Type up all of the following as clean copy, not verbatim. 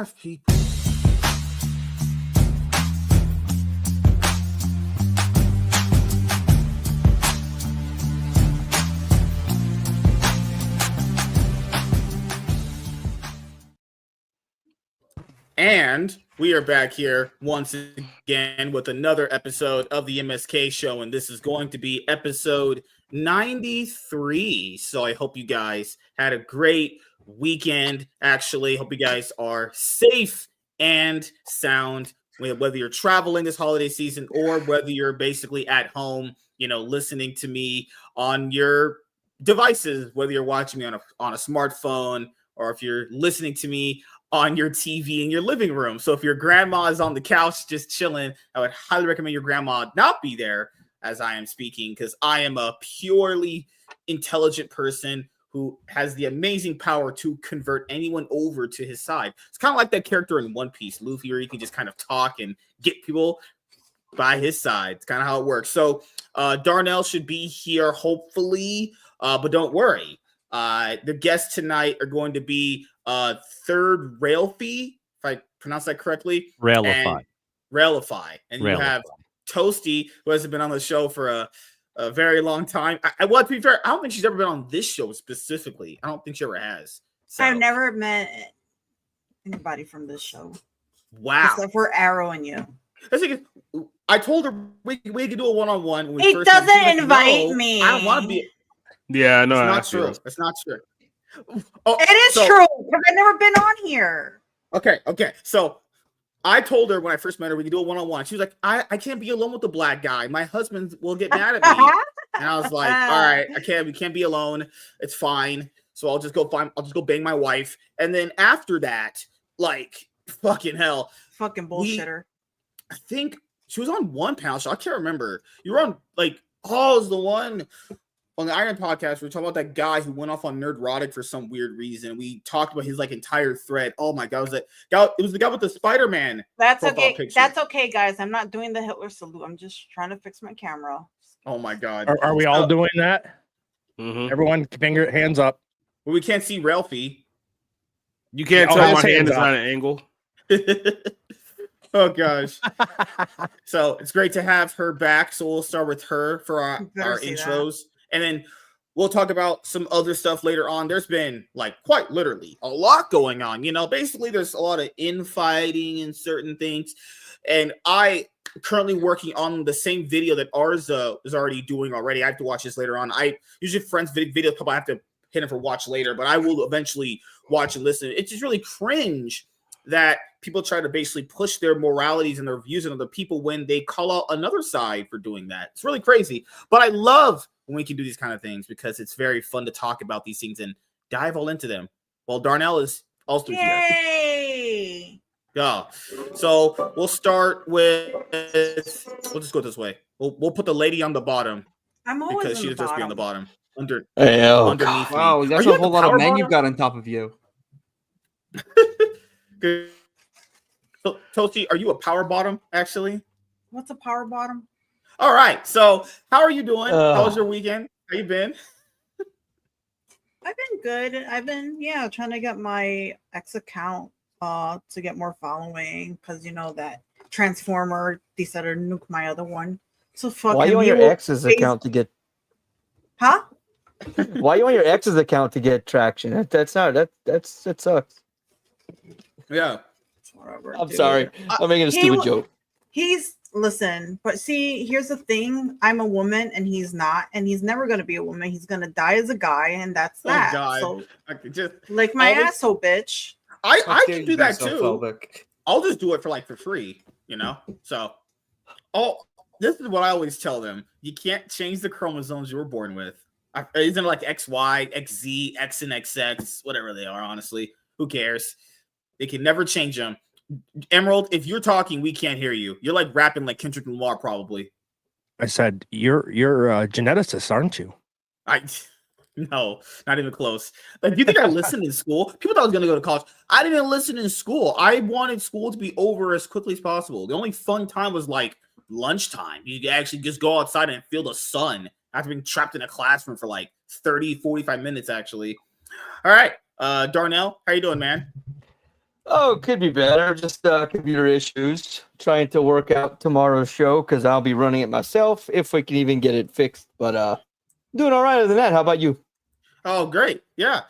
people. And we are back here once again with another episode of the MSK show, and this is going to be episode 93. So I hope you guys had a great weekend. Actually, hope you guys are safe and sound, whether you're traveling this holiday season or whether you're basically at home, listening to me on your devices, whether you're watching me on a smartphone or if you're listening to me on your TV in your living room. So if your grandma is on the couch just chilling, I would highly recommend your grandma not be there as I am speaking, because I am a purely intelligent person who has the amazing power to convert anyone over to his side. It's kind of like that character in One Piece, Luffy, where he can just kind of talk and get people by his side. It's kind of how it works. So Darnell should be here, hopefully, but don't worry. The guests tonight are going to be Third Railify, if I pronounce that correctly. Railify. And you have Toasty, who hasn't been on the show for a very long time. Well, to be fair, I don't think she's ever been on this show specifically. I don't think she ever has. So. I've never met anybody from this show. Wow. Except for Arrow and you. I told her we could do a one-on-one. It doesn't invite me. I don't want to be. Yeah, no, it's not true. It's not true. Oh, it is true, because I've never been on here. Okay. So I told her when I first met her, we could do a one-on-one. She was like, I can't be alone with the black guy. My husband will get mad at me. And I was like, all right, we can't be alone. It's fine. So I'll just go bang my wife. And then after that, like, fucking hell. Fucking bullshitter. I think she was on one panel show. I can't remember. You were on, like, it was the one on the Iron Podcast. We were talking about that guy who went off on Nerdrotic for some weird reason. We talked about his, like, entire thread. Oh, my God. It was the guy with the Spider-Man. That's okay. Picture. That's okay, guys. I'm not doing the Hitler salute. I'm just trying to fix my camera. Oh, my God. Are we all doing that? Mm-hmm. Everyone, hands up. Well, we can't see Ralphie. You can't tell my hand is on an angle. Oh, gosh. So it's great to have her back. So we'll start with her for our intros. And then we'll talk about some other stuff later on. There's been, like, quite literally a lot going on. Basically there's a lot of infighting and certain things. And I currently working on the same video that Arza is already doing already. I have to watch this later on. I usually friends video couple I have to hit him for watch later, but I will eventually watch and listen. It's just really cringe that people try to basically push their moralities and their views on other people when they call out another side for doing that. It's really crazy. But I love when we can do these kind of things because it's very fun to talk about these things and dive all into them. Well, Darnell is also here. Yay! Yeah. So we'll start with. We'll just go this way. We'll put the lady on the bottom. I'm always because she should just be on the bottom. Underneath. Wow, that's a whole lot of men you've got on top of you. Good. Toasty, are you a power bottom? Actually, what's a power bottom? All right. So, how are you doing? How was your weekend? How you been? I've been good. I've been trying to get my ex account to get more following because that Transformer decided to nuke my other one. So fuck. Why you on your ex's account to get? Huh? Why you on your ex's account to get traction? That sucks. Yeah. Whatever, I'm sorry. I'm making a stupid joke. Listen, but see, here's the thing. I'm a woman and he's not, and he's never going to be a woman. He's going to die as a guy, and that's that. God. So, I could just like my asshole, bitch. I can do that too. I'll just do it for free, So, this is what I always tell them. You can't change the chromosomes you were born with. Isn't it like XY, XZ, X and XX, whatever they are, honestly. Who cares? They can never change them. Emerald, if you're talking, we can't hear you. You're like rapping like Kendrick Lamar, probably. I said, you're a geneticist, aren't you? No, not even close. Like, do you think I listened in school? People thought I was going to go to college. I didn't listen in school. I wanted school to be over as quickly as possible. The only fun time was like lunchtime. You could actually just go outside and feel the sun after being trapped in a classroom for like 30, 45 minutes, actually. All right. Darnell, how you doing, man? Oh, it could be better. Just computer issues. Trying to work out tomorrow's show because I'll be running it myself if we can even get it fixed. But doing all right other than that. How about you? Oh, great. Yeah.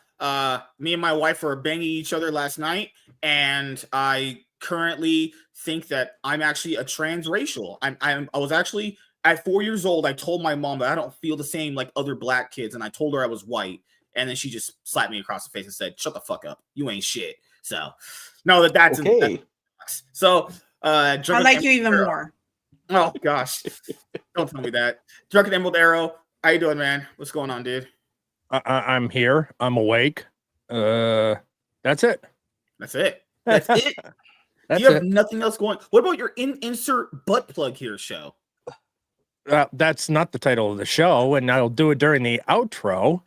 Me and my wife were banging each other last night, and I currently think that I'm actually a transracial. I was actually at 4 years old. I told my mom that I don't feel the same like other black kids, and I told her I was white, and then she just slapped me across the face and said, "Shut the fuck up. You ain't shit." So, no, that's Okay. so. I like you even more. Oh gosh, don't tell me that. Drunken Emerald Arrow, how you doing, man? What's going on, dude? I'm here. I'm awake. That's it. That's it. That's it. That's You have it. nothing else going. What about your insert butt plug here show? That's not the title of the show, and I'll do it during the outro.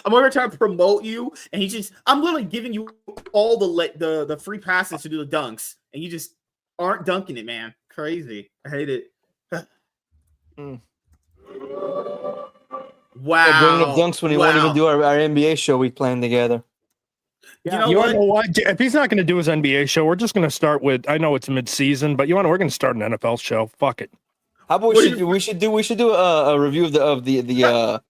I'm over trying to promote you, and I'm literally giving you all the free passes to do the dunks, and you just aren't dunking it, man. Crazy. I hate it. Wow. Yeah, bringing up dunks when he won't even do our NBA show we planned together. Yeah, You know what? If he's not going to do his NBA show, we're just going to start with. I know it's mid-season, but we're going to start an NFL show. Fuck it. How about we should do a review of the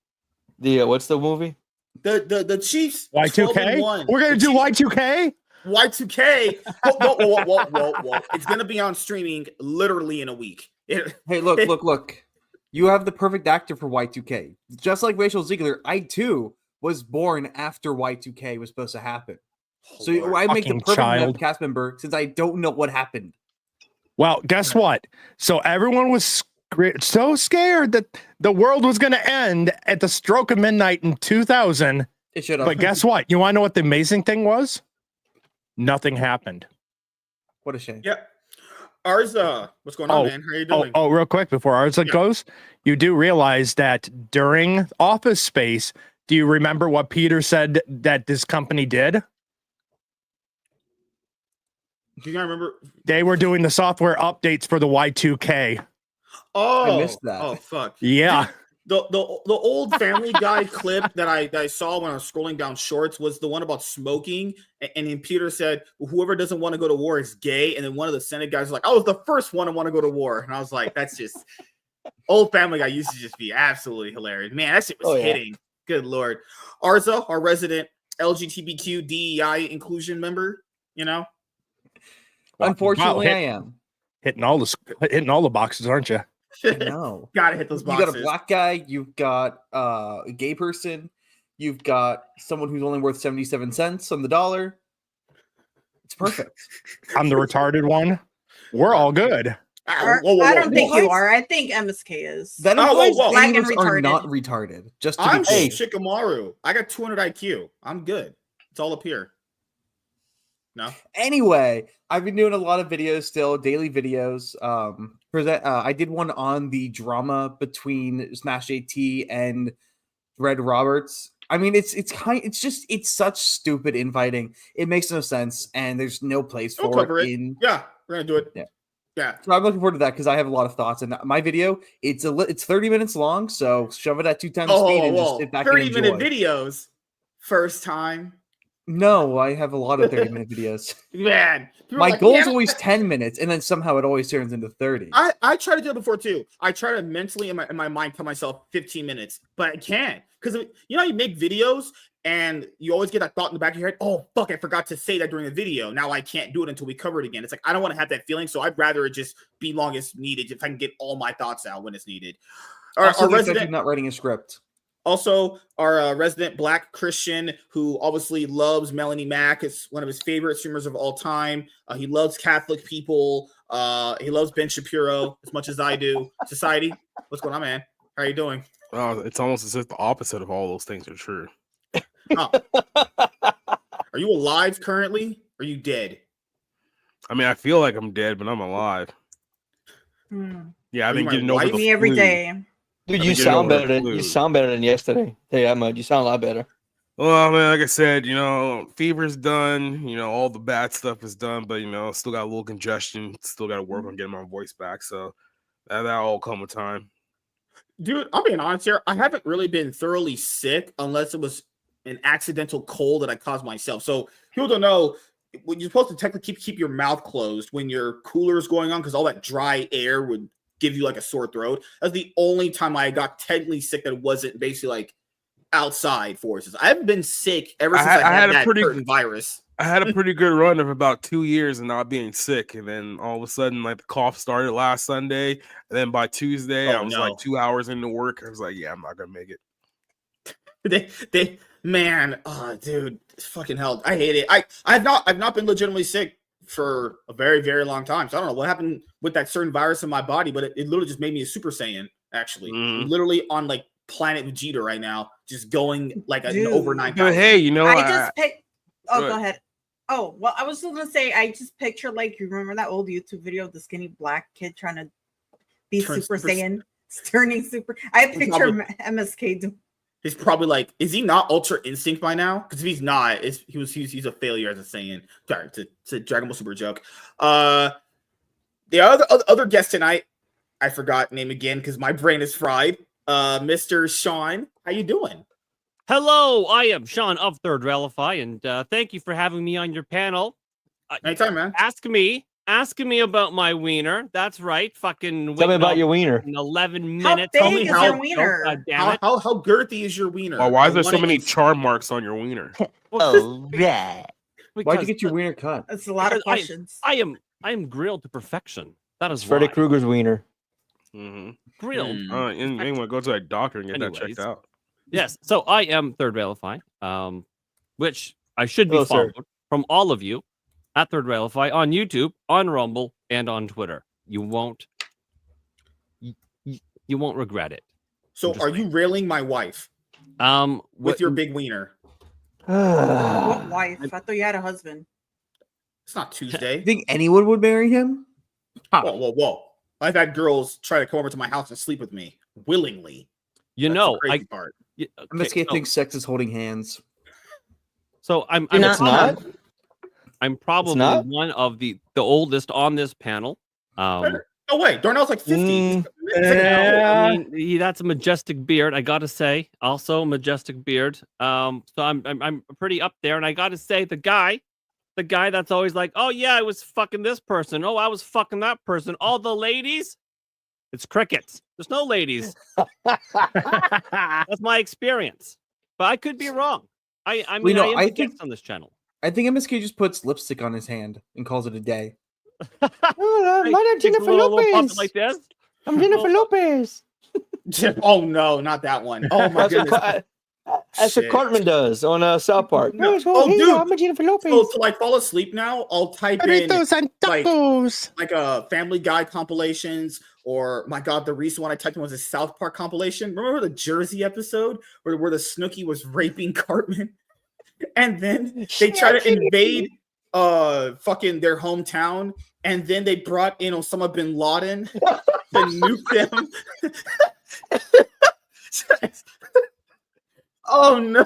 what's the movie? The Chiefs Y2K. We're going to do Y2K. Y2K. Whoa. It's going to be on streaming literally in a week. Hey, look. You have the perfect actor for Y2K. Just like Rachel Ziegler, I too was born after Y2K was supposed to happen. So I make the perfect cast member since I don't know what happened. Well, guess what? So everyone was so scared that the world was going to end at the stroke of midnight in 2000. It should have. But guess what? You want to know what the amazing thing was? Nothing happened. What a shame. Yeah. Arza, what's going on, man? How are you doing? Oh, real quick before Arza goes, you do realize that during Office Space, do you remember what Peter said that this company did? Do you remember? They were doing the software updates for the Y2K. Oh, I missed that. Oh, fuck. Yeah. The old Family Guy clip that I saw when I was scrolling down shorts was the one about smoking, and then Peter said, well, "Whoever doesn't want to go to war is gay." And then one of the Senate guys was like, "I was the first one to want to go to war," and I was like, "That's just old Family Guy used to just be absolutely hilarious, man. That shit was hitting. Good lord." Arza, our resident LGBTQ DEI inclusion member, Unfortunately, I am hitting all the boxes, aren't you? No. Gotta hit those boxes. You got a black guy, you've got a gay person, you've got someone who's only worth 77 cents on the dollar. It's perfect. I'm the retarded one. We're all good. I don't think you are. I think MSK is. That implies black and are retarded. not retarded. Just to I'm be Shikamaru. I got 200 IQ. I'm good. It's all up here. No. Anyway, I've been doing a lot of videos still, daily videos. I did one on the drama between Smash JT and Red Roberts. I mean, it's such stupid infighting. It makes no sense, and there's no place for it. Yeah, we're gonna do it. Yeah. So I'm looking forward to that because I have a lot of thoughts. And my video, it's 30 minutes long, so shove it at 2 times speed and just sit back and enjoy. 30-minute videos, first time. No, I have a lot of 30-minute videos. Man, my goal is always 10 minutes, and then somehow it always turns into 30. I tried to do it before too. I try to mentally in my mind tell myself 15 minutes, but I can't because you make videos and you always get that thought in the back of your head. Oh fuck, I forgot to say that during the video. Now I can't do it until we cover it again. It's like I don't want to have that feeling, so I'd rather it just be long as needed if I can get all my thoughts out when it's needed. Our resident not writing a script. Also, our resident Black Christian who obviously loves Melanie Mack. It's one of his favorite streamers of all time. He loves Catholic people. He loves Ben Shapiro as much as I do. Society, what's going on, man? How are you doing? It's almost as if the opposite of all those things are true. Oh. Are you alive currently? Or are you dead? I mean, I feel like I'm dead, but I'm alive. Yeah, I've been getting over me every day. Dude, you sound better than yesterday. Hey, you sound a lot better. Well, man, like I said, fever's done. All the bad stuff is done, but still got a little congestion. Still got to work on getting my voice back. So that all come with time. Dude, I'm being honest here. I haven't really been thoroughly sick unless it was an accidental cold that I caused myself. So people don't know. when you're supposed to technically keep your mouth closed when your cooler is going on because all that dry air would give you like a sore throat. That's the only time I got technically sick that wasn't basically like outside forces. I haven't been sick ever since I had that certain virus. I had a pretty good run of about 2 years and not being sick, and then all of a sudden, like the cough started last Sunday, and then by Tuesday, I was like 2 hours into work. I was like, "Yeah, I'm not gonna make it." Man, oh dude, it's fucking hell. I hate it. I've not been legitimately sick for a very, very long time. So I don't know what happened with that certain virus in my body, but it literally just made me a Super Saiyan. Actually, I'm literally on like Planet Vegeta right now, just going like an overnight. But hey, you know, I just picked. Oh, go ahead. Oh, well, I was just gonna say, I just picture like, you remember that old YouTube video of the skinny black kid trying to be Super Saiyan, turning super. I picture MSK doing. He's probably like, is he not Ultra Instinct by now? Because if he's not, he's a failure as a Saiyan. Sorry, it's a Dragon Ball Super joke. The other guest tonight, I forgot name again because my brain is fried. Mr. Sean, how you doing? Hello, I am Sean of Third Railify, and thank you for having me on your panel. Anytime, man. Asking me about my wiener. That's right. Fucking tell me about your wiener. In 11 minutes. How big is your wiener? How girthy is your wiener? Oh, why is there so many charm marks on your wiener? Oh, yeah. Why'd you get your wiener cut? That's a lot of questions. I am grilled to perfection. That is Freddy Krueger's wiener. Grilled. Anyone go to a doctor and get that checked out. Yes. So I am Third Railify, which I should be followed from all of you at Third Railify on YouTube, on Rumble, and on Twitter. You won't regret it. So are you railing my wife? With your big wiener. What wife? I thought you had a husband. It's not Tuesday. You think anyone would marry him? Whoa. I've had girls try to come over to my house and sleep with me willingly. You know, the crazy part. MSK thinks sex is holding hands. So I'm probably one of the oldest on this panel. No way, Darnell's like 50. I mean, that's a majestic beard, I gotta say. Also a majestic beard. So I'm pretty up there, and I gotta say the guy that's always like, oh yeah, I was fucking this person. Oh, I was fucking that person. All the ladies, it's crickets. There's no ladies. That's my experience, but I could be wrong. I mean, I think on this channel. I think MSK just puts lipstick on his hand and calls it a day. My name's Jennifer Lopez. Like this. I'm Jennifer Lopez. Oh no, not that one. Oh my goodness. That's what Cartman does on South Park. No. Dude, I'm Jennifer Lopez. So to like fall asleep now, I'll type in like a Family Guy compilations, or my God, the recent one I typed in was a South Park compilation. Remember the Jersey episode where the Snooki was raping Cartman, and then they try to invade fucking their hometown, and then they brought in Osama bin Laden to nuke them. Oh no!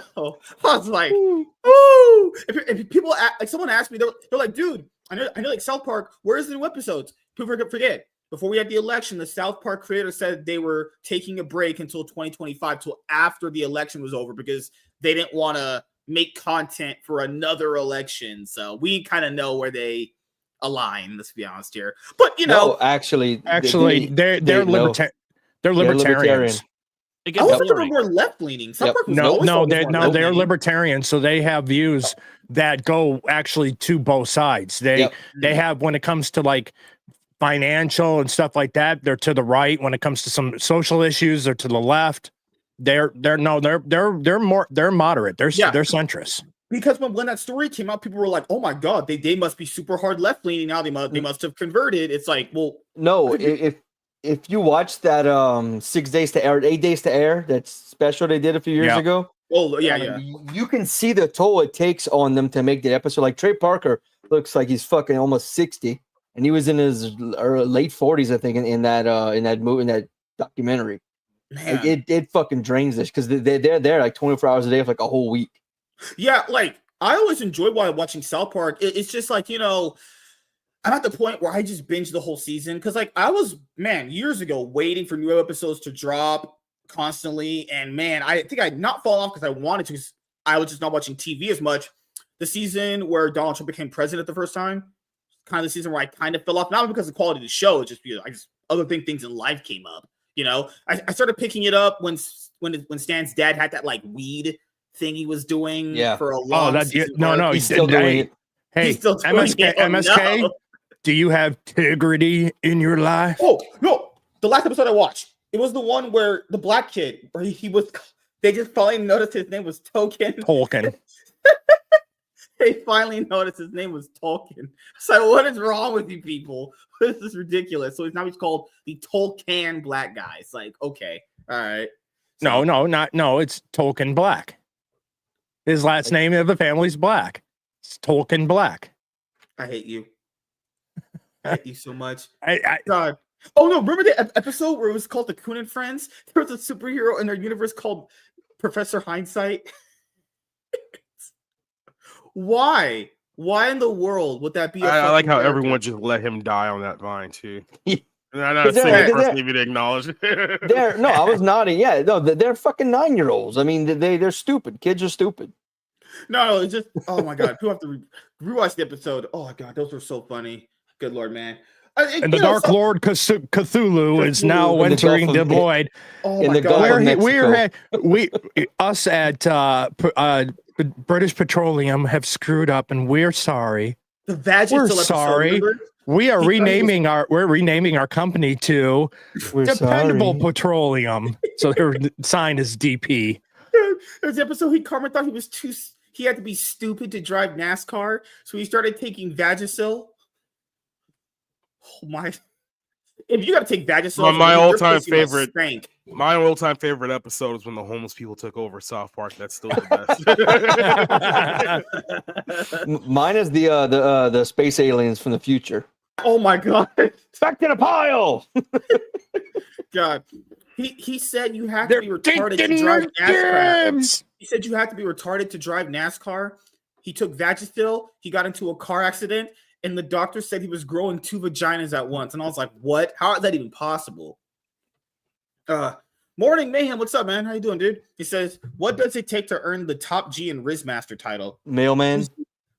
I was like, "Ooh!" If people like, someone asked me, they're like, "Dude, I know, like South Park. Where's the new episodes?" People forget. Before we had the election, the South Park creators said they were taking a break until 2025, till after the election was over, because they didn't want to make content for another election. So we kind of know where they align. Let's be honest here. But you know, actually, they're libertarian. They're libertarians. I thought they were more left leaning. They're libertarians, so they have views that go actually to both sides. They have, when it comes to like financial and stuff like that, they're to the right. When it comes to some social issues, they're to the left. They're moderate. They're centrist. Because when that story came out, people were like, "Oh my God, they must be super hard left leaning now. They must have converted." It's like, well, no, if you watch that 8 days to air, that special they did a few years ago. Oh yeah. You can see the toll it takes on them to make the episode. Like Trey Parker looks like he's fucking almost 60, and he was in his late 40s, I think, in that documentary. Like, it fucking drains this, because they're there like 24 hours a day for like a whole week. Yeah, like I always enjoy while watching South Park. It's just like, you know, I'm at the point where I just binge the whole season, because like I was, years ago waiting for new episodes to drop constantly, and I think I'd not fall off because I wanted to, because I was just not watching TV as much. the season where Donald Trump became president the first time. Kind of the season where I kind of fell off, not because of the quality of the show, just because other things in life came up. You know, I started picking it up when Stan's dad had that like weed thing he was doing for a long season. No, he's still doing it. Hey, he's still doing MSK, no. Do you have integrity in your life? Oh no, the last episode I watched, it was the one where the black kid, where they just finally noticed his name was Tolkien. They finally noticed his name was Tolkien. So what is wrong with you people? This is ridiculous. So he's called the Tolkien black guy. It's like, okay, all right. So, No, it's Tolkien Black. His last name of the family's Black. It's Tolkien Black. I hate you. I hate you so much. God. Oh no, remember the episode where it was called The Coon and Friends? There was a superhero in their universe called Professor Hindsight. Why? Why in the world would that be? I like how everyone just let him die on that vine too. I'm not a single person even acknowledge it. No, I was nodding. Yeah, no, they're fucking 9-year-olds. I mean, they're stupid. Kids are stupid. No, it's just oh my god, people have to rewatch the episode. Oh my god, those were so funny. Good lord, man. And the Dark Lord Cthulhu is now entering the void. Oh my god, us at British Petroleum have screwed up, and we're sorry. We're sorry. We are renaming our company to Dependable Petroleum. So their sign is DP. There's the episode Carmen thought he had to be stupid to drive NASCAR, so he started taking Vagisil. Oh my! If you got to take Vagisil, my all-time favorite. My all-time favorite episode is when the homeless people took over South Park. That's still the best. Mine is the space aliens from the future. Oh my god! Back to the pile. God, he said you have to be retarded to drive NASCAR. He said you have to be retarded to drive NASCAR. He took Vagisil. He got into a car accident. And the doctor said he was growing 2 vaginas at once. And I was like, what? How is that even possible? Morning Mayhem. What's up, man? How you doing, dude? He says, what does it take to earn the Top G and Riz Master title? Mailman.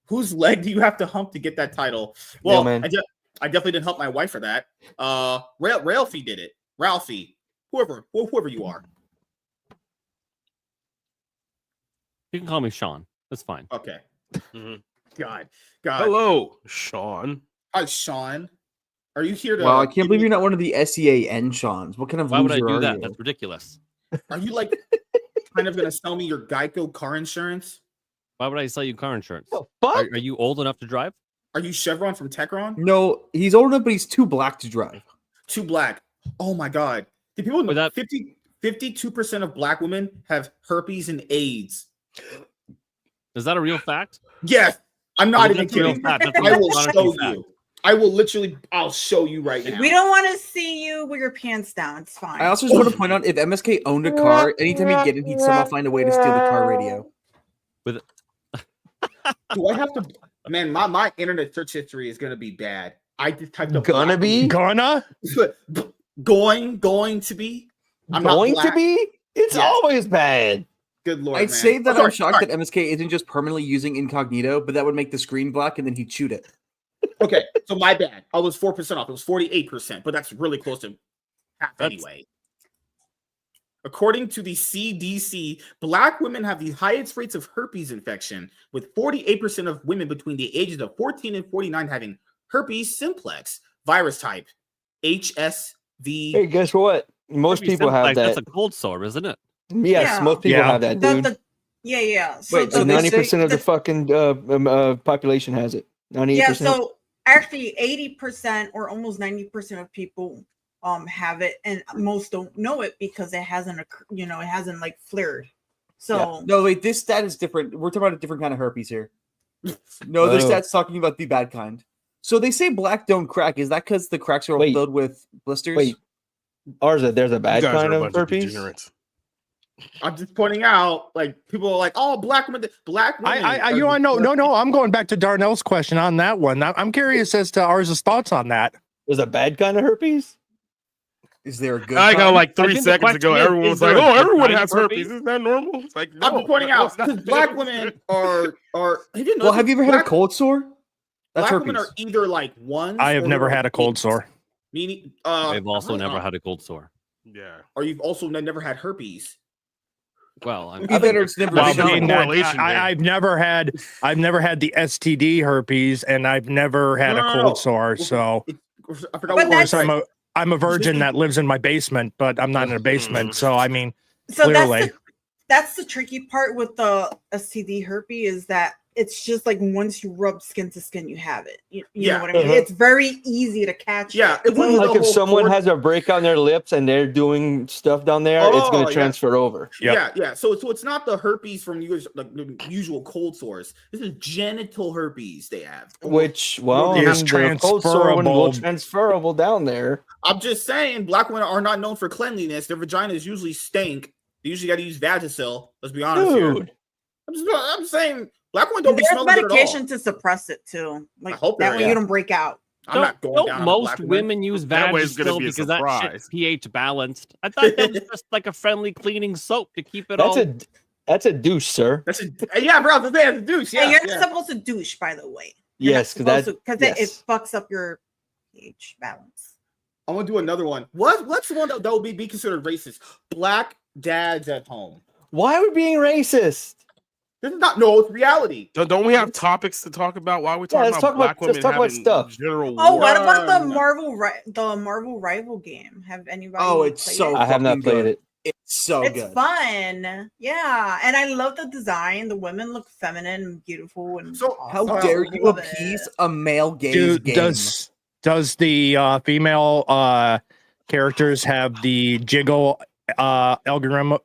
Whose leg do you have to hump to get that title? Well, I definitely didn't help my wife for that. Railify did it. Ralphie. Whoever you are. You can call me Sean. That's fine. Okay. Mm-hmm. God. Hello, Sean. Hi, Sean. Are you here to? Wow, I can't believe you're not one of the SEAN Sean's. What kind of? Why would I do that? You? That's ridiculous. Are you like kind of going to sell me your Geico car insurance? Why would I sell you car insurance? Oh, fuck? Are you old enough to drive? Are you Chevron from Techron? No, he's old enough, but he's too black to drive. Too black. Oh my god! Do people know that 52% of black women have herpes and AIDS? Is that a real fact? Yes. I'm not even kidding. I will show you. I'll show you right now. We don't want to see you with your pants down. It's fine. I also just want to point out, if MSK owned a car, anytime he'd get in, he'd somehow find a way to steal the car radio. Do I have to? Man, my internet search history is gonna be bad. I just typed up going to be. I'm going to be. It's always bad. Good lord. I'd say that I'm shocked that MSK isn't just permanently using incognito, but that would make the screen black and then he'd shoot it. Okay, so my bad. I was 4% off. It was 48%, but that's really close to half anyway. According to the CDC, black women have the highest rates of herpes infection, with 48% of women between the ages of 14 and 49 having herpes simplex virus type HSV. Hey, guess what? Most people have that. That's a cold sore, isn't it? Yes, most people have that, dude. So wait, so 90% of the fucking population has it. 98%. Yeah, so actually 80% or almost 90% of people have it, and most don't know it because it hasn't like flared. So no, wait, this stat is different. We're talking about a different kind of herpes here. No, this stat's talking about the bad kind. So they say black don't crack. Is that because the cracks are all filled with blisters? Wait, there's a bad kind of herpes. I'm just pointing out, like, people are like, "Oh, black women." No. I'm going back to Darnell's question on that one. I'm curious as to ours' thoughts on that. There's a bad kind of herpes. Is there a good? I got time? like I 3 think the seconds ago. question is Everyone was there like, a "Oh, good everyone time has for herpes. herpes? Isn't that normal?" It's like, no, I'm pointing out it's not. because black women are. Well, have you ever had a cold sore? That's Black herpes. women are either like ones. I have or never they're had a cold eights. sore. Meaning, I've also never had a cold sore. Yeah. Or you've also never had herpes. Well, I'm Either it's never Well, been being shown. that- correlation there. I've never had the STD herpes, and I've never had a cold sore. So, I forgot But what that's- word. I'm a virgin that lives in my basement, but I'm not in a basement. So, I mean, So clearly. that's the tricky part with the STD herpes is that it's just like once you rub skin to skin, you have it. You know what I mean? It's very easy to catch. Yeah, it. it wouldn't Like the if whole someone cord- has a break on their lips and they're doing stuff down there, it's going to transfer over. Yeah. So it's not the herpes from the usual cold sores. This is genital herpes they have. Which, well, I Is mean, the cold sore one will transferable. transferable down there. I'm just saying, black women are not known for cleanliness. Their vaginas usually stink. They usually got to use Vagisil. Let's be honest here. Dude, I'm saying black women don't be There's smelling good at all. medication to suppress it too. Like I hope that there way is. you don't break out. I'm not going down don't on most black women use That way it's gonna Vagisil be a because that surprise. shit's pH balanced? I thought that was just like a friendly cleaning soap to keep it all. that's a douche, sir. That's yeah, bro. That's a douche. Yeah, and you're yeah. not supposed to douche, by the way. You're Yes, not because supposed that to, yes. it fucks up your pH balance. I'm gonna do another one. What's the one that would be considered racist? Black dads at home. Why are we being racist? This is not it's reality. Don't we have topics to talk about while we're talking let's about talk black about- let's women talk about having stuff. general Oh, war? what about the No. Marvel Rival game? Have anybody? Oh, it's played so. it? I have not fucking played good. it. It's so It's good. fun. Yeah, and I love the design. The women look feminine and beautiful. And So, How awesome. dare I you love appease it. a male gaze Dude, game? does the female characters have the jiggle algorithm?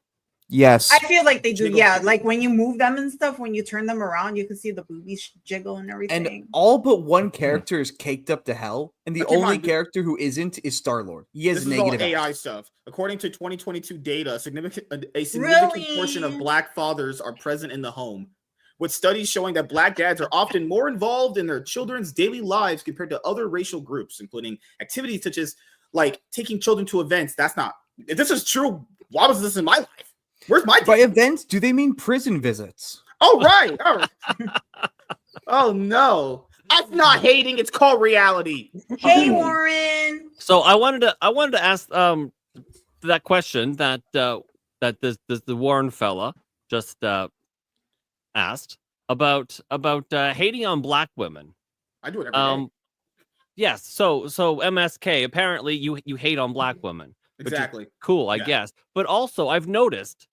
Yes. I feel like they do. Jiggle. Yeah, like when you move them and stuff, when you turn them around, you can see the boobies jiggle and everything. And all but one character is caked up to hell, and the Okay, only fine. character who isn't is Star-Lord. He has this is all negative AI X. stuff. According to 2022 data, a significant portion of Really? black fathers are present in the home, with studies showing that black dads are often more involved in their children's daily lives compared to other racial groups, including activities such as like taking children to events. That's not. If this is true, why was this in my life? Where's my By events, do they mean prison visits? Oh right. Oh no. That's not hating, it's called reality. Hey, Warren. So I wanted to ask that question that the Warren fella just asked about hating on black women. I do it every day. Yes. So MSK, apparently you hate on black women. which is Exactly. cool, I Yeah. guess. But also I've noticed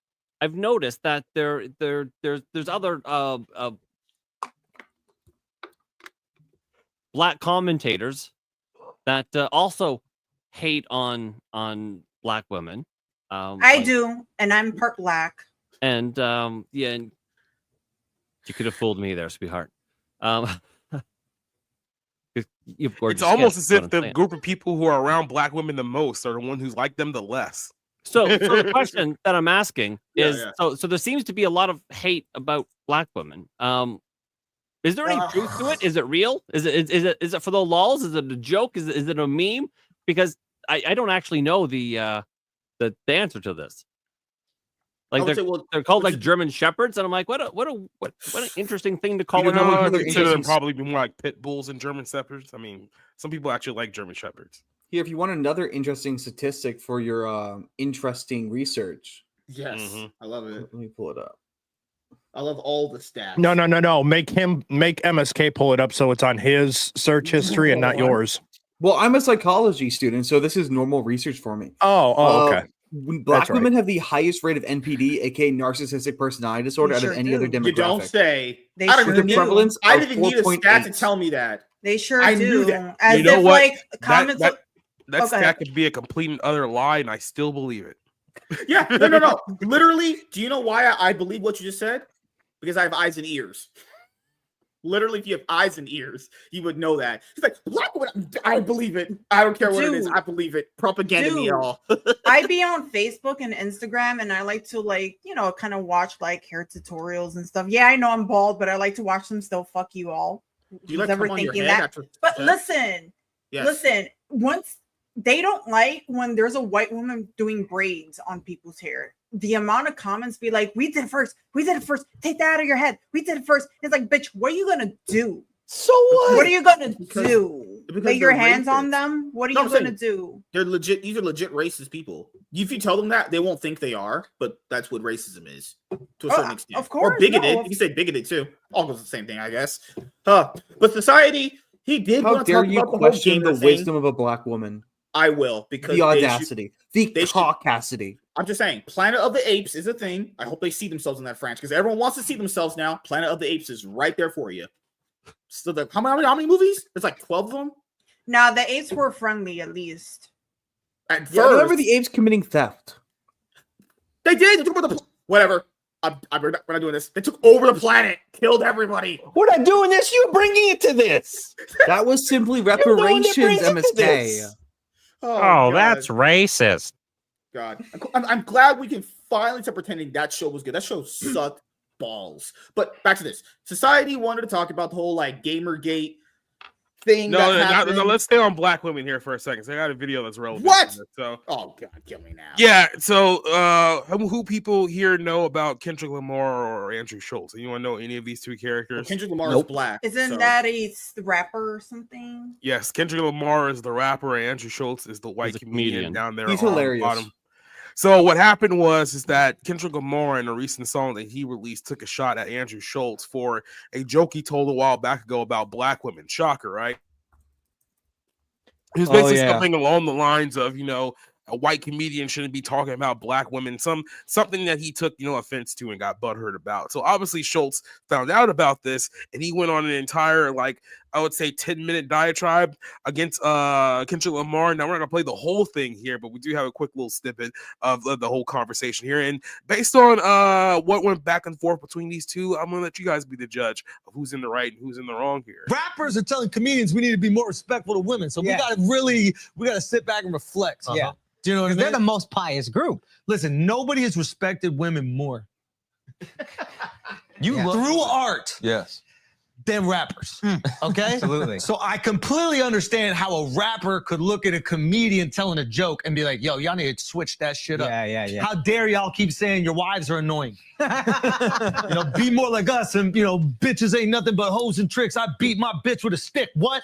that there's other black commentators that also hate on black women. I do, and I'm part black. And yeah, and you could have fooled me there, sweetheart. It's almost as if the group of people who are around black women the most are the one who's like them the less. So the question that I'm asking is, Yeah. so there seems to be a lot of hate about black women. Is there any truth to it? Is it real? Is it for the lulz? Is it a joke? Is it a meme? Because I don't actually know the answer to this. Like they're called like German shepherds, and I'm like, what an interesting thing to call it. I consider them probably more like pit bulls and German shepherds. I mean, some people actually like German shepherds. Here, if you want another interesting statistic for your interesting research. Yes, I love it. Let me pull it up. I love all the stats. No. Make MSK pull it up so it's on his search history and not yours. Well, I'm a psychology student, so this is normal research for me. Oh, okay. Black women have the highest rate of NPD, aka narcissistic personality disorder, out of any other demographic. You don't say. They I don't sure even do. prevalence I of didn't need a stat to 4.8. tell me that. They sure I do. knew that. As You know if what? like comments. That Okay. stat could be a complete and utter lie, and I still believe it. Yeah, no. Literally, do you know why I believe what you just said? Because I have eyes and ears. Literally, if you have eyes and ears, you would know that. He's like, black women, I believe it. I don't care what it is. Dude. I believe it. Propaganda me all. I be on Facebook and Instagram, and I like to kind of watch like hair tutorials and stuff. Yeah, I know I'm bald, but I like to watch them still. Fuck you all. Do you like Who's ever come on your thinking head that? after But sex? listen, once they don't like when there's a white woman doing braids on people's hair. The amount of comments be like, we did it first. Take that out of your head. We did it first. It's like, bitch, what are you going to do? So what? What are you going to do? Lay your hands racist. on them? What are you going to do? They're legit. These are legit racist people. If you tell them that, they won't think they are, but that's what racism is to a certain extent. Of course. Or bigoted. You can say bigoted too. All goes the same thing, I guess. But society, he did How want to dare talk you about the whole question the gamer thing. wisdom of a black woman? I will, because The audacity, the they should- caucasity. I'm just saying, Planet of the Apes is a thing. I hope they see themselves in that franchise because everyone wants to see themselves now. Planet of the Apes is right there for you. So how many movies? There's like 12 of them. Now the apes were friendly, at least. At Yeah, first, remember the apes committing theft? they did. They took over the whatever. We're not doing this. They took over the planet, killed everybody. We're not doing this. You're bringing it to this. That was simply You're the one that reparations, brings it to MSK. this. Oh, God. that's racist. God. I'm glad we can finally start pretending that show was good. That show sucked balls. But back to this. Society wanted to talk about the whole like Gamergate thing. No, let's stay on black women here for a second. So I got a video that's relevant. What? To this, so Oh God, kill me now. yeah, so who people here know about Kendrick Lamar or Andrew Schultz? You want to know any of these two characters? Kendrick Lamar is Nope. black. Isn't so- that a rapper or something? Yes, Kendrick Lamar is the rapper, and Andrew Schultz is the white a comedian comedian. down there. He's on the hilarious. bottom. So what happened is that Kendrick Lamar in a recent song that he released took a shot at Andrew Schultz for a joke he told a while back ago about black women. Shocker, right? He was basically something along the lines of, a white comedian shouldn't be talking about black women, something that he took, offense to and got butthurt about. So obviously Schultz found out about this and he went on an entire, I would say 10-minute diatribe against Kendrick Lamar. Now we're not gonna play the whole thing here, but we do have a quick little snippet of the whole conversation here. And based on what went back and forth between these two, I'm gonna let you guys be the judge of who's in the right and who's in the wrong here. Rappers are telling comedians we need to be more respectful to women. So we gotta sit back and reflect. Yeah. Do you know what I mean? They're the most pious group. Listen, nobody has respected women more You look through art Yes. than rappers. Okay? Absolutely. So I completely understand how a rapper could look at a comedian telling a joke and be like, yo, y'all need to switch that shit up. Yeah. How dare y'all keep saying your wives are annoying? Be more like us and, bitches ain't nothing but hoes and tricks. I beat my bitch with a stick. What?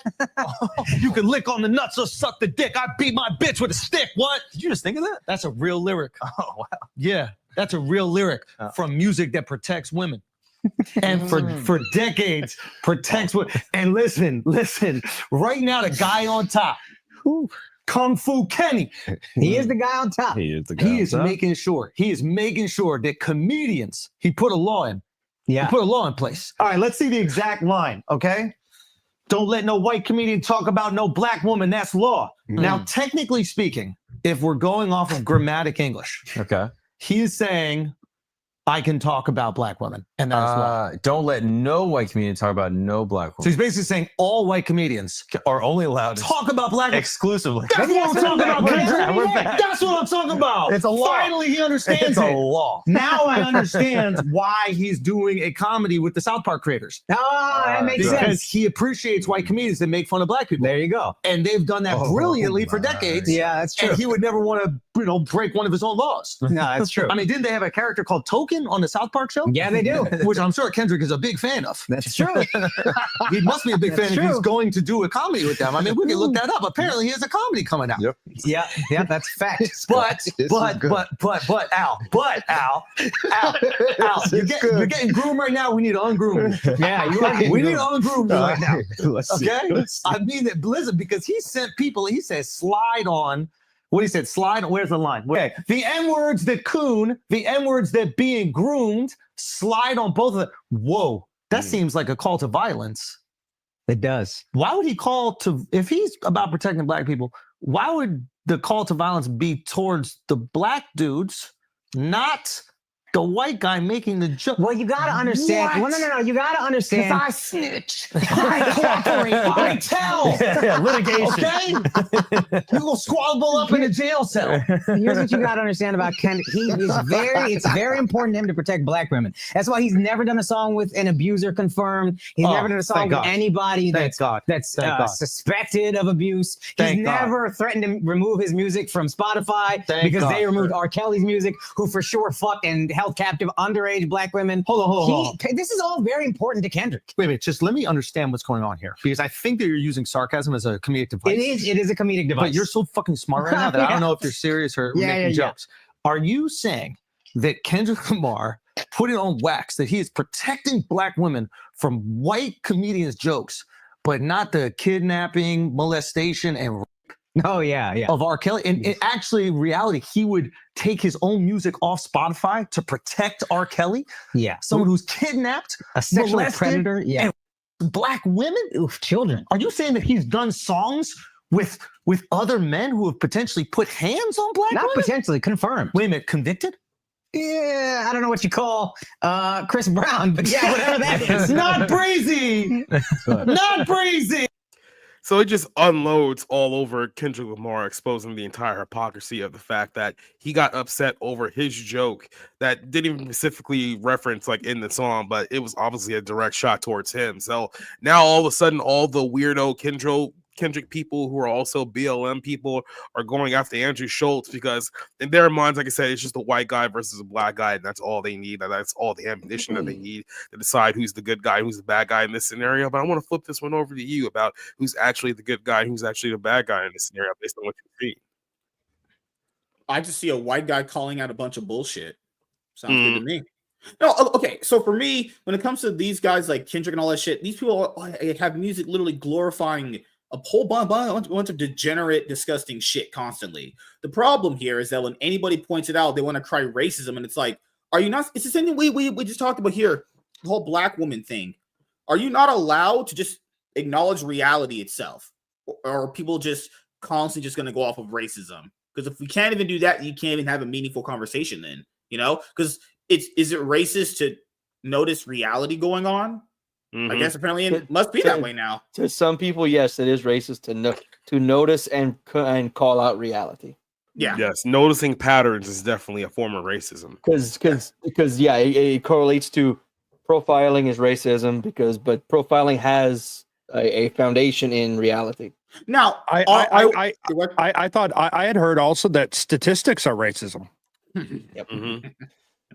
You can lick on the nuts or suck the dick. I beat my bitch with a stick. What? Did you just think of that? That's a real lyric. Oh, wow. Yeah, that's a real lyric from music that protects women. And for decades protects women. And listen, right now the guy on top, Kung Fu Kenny, He is the guy on top. He is the guy. he is making sure that comedians, he put a law in. Yeah. He put a law in place. All right, let's see the exact line, okay? Don't let no white comedian talk about no black woman. That's law. Now, technically speaking, if we're going off of grammatic English, Okay. he is saying, I can talk about black women, and that is law. Don't let no white comedian talk about no black So woman. he's basically saying all white comedians Are only allowed to talk about black women. exclusively. That's what I'm talking about. We're Kendrick. back, we're back. That's what I'm talking about. It's a law. Finally, he understands It's a it. law. Now I understand why he's doing a comedy with the South Park creators. That makes Because sense. he appreciates white comedians that make fun of black people. There you go. And they've done that brilliantly for decades. Yeah, that's true. And he would never want to, break one of his own laws. No, that's true. I mean, didn't they have a character called Token on the South Park show? Yeah, they do. Which I'm sure Kendrick is a big fan of. That's true. He must be a big That's fan if he's true. going to do a comedy with them. I mean, we can look that up. Apparently, he has a comedy coming out. Yep. Yeah, that's fact. But Al, you're getting groomed right now. We need to ungroom you. Yeah, you are getting We need to groomed. ungroom you right now. Let's see. Okay? I mean that Blizzard, because he sent people, he says slide on. What he said, slide on, where's the line? Okay. The N-words that coon, the N-words that being groomed, slide on both of them. Whoa, that seems like a call to violence. It does. Why would he call to, if he's about protecting black people, why would the call to violence be towards the black dudes, not the white guy making the joke. Well, you gotta understand. What? Well, no. You gotta understand. I snitch. I cooperate. I tell. Litigation. Okay? You will squabble up in a jail cell. Here's what you gotta understand about Kendrick. It's very important to him to protect black women. That's why he's never done a song with an abuser confirmed. He's never done a song with anybody that's suspected of abuse. He's never threatened to remove his music from Spotify because they removed R. Kelly's music, who for sure fucked and held captive underage black women. Hold on. This is all very important to Kendrick. Wait, just let me understand what's going on here, because I think that you're using sarcasm as a comedic device. It is a comedic device. But you're so fucking smart right now that I don't know if you're serious or making jokes. Are you saying that Kendrick Lamar put it on wax that he is protecting black women from white comedians' jokes, but not the kidnapping, molestation, and of R. Kelly? And actually, in reality, he would take his own music off Spotify to protect R. Kelly? Yeah. Someone who's kidnapped, a sexual molested, predator, and black women? Oof, children. Are you saying that he's done songs with other men who have potentially put hands on black women? Not potentially, confirmed. Wait a minute, convicted? Yeah, I don't know what you call Chris Brown, but yeah, whatever that is. Not brazy. Not brazy. So it just unloads all over Kendrick Lamar, exposing the entire hypocrisy of the fact that he got upset over his joke that didn't even specifically reference like in the song, but it was obviously a direct shot towards him. So now all of a sudden, all the weirdo Kendrick people who are also BLM people are going after Andrew Schultz because in their minds, like I said, it's just a white guy versus a black guy, and that's all they need. That's all the ammunition that they need to decide who's the good guy, who's the bad guy in this scenario. But I want to flip this one over to you about who's actually the good guy, who's actually the bad guy in this scenario based on what you see. I just see a white guy calling out a bunch of bullshit. Sounds good to me. No, okay. So for me, when it comes to these guys like Kendrick and all that shit, these people have music literally glorifying a whole bunch of degenerate, disgusting shit constantly. The problem here is that when anybody points it out, they want to cry racism, and it's like, are you not? It's the same thing we just talked about here, the whole black woman thing. Are you not allowed to just acknowledge reality itself, or are people just constantly just going to go off of racism? Because if we can't even do that, you can't even have a meaningful conversation. Then because is it racist to notice reality going on? I guess apparently it must be that way now. To some people, yes, it is racist to notice and call out reality. Yeah. Yes, noticing patterns is definitely a form of racism. Because it correlates to profiling is racism but profiling has a foundation in reality. Now, I thought I had heard also that statistics are racism. Yep.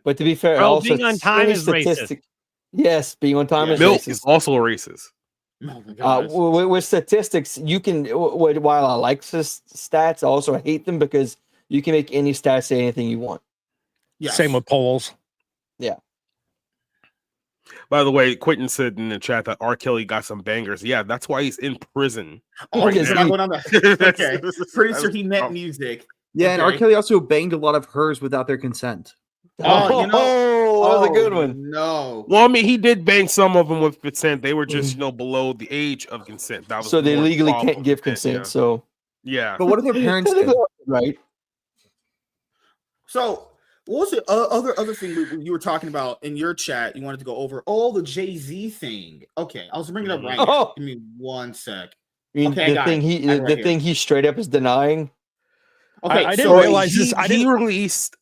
But to be fair, also being on time is racist. Yes, being on time is Milk racist. is also racist. With statistics, you can. While I like stats, I also hate them because you can make any stat say anything you want. Yes. Same with polls. Yeah. By the way, Quentin said in the chat that R. Kelly got some bangers. Yeah, that's why he's in prison. Okay, pretty sure he meant music. Yeah, and R. Kelly also banged a lot of hers without their consent. That was a good one. No. Well, I mean, he did bang some of them with consent. They were just, below the age of consent. That was so they legally can't give consent. Yeah. So yeah. But what if their parents did? Right. So what was the other thing you were talking about in your chat? You wanted to go over the Jay-Z thing. Okay, I was bringing it up right now. Give me 1 sec. The thing he straight up is denying. Okay, I didn't realize this. He released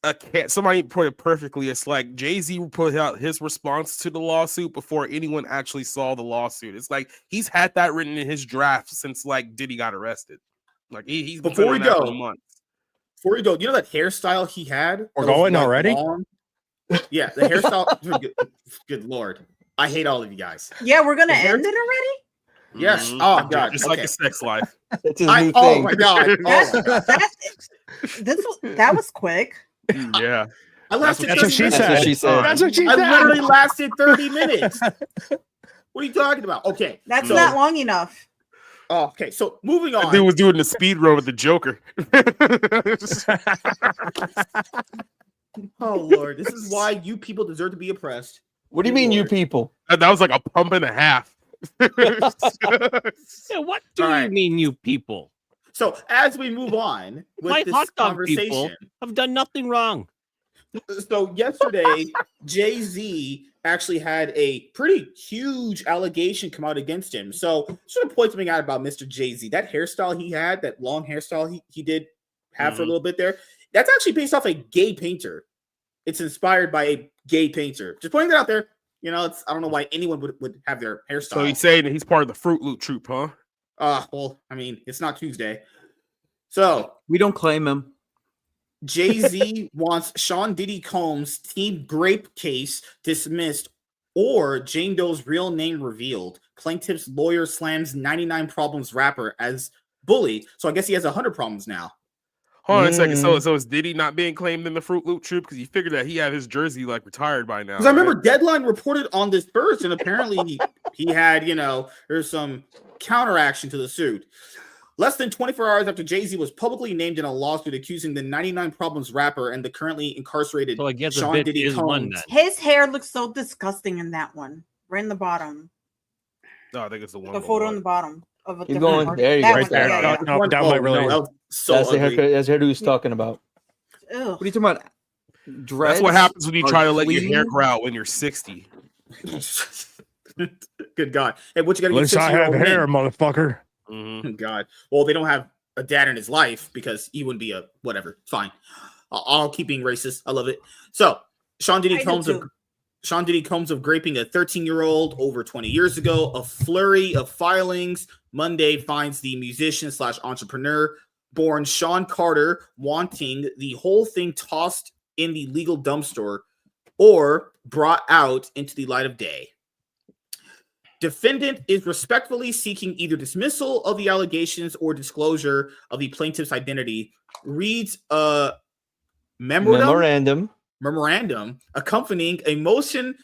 somebody put it perfectly. It's like Jay-Z put out his response to the lawsuit before anyone actually saw the lawsuit. It's like he's had that written in his draft since like Diddy got arrested. Like he's been before we that go. for months. Before we go, you know that hairstyle he had? We're going already? Yeah, the hairstyle. Good Lord. I hate all of you guys. Yeah, we're going to end it already? Yes. Mm-hmm. Oh, God. Just like his sex life. That's his new thing. My God. That was quick. Yeah. I lasted That's what she said. That's what she said. That's what she I said. literally lasted 30 minutes. What are you talking about? Okay. That's not long enough. Oh, okay. So moving on. That dude was doing the speed run with the Joker. Oh, Lord. This is why you people deserve to be oppressed. What do you mean, you people? That was like a pump and a half. Yeah, what do you mean, you people? So as we move on with My this hot dog conversation, people have done nothing wrong. So yesterday, Jay-Z actually had a pretty huge allegation come out against him. So just want to point something out about Mr. Jay-Z. That hairstyle he had, that long hairstyle he did have for a little bit there, that's actually based off a gay painter. It's inspired by a gay painter. Just pointing that out there. You know, it's I don't know why anyone would have their hairstyle. So he's saying that he's part of the Fruit Loop troupe, huh? Well, I mean, it's not Tuesday. So we don't claim him. Jay-Z wants Sean Diddy Combs' Team Grape case dismissed or Jane Doe's real name revealed. Plaintiff's lawyer slams 99 Problems rapper as bully. So I guess he has 100 problems now. Hold on a second. So is Diddy not being claimed in the Fruit Loop troupe? Because you figured that he had his jersey like retired by now. Because I remember Deadline reported on this first, and apparently he had, there's some counteraction to the suit. Less than 24 hours after Jay-Z was publicly named in a lawsuit accusing the 99 Problems rapper and the currently incarcerated Sean Diddy Combs. His hair looks so disgusting in that one. Right in the bottom. No, I think it's the one. The photo on the bottom of a Keep going. There you go. Right there. No, that might really. That's the haircut. That's the hairdo he's talking about. Ugh. What are you talking about? Dreads That's what happens when you try to let clean? your hair grow out when you're 60. Good God. Hey, what you got to At least I have hair, motherfucker. God. Well, they don't have a dad in his life because he wouldn't be a whatever. Fine. I'll keep being racist. I love it. So, Sean Diddy Combs of graping a 13-year-old over 20 years ago. A flurry of filings. Monday finds the musician/entrepreneur born Sean Carter wanting the whole thing tossed in the legal dumpster or brought out into the light of day. Defendant is respectfully seeking either dismissal of the allegations or disclosure of the plaintiff's identity. Reads a memorandum accompanying a motion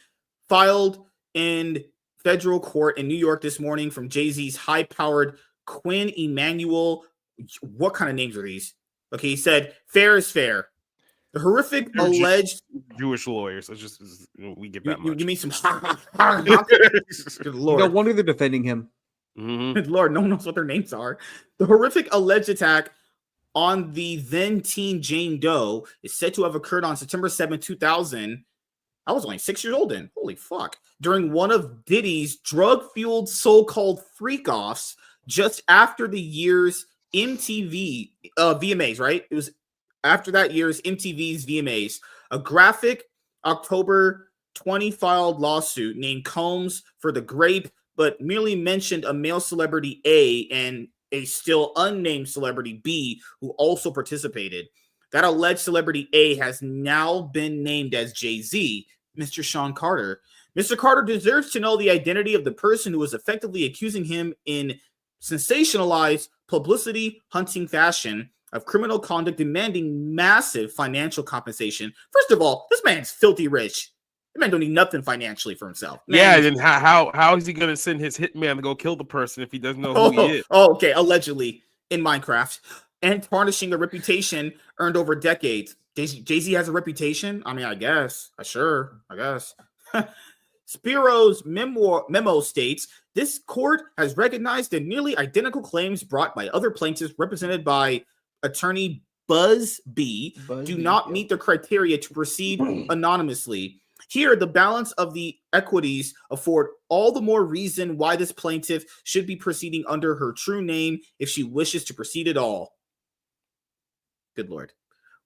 filed in federal court in New York this morning from Jay-Z's high-powered Quinn Emanuel. What kind of names are these? Okay, he said, fair is fair. The horrific alleged Jewish lawyers. It's just we get that much. You mean some Good Lord. No wonder they're defending him. Lord, no one knows what their names are. The horrific alleged attack on the then teen Jane Doe is said to have occurred on September 7, 2000. I was only 6 years old then. Holy fuck. During one of Diddy's drug-fueled so-called freak-offs just after the year's MTV VMAs, right? It was after that year's MTV's VMAs. A graphic October 20 filed lawsuit named Combs for the grape, but merely mentioned a male celebrity A and a still unnamed celebrity B who also participated. That alleged celebrity A has now been named as Jay-Z, Mr. Sean Carter. Mr. Carter deserves to know the identity of the person who was effectively accusing him in sensationalized publicity hunting fashion of criminal conduct demanding massive financial compensation. First of all, this man's filthy rich. The man don't need nothing financially for himself. Man, yeah, then how is he going to send his hitman to go kill the person if he doesn't know who he is? Oh, okay, allegedly in Minecraft. And tarnishing a reputation earned over decades. Jay-Z has a reputation? I mean, I guess. Spiro's memo states, this court has recognized the nearly identical claims brought by other plaintiffs represented by attorney Buzz B do not meet the criteria to proceed anonymously. Here, the balance of the equities afford all the more reason why this plaintiff should be proceeding under her true name if she wishes to proceed at all. Good Lord.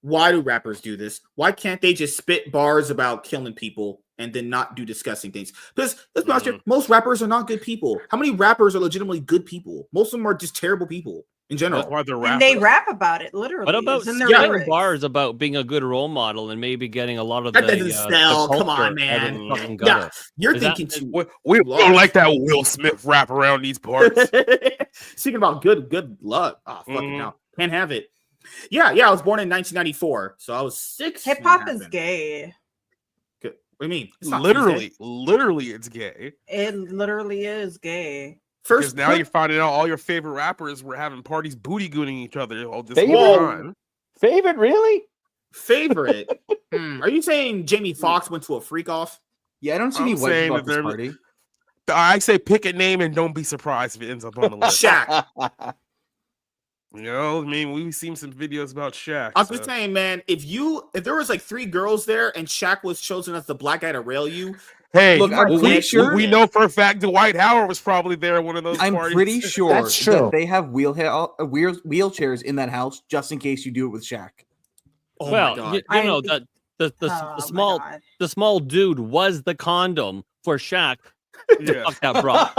Why do rappers do this? Why can't they just spit bars about killing people and then not do disgusting things? Because let's be honest here, most rappers are not good people. How many rappers are legitimately good people? Most of them are just terrible people in general. That's why they're And they rap about it, literally. What about spitting bars about being a good role model and maybe getting a lot of that doesn't sell? Come on, man. Yeah, you're thinking too. We don't like that Will Smith rap around these parts. Speaking about good luck. Oh, fucking hell. Can't have it. Yeah, I was born in 1994, so I was 6. Hip hop is gay. Good. What do you mean? It's not literally, it's gay. It literally is gay. Because now you're finding out all your favorite rappers were having parties booty gooning each other all this whole time. Favorite, really? Favorite? Are you saying Jamie Foxx went to a freak off? Yeah, I don't see any white people at this party. I say pick a name and don't be surprised if it ends up on the list. Shaq. You know, I mean, we've seen some videos about Shaq. I'm just saying, man, if there was like 3 girls there and Shaq was chosen as the black guy to rail you, hey, look, I'm pretty sure we know for a fact Dwight Howard was probably there at one of those I'm parties. pretty sure That's true. that they have wheelchairs in that house just in case you do it with Shaq. oh well, my god. you know the small dude was the condom for Shaq to fuck that bra.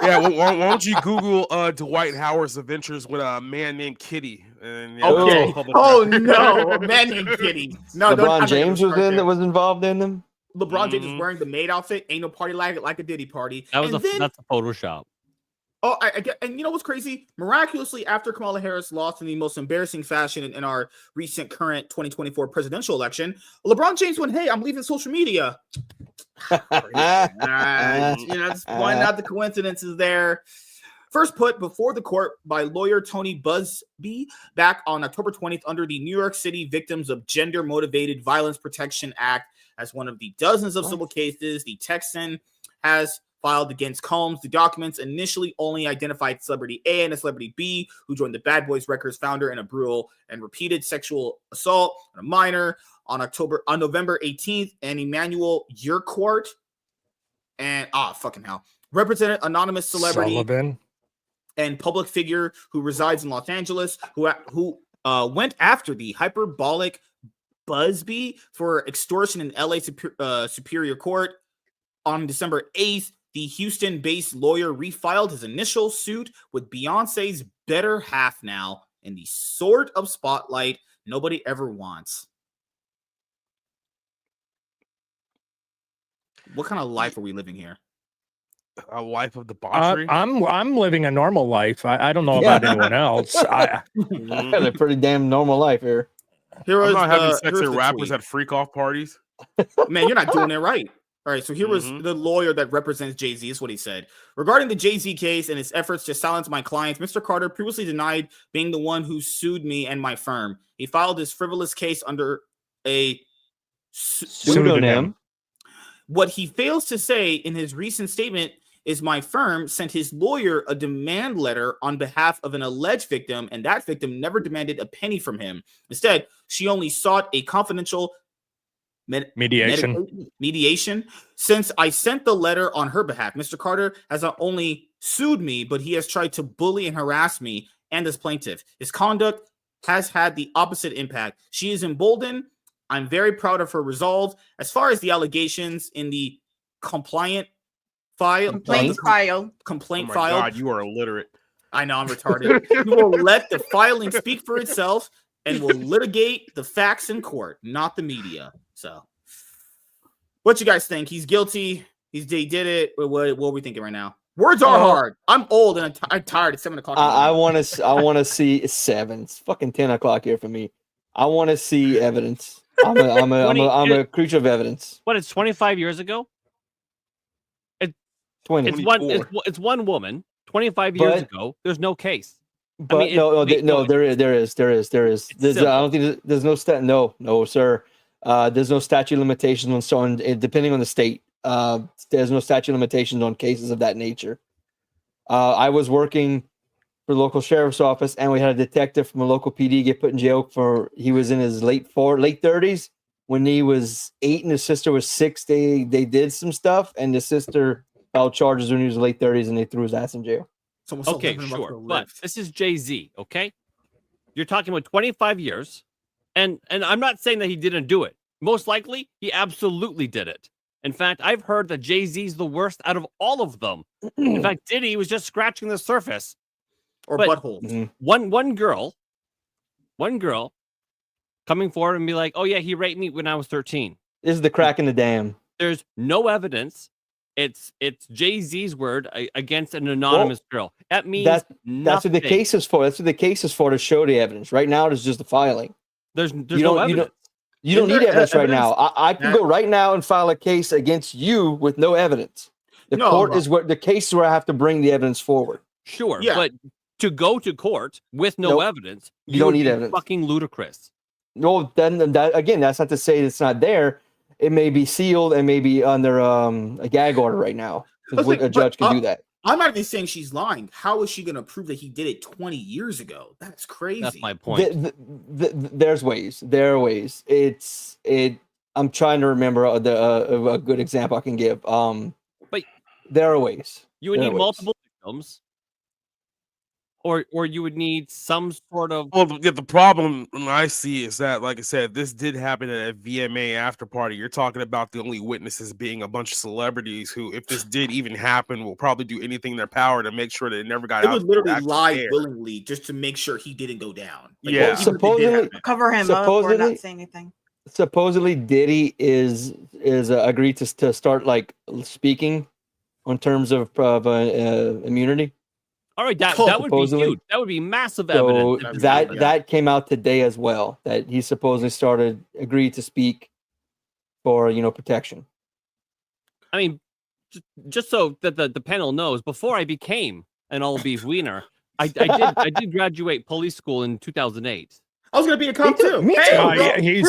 Yeah, why don't you Google Dwight Howard's adventures with a man named Kitty? And, Okay. Oh no, a man named Kitty. No, LeBron James was involved in them. LeBron James is wearing the maid outfit. Ain't no party like a Diddy party. That's a Photoshop. Oh, I get, and you know what's crazy? Miraculously, after Kamala Harris lost in the most embarrassing fashion in our recent current 2024 presidential election, LeBron James went, "Hey, I'm leaving social media." You know, just pointing out the coincidences there. First put before the court by lawyer Tony Busby back on October 20th under the New York City Victims of Gender Motivated Violence Protection Act as one of the dozens of civil cases the Texan has filed against Combs. The documents initially only identified celebrity A and a celebrity B, who joined the Bad Boys Records founder in a brutal and repeated sexual assault on a minor on November 18th, and Emmanuel Urquhart and fucking hell, represented anonymous celebrity Sullivan and public figure who resides in Los Angeles, who went after the hyperbolic Busby for extortion in LA Superior Court on December 8th. The Houston-based lawyer refiled his initial suit with Beyonce's better half now in the sort of spotlight nobody ever wants. What kind of life are we living here? A life of debauchery. I'm living a normal life. I don't know about anyone else. I got a pretty damn normal life here. I'm not having sex with rappers at freak off parties. Man, you're not doing it right. All right, so here was the lawyer that represents Jay-Z. Is what he said. Regarding the Jay-Z case and his efforts to silence my clients, Mr. Carter previously denied being the one who sued me and my firm. He filed his frivolous case under a pseudonym. What he fails to say in his recent statement is my firm sent his lawyer a demand letter on behalf of an alleged victim, and that victim never demanded a penny from him. Instead, she only sought a confidential mediation. Since I sent the letter on her behalf, Mr. Carter has not only sued me, but he has tried to bully and harass me and this plaintiff. His conduct has had the opposite impact. She is emboldened. I'm very proud of her resolve. As far as the allegations in the complaint file. Oh my God, you are illiterate. I know, I'm retarded. We will let the filing speak for itself and will litigate the facts in court, not the media. So, what you guys think? He's guilty. He did it. What are we thinking right now? Words are hard. I'm old and I'm tired. It's 7 o'clock. I want to see. It's 7. It's fucking 10 o'clock here for me. I want to see evidence. I'm a creature of evidence. What? It's 25 years ago. 20. It's one woman. 25 years ago. There's no case. But I mean, there is. I don't think there's no stat. No, sir. There's no statute of limitations on depending on the state. There's no statute of limitations on cases of that nature. I was working for the local sheriff's office, and we had a detective from a local PD get put in jail he was in his late 30s. When he was 8 and his sister was 6, they did some stuff, and the sister filed charges when he was late 30s, and they threw his ass in jail. Okay, sure, but this is Jay-Z, okay? You're talking about 25 years, and I'm not saying that he didn't do it. Most likely, he absolutely did it. In fact, I've heard that Jay-Z's the worst out of all of them. In fact, Diddy was just scratching the surface. Or butthole. One girl coming forward and be like, "Oh yeah, he raped me when I was 13." This is the crack in the dam. There's no evidence. It's Jay-Z's word against an anonymous girl. That means that's what the case is for. That's what the case is for, to show the evidence. Right now, it's just the filing. There's no evidence. You don't need evidence right now. I can go right now and file a case against you with no evidence. The case is where I have to bring the evidence forward. Sure, but to go to court with no evidence, you don't need evidence. Fucking ludicrous. No, then that's not to say it's not there. It may be sealed and maybe under a gag order right now. A judge can do that. I'm not even saying she's lying. How is she going to prove that he did it 20 years ago? That's crazy. That's my point. There's ways. There are ways. I'm trying to remember a good example I can give. But there are ways. You would need multiple victims. Or you would need some sort of. Well, the problem I see is that, like I said, this did happen at a VMA after party. You're talking about the only witnesses being a bunch of celebrities who, if this did even happen, will probably do anything in their power to make sure that it never got out. They would literally lie willingly just to make sure he didn't go down. Like, yeah, supposedly cover him up or not say anything. Supposedly, Diddy is agreed to start like speaking on terms of immunity. All right, that would be huge. That would be massive evidence. So that came out today as well. That he supposedly agreed to speak for protection. I mean, just so that the panel knows, before I became an all beef wiener, I did graduate police school in 2008. I was gonna be a cop too. Me too.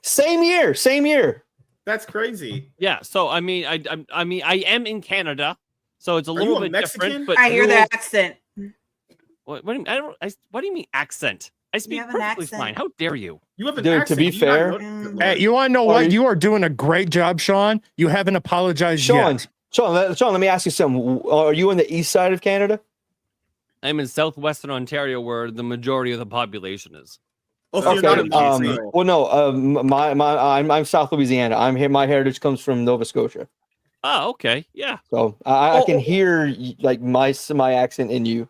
Same year. That's crazy. Yeah. So I mean, I am in Canada. So it's a little bit Mexican? different, but I hear the accent. What do you mean accent? I speak perfectly fine. How dare you? You have an Dude, accent. to be fair, hey, you want to know what? You are doing a great job, Sean. You haven't apologized yet. Sean, let me ask you something. Are you on the east side of Canada? I'm in southwestern Ontario, where the majority of the population is. Oh, so you're not in Montreal. Well, no. I'm South Louisiana. I'm here. My heritage comes from Nova Scotia. Oh, okay, yeah. So I can hear like my accent in you.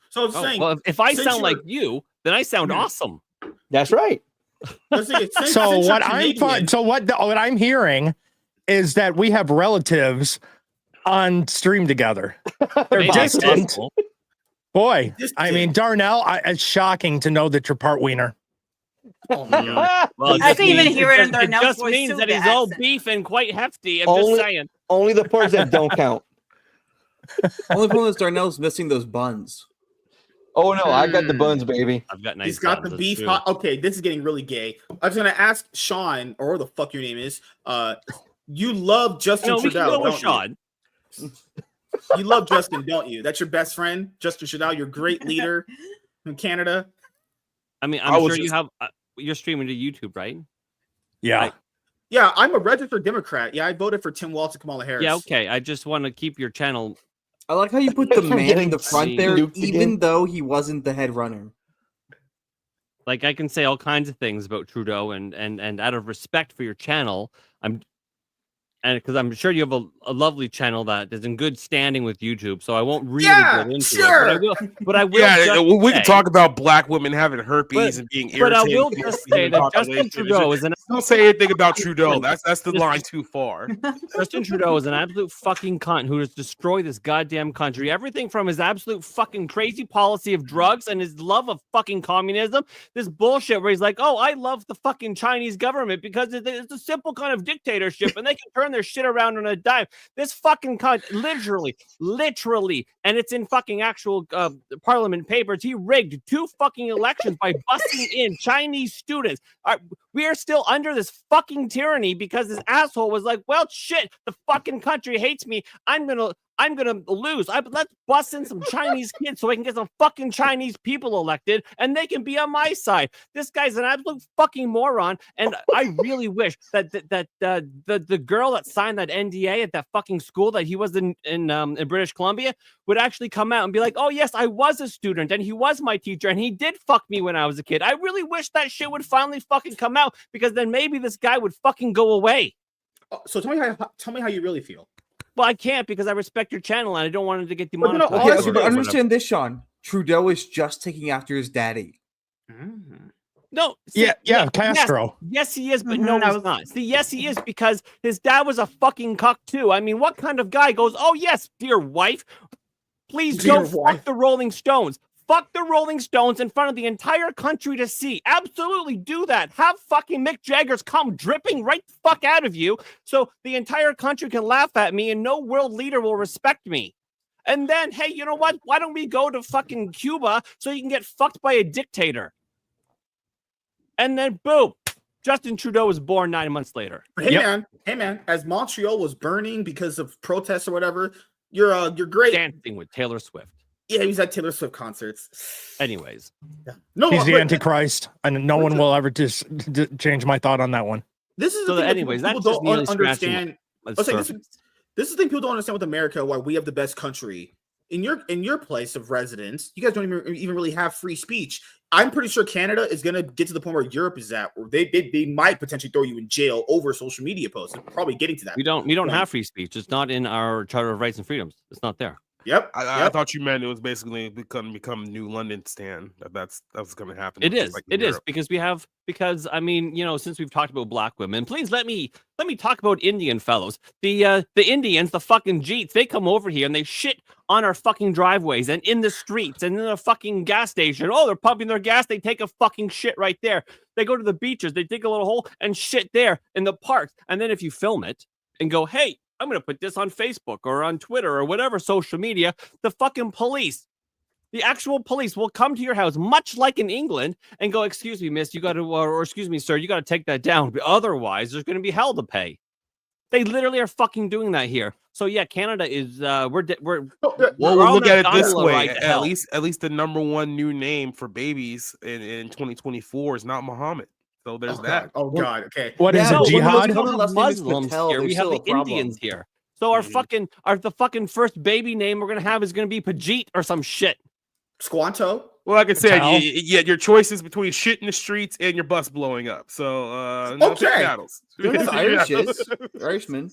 So I'm saying, well, if I sound like you, then I sound awesome. That's right. So what I'm hearing is that we have relatives on stream together. They're distant. Boy, I mean, Darnell, it's shocking to know that you're part wiener. Oh, well, I can even hear it in Darnell's just voice means too, that the he's all accent. beef and quite hefty. I'm just saying. Only the parts that don't count. Only problem is Darnell's missing those buns. Oh no, I got the buns, baby. I've got nice. He's got the buns, beef. too. Okay, this is getting really gay. I was gonna ask Sean, or the fuck your name is. You love Justin We can Trudeau, go with don't Sean. You love Justin, don't you? That's your best friend, Justin Trudeau. Your great leader in Canada. I mean, I'm sure you have. You're streaming to YouTube, right? Yeah. Yeah, I'm a registered Democrat. Yeah, I voted for Tim Walz and Kamala Harris. Yeah, okay. I just want to keep your channel. I like how you put the man in the front there, Nuked even again. though he wasn't the head runner. Like, I can say all kinds of things about Trudeau, and out of respect for your channel, because I'm sure you have a lovely channel that is in good standing with YouTube, so I won't really get into it. But I will. Yeah, we can talk about black women having herpes and being irritated. But I will just say that Justin Trudeau is an. Don't say anything about Trudeau. That's the line too far. Justin Trudeau is an absolute fucking cunt who has destroyed this goddamn country. Everything from his absolute fucking crazy policy of drugs and his love of fucking communism. This bullshit where he's like, oh, I love the fucking Chinese government because it's a simple kind of dictatorship and they can turn their shit around on a dime. This fucking cunt, literally, and it's in fucking actual parliament papers. He rigged 2 fucking elections by busing in Chinese students. We are still under this fucking tyranny because this asshole was like, well, shit, the fucking country hates me. I'm gonna lose. Let's bust in some Chinese kids so I can get some fucking Chinese people elected and they can be on my side. This guy's an absolute fucking moron. And I really wish that the girl that signed that NDA at that fucking school that he was in British Columbia would actually come out and be like, oh yes, I was a student and he was my teacher and he did fuck me when I was a kid. I really wish that shit would finally fucking come out because then maybe this guy would fucking go away. So tell me how you really feel. Well, I can't because I respect your channel and I don't want it to get demonetized. Okay, but understand this, Sean. Trudeau is just taking after his daddy. No. See, Castro. Yes, he is, but no, he's not. See, yes, he is because his dad was a fucking cuck too. I mean, what kind of guy goes, oh, yes, dear wife, please go fuck the Rolling Stones. Fuck the Rolling Stones in front of the entire country to see. Absolutely do that. Have fucking Mick Jagger's come dripping right the fuck out of you so the entire country can laugh at me and no world leader will respect me. And then, hey, you know what? Why don't we go to fucking Cuba so you can get fucked by a dictator? And then, boom, Justin Trudeau was born 9 months later. But hey, man, as Montreal was burning because of protests or whatever, You're great. Dancing with Taylor Swift. Yeah, he's at Taylor Swift concerts. Anyways, no, he's the Antichrist, and no one will ever just change my thought on that one. This is so the thing anyways, that people don't understand. This is the thing people don't understand with America. Why we have the best country. In your place of residence, you guys don't even really have free speech. I'm pretty sure Canada is going to get to the point where Europe is at, where they might potentially throw you in jail over social media posts. It's probably getting to that. We don't have free speech. It's not in our Charter of Rights and Freedoms. It's not there. Yep. I thought you meant it was basically become New London stand. That's going to happen. It is. Like it is because I mean, you know, since we've talked about black women, please let me talk about Indian fellows. The Indians, the fucking Jeets, they come over here and they shit on our fucking driveways and in the streets and in the fucking gas station. Oh, they're pumping their gas. They take a fucking shit right there. They go to the beaches. They dig a little hole and shit there in the parks. And then if you film it and go, hey, I'm going to put this on Facebook or on Twitter or whatever social media, the fucking police, the actual police will come to your house, much like in England, and go, excuse me, miss, you got to, or excuse me, sir, you got to take that down. Otherwise, there's going to be hell to pay. They literally are fucking doing that here. So yeah, Canada is, we'll look at it this way. At least the number one new name for babies in 2024 is not Muhammad. So there's that. Oh God. Okay. What is it? Jihad? We don't have Muslims here. We have the Indians here. So our fucking first baby name we're gonna have is gonna be Pajit or some shit. Squanto. Well, like I said, your choices between shit in the streets and your bus blowing up. So okay. Irishman.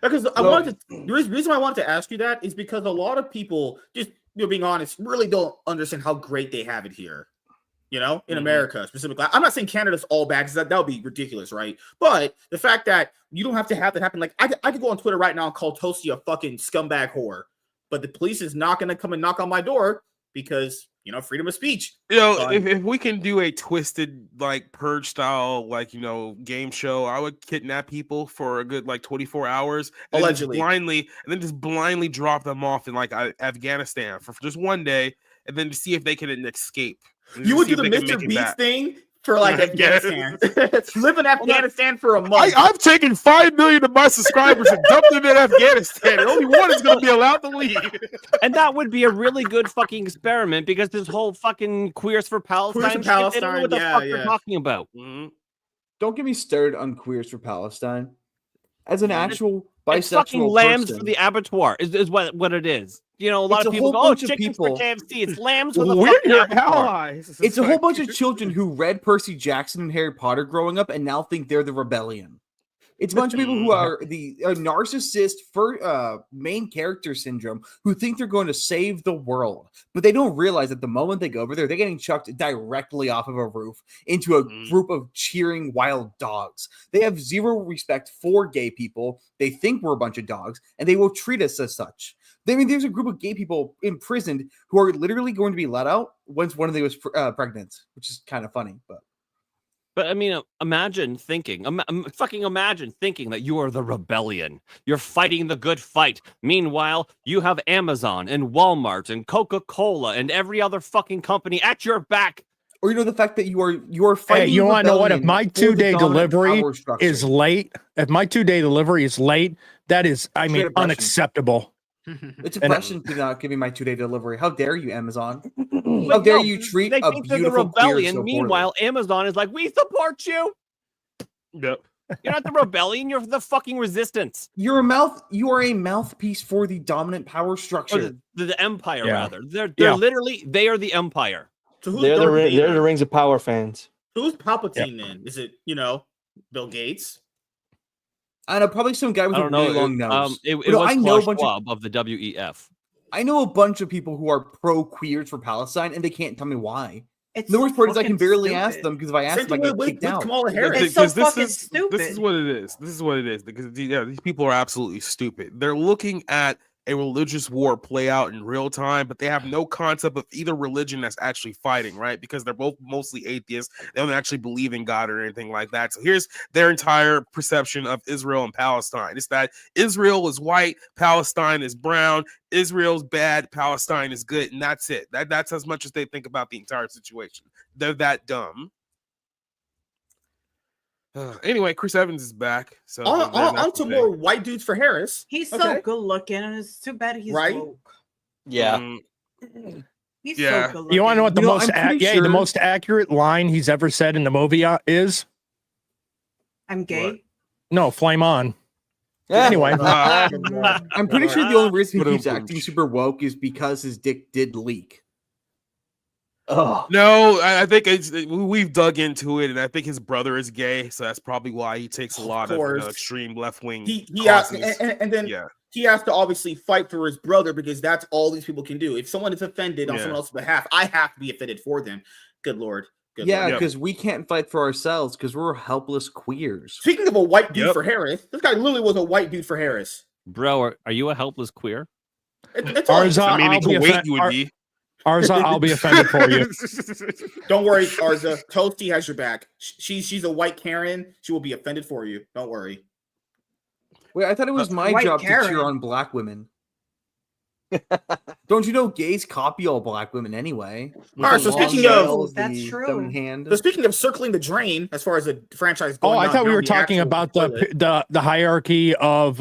Because the reason I wanted to ask you that is because a lot of people, just being honest, really don't understand how great they have it here. You know, in America specifically. I'm not saying Canada's all bad because that would be ridiculous, right? But the fact that you don't have to have that happen, like I could go on Twitter right now and call Toasty a fucking scumbag whore, but the police is not going to come and knock on my door because, you know, freedom of speech. You know, if we can do a twisted, like, purge style, like, you know, game show, I would kidnap people for a good, like, 24 hours. Allegedly. And then just blindly drop them off in, like, Afghanistan for just one day and then to see if they can escape. You would do the Mr. Beast thing for like Afghanistan. Live in Afghanistan for a month. I've taken 5 million of my subscribers and dumped them in Afghanistan. And only one is going to be allowed to leave. And that would be a really good fucking experiment because this whole fucking Queers for Palestine, they don't know what the fuck they're talking about. Mm-hmm. Don't get me started on Queers for Palestine. As an actual bisexual fucking lambs person, for the abattoir is what it is. You know, a lot of people go, oh, chickens for KFC. It's lambs for the fucking abattoir. It's a whole bunch of children who read Percy Jackson and Harry Potter growing up and now think they're the rebellion. It's a bunch of people who are the narcissist for main character syndrome who think they're going to save the world, but they don't realize that the moment they go over there, they're getting chucked directly off of a roof into a group of cheering wild dogs. They have zero respect for gay people. They think we're a bunch of dogs, and they will treat us as such. I mean, there's a group of gay people imprisoned who are literally going to be let out once one of them was pregnant, which is kind of funny, But I mean, imagine thinking that you are the rebellion. You're fighting the good fight. Meanwhile, you have Amazon and Walmart and Coca-Cola and every other fucking company at your back. Or, you know, the fact that you are fighting. Hey, you want to know what? If my 2-day delivery is late, that is, I mean, unacceptable. It's oppression to not giving my 2-day delivery. How dare you, Amazon? How dare you treat a beautiful rebellion? So meanwhile, Amazon is like, we support you. Yep. You're not the rebellion. You're the fucking resistance. You are a mouthpiece for the dominant power structure. The empire, rather. They're literally, they are the empire. So they're the Rings of Power fans. Who's Palpatine then? Is it, you know, Bill Gates? I know, probably some guy with a really long nose. It was I know a bunch of the WEF. I know a bunch of people who are pro-queers for Palestine, and they can't tell me why. The worst part is I can barely ask them because if I ask them, I get kicked out. It's so fucking stupid. This is what it is. Because these people are absolutely stupid. They're looking at a religious war play out in real time, but they have no concept of either religion that's actually fighting, right? Because they're both mostly atheists. They don't actually believe in God or anything like that. So here's their entire perception of Israel and Palestine. It's that Israel is white, Palestine is brown, Israel's bad, Palestine is good, and that's it. That's as much as they think about the entire situation. They're that dumb. Anyway, Chris Evans is back. So on to more white dudes for Harris. He's so good looking, and it's too bad he's woke. Yeah. He's so good looking. You want to know what the most accurate line he's ever said in the movie is? I'm gay. What? No, flame on. Yeah. Anyway, I'm pretty sure the only reason he keeps acting super woke is because his dick did leak. Oh no, I think we've dug into it, and I think his brother is gay, so that's probably why he takes a lot of extreme left wing. He has to obviously fight for his brother because that's all these people can do. If someone is offended on someone else's behalf, I have to be offended for them. Good Lord. Because we can't fight for ourselves because we're helpless queers. Speaking of a white dude for Harris, this guy literally was a white dude for Harris. Bro, are you a helpless queer? Arza, I'll be offended for you. Don't worry, Arza. Toasty has your back. She's a white Karen. She will be offended for you. Don't worry. Wait, I thought it was my job to cheer on black women. Don't you know gays copy all black women anyway? All right, so speaking of that's true. So speaking of circling the drain, as far as the franchise going, I thought we were talking about the hierarchy of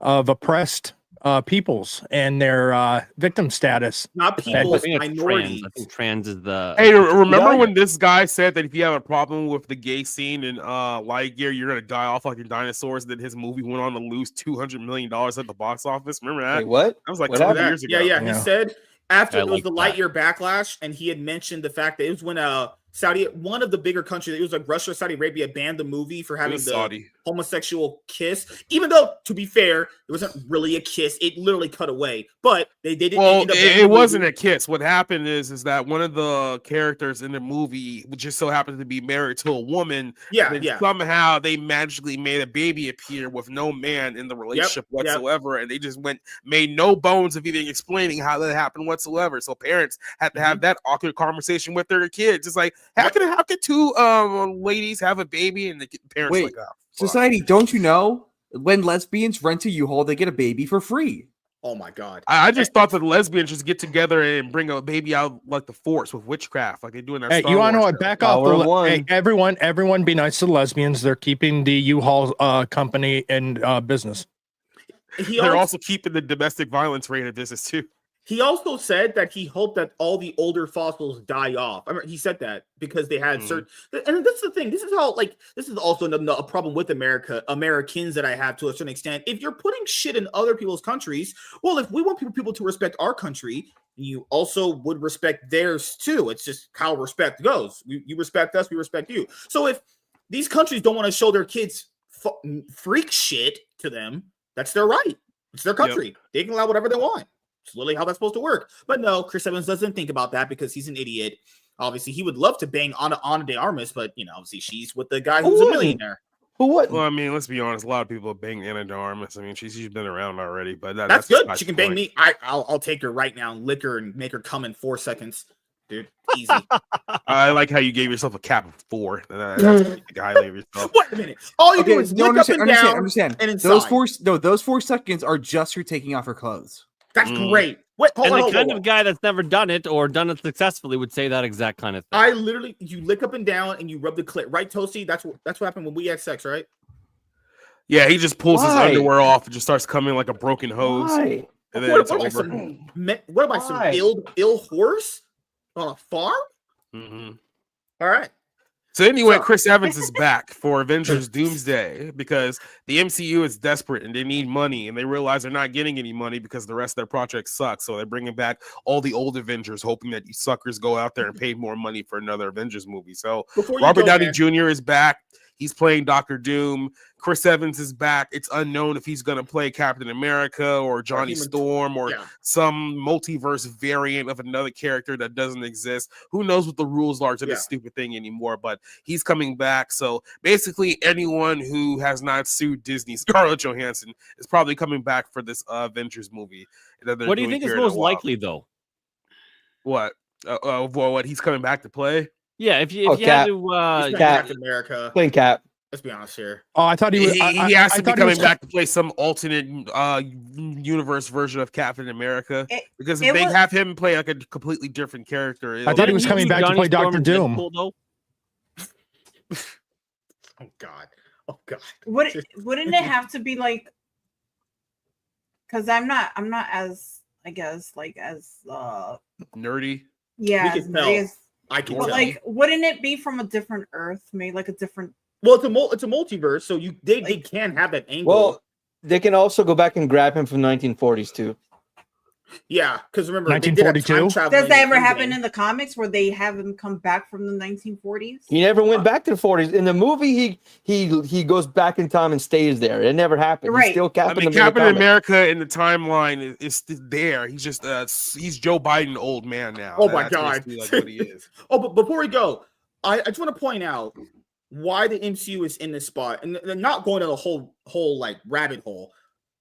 oppressed peoples and their victim status. Not people, minorities. I think trans is the. Hey, remember when this guy said that if you have a problem with the gay scene in Lightyear, you're gonna die off like your dinosaurs? Then his movie went on to lose $200 million at the box office. Remember that? Wait, what? That was like 20 years ago. Yeah. He said after it was the Lightyear backlash, and he had mentioned the fact that it was when one of the bigger countries, it was like Russia or Saudi Arabia, banned the movie for having the homosexual kiss. Even though, to be fair, it wasn't really a kiss; it literally cut away. But they didn't. Well, it wasn't a kiss. What happened is that one of the characters in the movie just so happened to be married to a woman. Somehow they magically made a baby appear with no man in the relationship whatsoever, and they just made no bones of even explaining how that happened whatsoever. So parents had to have that awkward conversation with their kids. It's like, how could two ladies have a baby and the parents like, oh, society, don't you know when lesbians rent a U-Haul, they get a baby for free? Oh my God! I just thought that the lesbians just get together and bring a baby out like the Force with witchcraft, like they do in that. Hey, you want to know what? Back off. Hey, everyone, be nice to the lesbians. They're keeping the U-Haul company in business. They're also keeping the domestic violence rate of business too. He also said that he hoped that all the older fossils die off. I mean, he said that because they had certain, and that's the thing. This is how, this is also a problem with Americans that I have to a certain extent. If you're putting shit in other people's countries, well, if we want people to respect our country, you also would respect theirs too. It's just how respect goes. You respect us, we respect you. So if these countries don't want to show their kids freak shit to them, that's their right. It's their country. They can allow whatever they want. It's literally how that's supposed to work. But no, Chris Evans doesn't think about that because he's an idiot. Obviously, he would love to bang Ana de Armas, but obviously she's with the guy who's a millionaire. Who wouldn't? Well, I mean, let's be honest. A lot of people bang Ana de Armas. I mean, she's been around already, but that's good. She can bang me. I'll take her right now and lick her and make her come in 4 seconds, dude. Easy. I like how you gave yourself a cap of 4. That's highly of yourself. Wait a minute. All you do is lick up and down. Understand. And inside. Those 4 seconds are just her taking off her clothes. That's great. Hold on. Of guy that's never done it or done it successfully would say that exact kind of thing. You lick up and down and you rub the clit, right, Toasty? That's what happened when we had sex, right? Yeah, he just pulls his underwear off and just starts coming like a broken hose. Why? And then it's over. What am I, some ill horse on a farm? Mm-hmm. All right. So anyway, Chris Evans is back for Avengers Doomsday because the MCU is desperate and they need money and they realize they're not getting any money because the rest of their projects suck. So they're bringing back all the old Avengers, hoping that you suckers go out there and pay more money for another Avengers movie. So Robert Downey Jr. is back. He's playing Dr. Doom. Chris Evans is back. It's unknown if he's going to play Captain America or Johnny Storm or some multiverse variant of another character that doesn't exist. Who knows what the rules are to this stupid thing anymore, but he's coming back. So basically anyone who has not sued Disney, Scarlett Johansson, is probably coming back for this Avengers movie. What do you think is most likely, though? What? What he's coming back to play? Yeah, if you had to Captain America, playing Cap. Let's be honest here. Oh, I thought he was. He has to be coming back to play some alternate universe version of Captain America because if they have him play like a completely different character. I thought he was coming back to play Dr. Doom. Oh God. Oh God. Wouldn't it have to be like? Because I'm not as, I guess, like as nerdy. Yeah, we as can nerdy tell. as, I can but tell. like, wouldn't it be from a different Earth? Maybe like a different. Well, it's a multiverse, so they can have that angle. Well, they can also go back and grab him from 1940s too. Yeah, because remember, 1942. Does that ever happen in the comics where they have him come back from the 1940s? He never went back to the 40s. In the movie, he goes back in time and stays there. It never happened. Right. He's still Captain America. Captain America in the timeline is there. He's just he's Joe Biden, old man now. Oh my God! Like what he is. Oh, but before we go, I just want to point out why the MCU is in this spot, and they're not going to the whole like rabbit hole.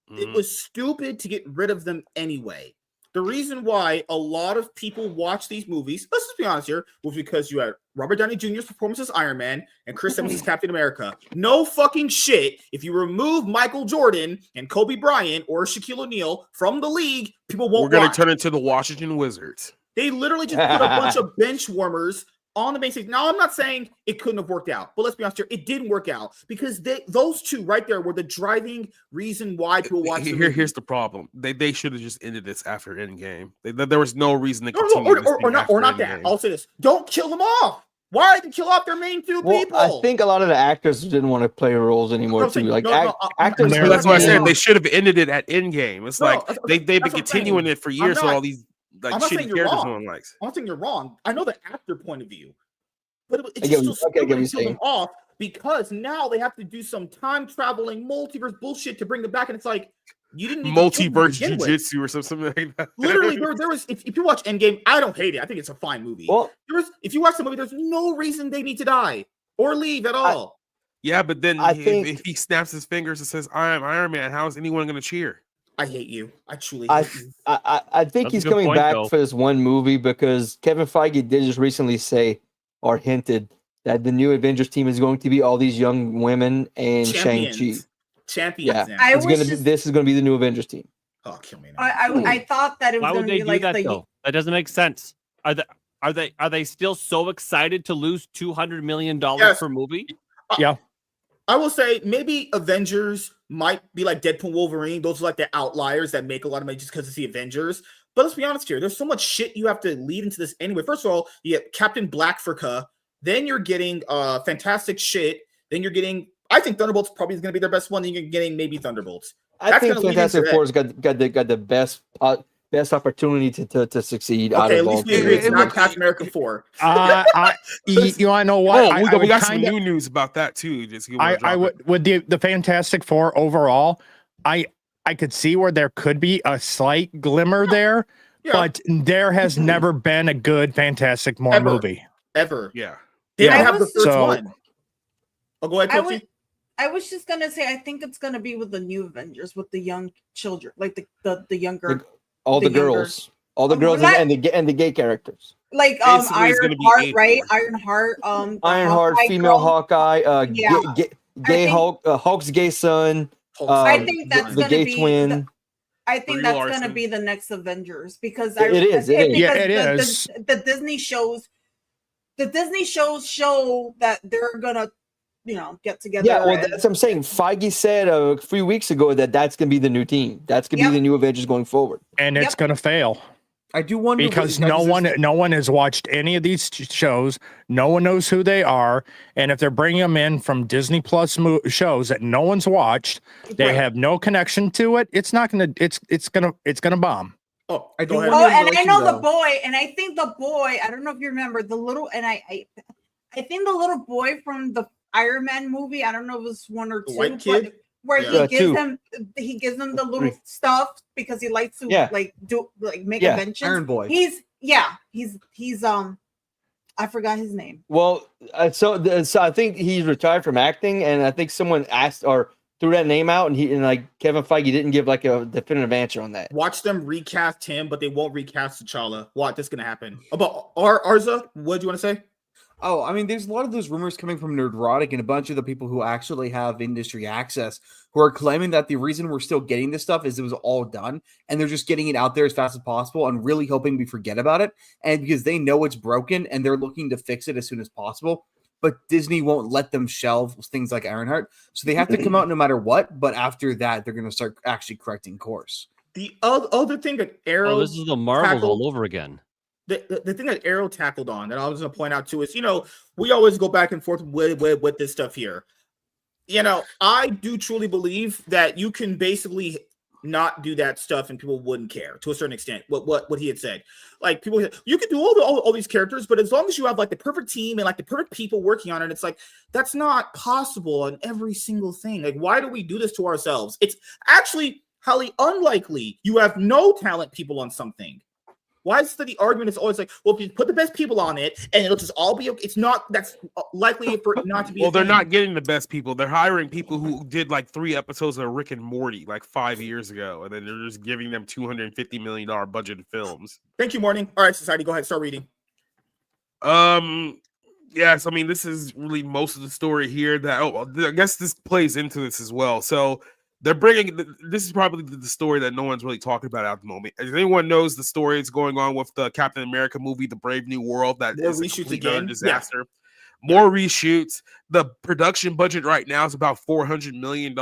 It was stupid to get rid of them anyway. The reason why a lot of people watch these movies, let's just be honest here, was because you had Robert Downey Jr.'s performance as Iron Man and Chris Evans as Captain America. No fucking shit. If you remove Michael Jordan and Kobe Bryant or Shaquille O'Neal from the league, people won't We're going watch. to turn into the Washington Wizards. They literally just put a bunch of bench warmers on the main stage. Now, I'm not saying it couldn't have worked out, but let's be honest here, it didn't work out because those two right there were the driving reason why people watch the movie. Here's the problem. They should have just ended this after Endgame. There was no reason to continue or not that. I'll say this. Don't kill them off. Why did they kill off their main two people? I think a lot of the actors didn't want to play roles anymore too. Like actors. That's why I said they should have ended it at Endgame. It's like they've been continuing it for years. So all these like shitty characters no one likes. I'm not saying you're wrong. I know the actor point of view, but it's just so stupid to kill them off because now they have to do some time traveling multiverse bullshit to bring them back, and it's like you didn't need multiverse jujitsu or something like that. Literally, there was. If you watch Endgame, I don't hate it. I think it's a fine movie. Well, if you watch the movie, there's no reason they need to die or leave at all. Yeah, but then if he snaps his fingers and says, "I'm Iron Man," how is anyone going to cheer? I hate you. I truly hate you. I think he's coming back for this one movie because Kevin Feige did just recently say or hinted that the new Avengers team is going to be all these young women and Shang-Chi. Champions. Yeah, this is going to be the new Avengers team. Oh, kill me now. I thought that it was going to be like that doesn't make sense. Are they still so excited to lose $200 million per movie? Yeah. I will say maybe Avengers might be like Deadpool, Wolverine. Those are like the outliers that make a lot of money just because it's the Avengers. But let's be honest here. There's so much shit you have to lead into this anyway. First of all, you get Captain Blackfrica. Then you're getting fantastic shit. Then you're getting, I think Thunderbolts probably is going to be their best one. Then you're getting maybe Thunderbolts. I think Fantastic Four's got the best opportunity to succeed. Okay, at least we agree it's not Captain America 4. You want to know what? We got some new news about that too. I would with the Fantastic Four overall. I could see where there could be a slight glimmer there, but there has never been a good Fantastic Four movie ever. Yeah, they don't have the first one. Oh, go ahead, Coach. I was just gonna say I think it's gonna be with the new Avengers with the young children, like the younger, all the girls and the gay characters. Like Ironheart, right? Ironheart, female Hawkeye, gay Hulk, Hulk's gay son. I think that's the gay twin. I think that's going to be the next Avengers because it is. The Disney shows. The Disney shows show that they're gonna, get together. Yeah, well, that's what I'm saying. Feige said a few weeks ago that's gonna be the new team. That's gonna be the new Avengers going forward, and it's gonna fail. I do wonder because no one has watched any of these shows. No one knows who they are, and if they're bringing them in from Disney Plus shows that no one's watched, they have no connection to it. It's not gonna. It's gonna bomb. Oh, I do. And I know the boy, and I think the boy. I don't know if you remember the little, and I think the little boy from the Iron Man movie. I don't know if it was one or two. White kid. Where he gives them the little stuff because he likes to make inventions. Iron Boy. He's I forgot his name. Well, so I think he's retired from acting, and I think someone asked or threw that name out, and like Kevin Feige didn't give like a definitive answer on that. Watch them recast him, but they won't recast T'Challa. What? That's gonna happen. About Arza, what do you want to say? Oh, I mean, there's a lot of those rumors coming from Nerdrotic and a bunch of the people who actually have industry access who are claiming that the reason we're still getting this stuff is it was all done and they're just getting it out there as fast as possible and really hoping we forget about it. And because they know it's broken and they're looking to fix it as soon as possible. but Disney won't let them shelve things like Ironheart. So they have to come out no matter what. But after that, they're going to start actually correcting course. The other thing that Arrow, this is the Marvels all over again. The thing that Arrow tackled on that I was going to point out too is, we always go back and forth with this stuff here. I do truly believe that you can basically not do that stuff and people wouldn't care to a certain extent. What he had said, like people, you can do all these characters, but as long as you have like the perfect team and like the perfect people working on it, it's like that's not possible on every single thing. Like, why do we do this to ourselves? It's actually highly unlikely you have no talent people on something. Why is the argument is always like, well, if you put the best people on it and it'll just all be okay? It's not, that's likely for it not to be. Well, they're not getting the best people. They're hiring people who did like 3 episodes of Rick and Morty like 5 years ago, and then they're just giving them $250 million budgeted films. Thank you, Morning. All right, Society, go ahead, start reading. Yes, I mean, this is really most of the story here. I guess this plays into this as well. So they're bringing, this is probably the story that no one's really talking about at the moment. If anyone knows the story that's going on with the Captain America movie, The Brave New World, that is a complete disaster. Yeah. More reshoots. The production budget right now is about $400 million.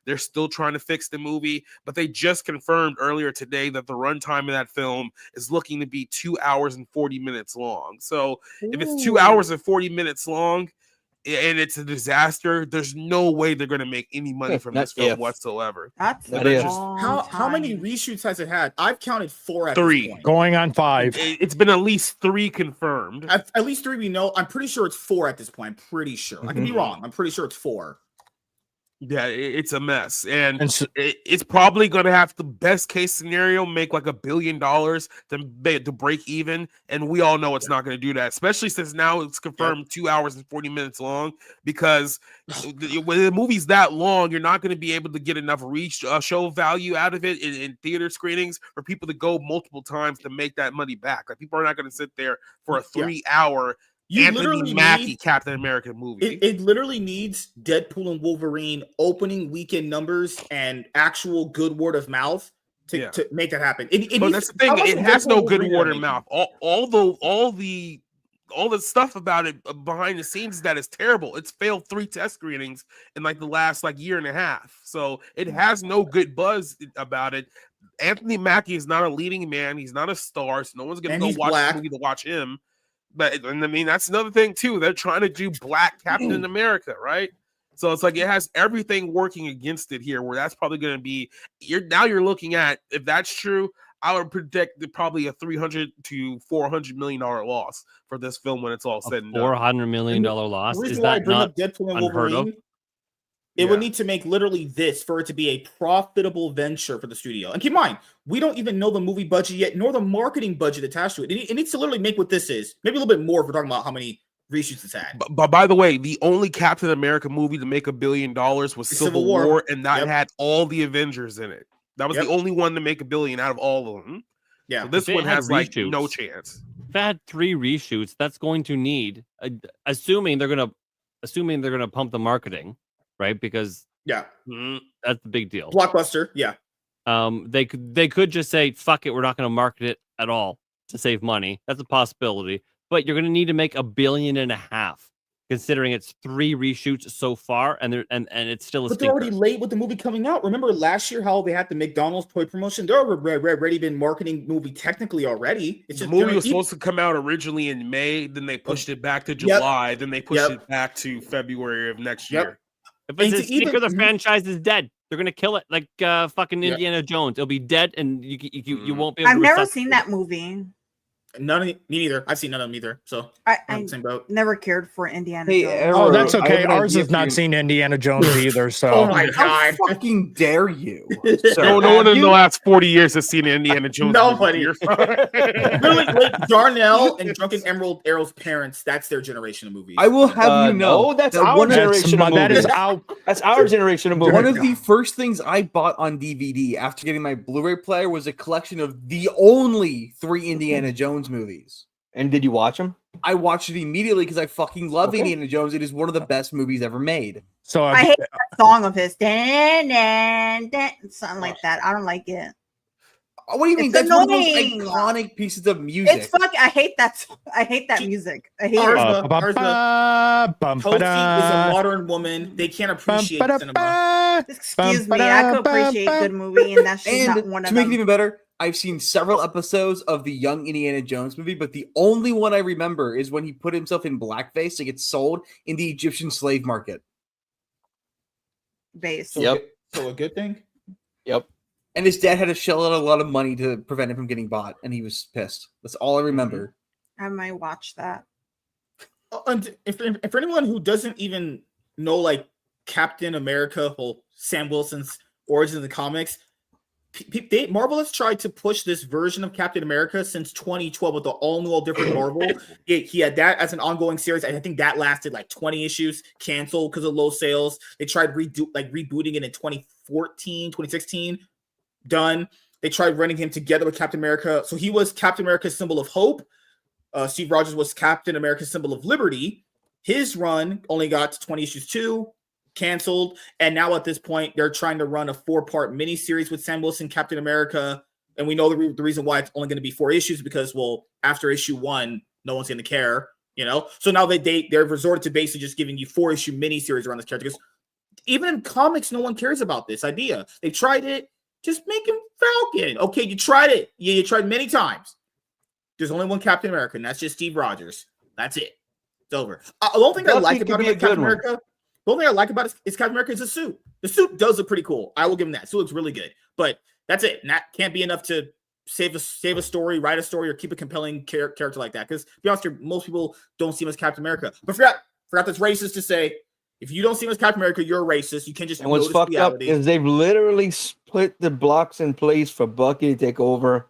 They're still trying to fix the movie, but they just confirmed earlier today that the runtime of that film is looking to be 2 hours and 40 minutes long. So if it's 2 hours and 40 minutes long, and it's a disaster, there's no way they're going to make any money from this film whatsoever. That's how many reshoots has it had? I've counted 4 at 3. This point. Going on 5. It's been at least 3 confirmed. At least 3 we know. I'm pretty sure it's 4 at this point. I'm pretty sure. I could be wrong. I'm pretty sure it's 4. Yeah, it's a mess, and it's probably going to have the best case scenario make like $1 billion to break even, and we all know it's not going to do that, especially since now it's confirmed 2 hours and 40 minutes long. Because when the movie's that long, you're not going to be able to get enough show value out of it in theater screenings for people to go multiple times to make that money back. Like, people are not going to sit there for a 3-hour. Anthony Mackie Captain America movie. It literally needs Deadpool and Wolverine opening weekend numbers and actual good word of mouth to make that happen. But that's the thing; it has no good word of mouth. All the stuff about it behind the scenes that is terrible. It's failed 3 test screenings in like the last year and a half. So it has no good buzz about it. Anthony Mackie is not a leading man. He's not a star. So no one's gonna go watch the movie to watch him. But and I mean, that's another thing too. They're trying to do Black Captain America, right? So it's like it has everything working against it here. Where that's probably going to be. You're looking at, if that's true, I would predict probably a $300 to $400 million loss for this film when it's all said and done. $400 million loss. Is that not unheard of? It would need to make literally this for it to be a profitable venture for the studio. And keep in mind, we don't even know the movie budget yet, nor the marketing budget attached to it. It needs to literally make what this is. Maybe a little bit more if we're talking about how many reshoots it's had. But by the way, the only Captain America movie to make $1 billion was Civil War, and that had all the Avengers in it. That was the only one to make $1 billion out of all of them. Yeah, so this one has no chance. If it had 3 reshoots, that's going to need, assuming they're gonna pump the marketing. Right, because that's the big deal. Blockbuster, they could just say, "Fuck it, we're not going to market it at all to save money." That's a possibility, but you're going to need to make $1.5 billion, considering it's 3 reshoots so far, and it's still a. But they're already late with the movie coming out. Remember last year how they had the McDonald's toy promotion? They're already been marketing movie technically already. It's just the movie was supposed to come out originally in May, then they pushed it back to July, then they pushed it back to February of next year. If it's a secret, the franchise is dead. They're gonna kill it like fucking Indiana Jones. It'll be dead, and you won't be able to. I've never seen that movie. Me neither. I've seen none of them either. So I same boat. Never cared for Indiana Jones. Oh, that's okay. Ours has not seen Indiana Jones either. So oh my god, how fucking dare you? No one in the last 40 years has seen Indiana Jones. Nobody. Literally, like Darnell and Drunken Emerald Arrow's parents. That's their generation of movies. I will have you know that's our generation of movies. That's our generation of movies. One of the first things I bought on DVD after getting my Blu-ray player was a collection of the only 3 Indiana Jones movies. And did you watch them? I watched it immediately because I fucking love Indiana Jones. It is one of the best movies ever made. So I hate that song of his, something like that. I don't like it. What do you mean? It's That's one of the annoying. most iconic pieces of music. It's fucking. I hate that. I hate that music. I hate it. Toasty is a modern woman. They can't appreciate cinema. Excuse me. I could appreciate good movie, and that's just not one of to make them. it even better, I've seen several episodes of the Young Indiana Jones movie, but the only one I remember is when he put himself in blackface to get sold in the Egyptian slave market. Base. Yep. So a good thing. Yep. And his dad had to shell out a lot of money to prevent him from getting bought, and he was pissed. That's all I remember. I might watch that. And if for anyone who doesn't even know, like Captain America, well, Sam Wilson's origins in the comics, Marvel has tried to push this version of Captain America since 2012 with the all different Marvel. He had that as an ongoing series. I think that lasted like 20 issues, canceled because of low sales. They tried rebooting it in 2014, 2016. Done. They tried running him together with Captain America. So he was Captain America's symbol of hope. Steve Rogers was Captain America's symbol of liberty. His run only got to 20 issues too, canceled. And now at this point, they're trying to run a 4-part miniseries with Sam Wilson, Captain America. And we know the reason why it's only going to be 4 issues because, well, after issue 1, no one's going to care, you know? So now they're resorted to basically just giving you 4-issue miniseries around this character. Because even in comics, no one cares about this idea. They tried it. Just make him Falcon. Okay, you tried it. Yeah, you tried many times. There's only one Captain America, and that's just Steve Rogers. That's it. It's over. The only thing I like about Captain America, the only thing I like about it is Captain America is the suit. The suit does look pretty cool. I will give him that. The suit looks really good. But that's it. And that can't be enough to save a story, write a story, or keep a compelling character like that. Because to be honest, most people don't see him as Captain America. But forgot that's racist to say. If you don't see him as Captain America, you're a racist. You can't just. And what's fucked up is they've literally split the blocks in place for Bucky to take over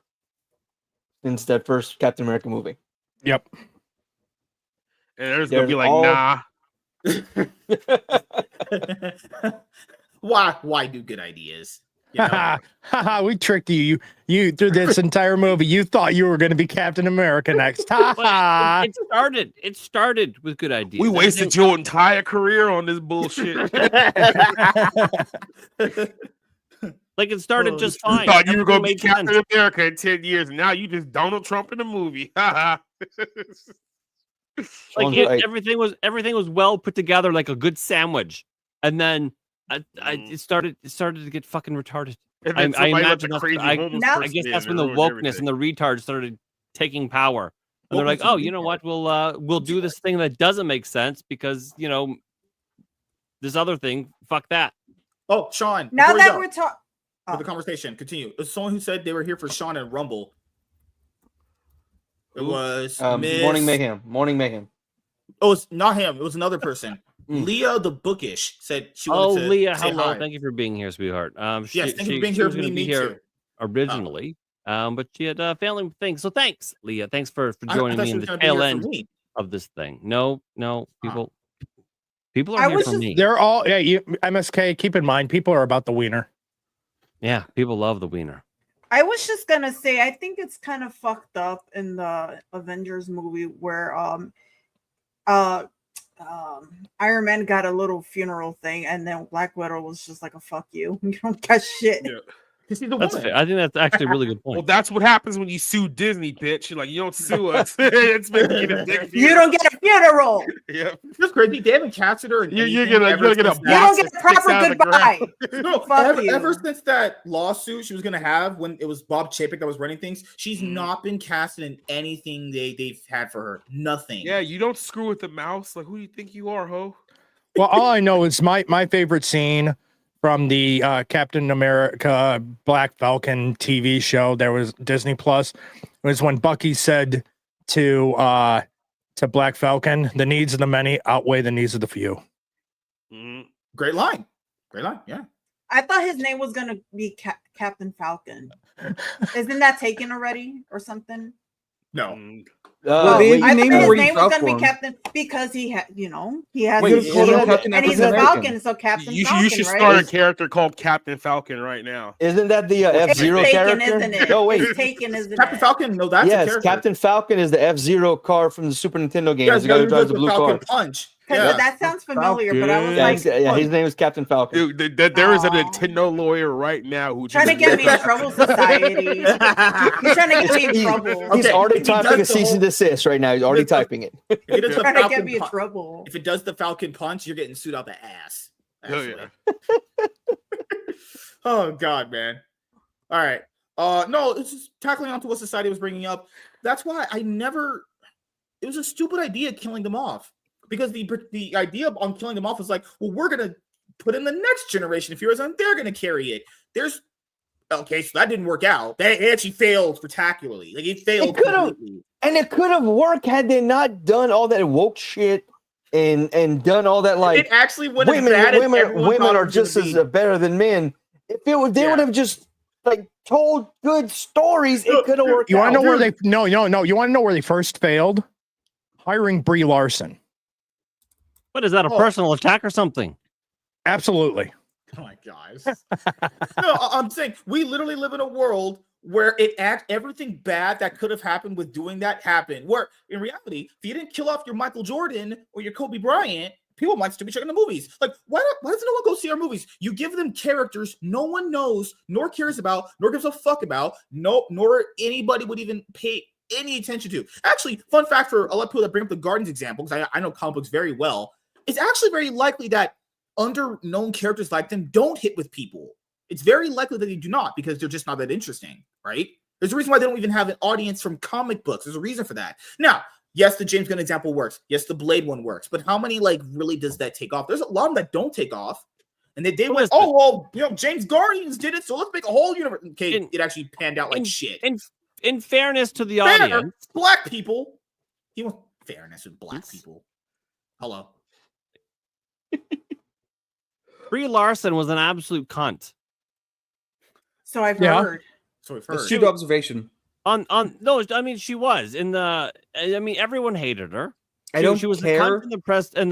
since that first Captain America movie. Yep. And there's gonna be like, nah. Why do good ideas? You know? We tricked you. You through this entire movie, you thought you were going to be Captain America next. It started with good ideas. We wasted your entire career on this bullshit. Like it started just fine. You thought you were going to be Captain America in 10 years, and now you just Donald Trump in the movie. Everything was well put together, like a good sandwich, and then it started to get fucking retarded. I imagine I guess that's when the wokeness and the retards started taking power, and they're like, oh, you know what? We'll do this thing that doesn't make sense because this other thing. Fuck that. Oh, Sean. Now that we're talking. The conversation continue. It was someone who said they were here for Sean and Rumble. It was Morning Mayhem. Oh, it's not him. It was another person. Leah the Bookish said she wanted to Leah, say hello. hi. Thank you for being here, sweetheart. Yes, thank you for being here with me too. Originally, but she had a family thing. So thanks, Leah. Thanks for joining me in the tail end of this thing. No, people are here for me. They're all MSK. Keep in mind, people are about the wiener. Yeah, people love the wiener. I was just gonna say, I think it's kind of fucked up in the Avengers movie where Iron Man got a little funeral thing, and then Black Widow was just like a fuck you. You don't get shit. Yeah. That's fair. I think that's actually a really good point. Well, that's what happens when you sue Disney, bitch. You're like, you don't sue us. It's making a dick you don't get a funeral. Yeah, that's crazy. They haven't casted her. You're gonna get a. You don't get a proper goodbye. No, ever since that lawsuit she was gonna have when it was Bob Chapek that was running things, she's not been casted in anything they've had for her. Nothing. Yeah, you don't screw with the mouse. Like, who do you think you are, ho? Well, all I know is my favorite scene from the Captain America Black Falcon TV show. There was Disney Plus. It was when Bucky said to Black Falcon, "The needs of the many outweigh the needs of the few." Great line. Yeah. I thought his name was gonna be Captain Falcon. Isn't that taken already or something? No. I thought his name was gonna be Captain because he has and he's a Falcon, so Captain Falcon. You should start a character called Captain Falcon right now. Isn't that the F-Zero character? Isn't it? No, wait. It's taken, isn't Captain it? Falcon. No, that's a character. Captain Falcon is the F-Zero car from the Super Nintendo game. It's the guy who drives the blue car. Punch. Because that sounds familiar, but I was like, his name is Captain Falcon. Dude, there is a Nintendo lawyer right now who trying to get me in trouble, society. He's trying to get me in trouble. He's already typing a cease and desist right now. He's already typing it. He's trying to get me in trouble. If it does the Falcon punch, you're getting sued out the ass. Oh yeah. Oh God, man. All right. No, it's just tackling onto what society was bringing up. That's why I never. It was a stupid idea killing them off, because the idea on killing them off was like, well, we're gonna put in the next generation of heroes and they're gonna carry it. Okay, so that didn't work out. That actually failed spectacularly. Like it failed completely. And it could have worked had they not done all that woke shit and done all that like it actually would have women are just as better than men. If they would have just like told good stories, it could have worked. You want to know where they no. You want to know where they first failed? Hiring Brie Larson. What is that? A personal attack or something? Absolutely. Oh my guys. No, I'm saying we literally live in a world where everything bad that could have happened with doing that happened. Where in reality, if you didn't kill off your Michael Jordan or your Kobe Bryant, people might still be checking the movies. Like, why does no one go see our movies? You give them characters no one knows, nor cares about, nor gives a fuck about, nor anybody would even pay any attention to. Actually, fun fact for a lot of people that bring up the Guardians example, because I know comic books very well, it's actually very likely that under-known characters like them don't hit with people. It's very likely that they do not, because they're just not that interesting, right? There's a reason why they don't even have an audience from comic books. There's a reason for that. Now, yes, the James Gunn example works. Yes, the Blade one works. But how many, like, really does that take off? There's a lot of them that don't take off. And they went, James Guardians did it, so let's make a whole universe. Okay, it actually panned out like shit. In fairness to the audience, black people. He wants fairness with black people. Hello. Brie Larson was an absolute cunt. So I've heard. Astute observation. No, I mean she was everyone hated her. She was care. a cunt in the press on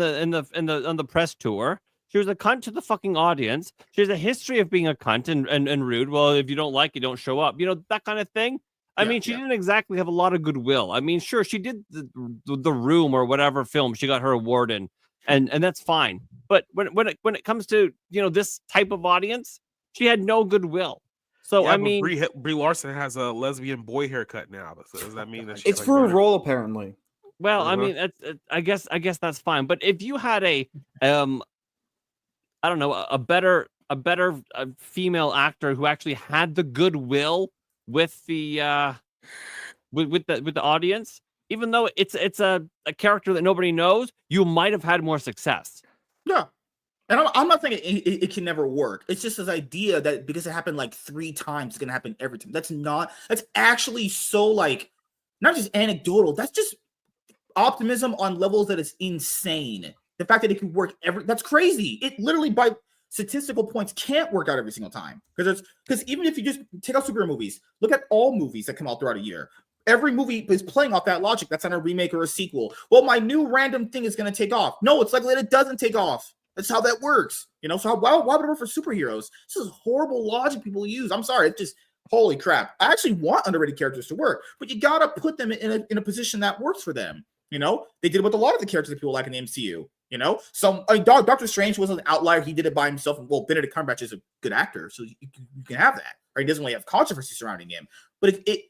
the press tour. She was a cunt to the fucking audience. She has a history of being a cunt and rude. Well, if you don't like it, don't show up. You know, that kind of thing. I mean, she didn't exactly have a lot of goodwill. I mean, sure, she did the Room or whatever film she got her award in, and that's fine. But when it comes to this type of audience, she had no goodwill. So I mean, Brie Larson has a lesbian boy haircut now. So does that mean that it's like for a role apparently? Well, I mean, I guess that's fine. But if you had a I don't know, a better female actor who actually had the goodwill with the with the audience, even though it's a character that nobody knows, you might have had more success. Yeah. And I'm not saying it can never work. It's just this idea that because it happened like 3 times, it's going to happen every time. That's actually so like, not just anecdotal. That's just optimism on levels that is insane. The fact that it can work that's crazy. It literally by statistical points can't work out every single time. Because even if you just take out superhero movies, look at all movies that come out throughout a year. Every movie is playing off that logic. That's not a remake or a sequel. Well, my new random thing is going to take off. No, it's likely that it doesn't take off. That's how that works. So why would it work for superheroes? This is horrible logic people use. I'm sorry. It's just, holy crap. I actually want underrated characters to work, but you got to put them in a position that works for them. They did it with a lot of the characters that people like in the MCU. Doctor Strange was an outlier. He did it by himself. And, Benedict Cumberbatch is a good actor, so you can have that. Right? He doesn't really have controversy surrounding him. But the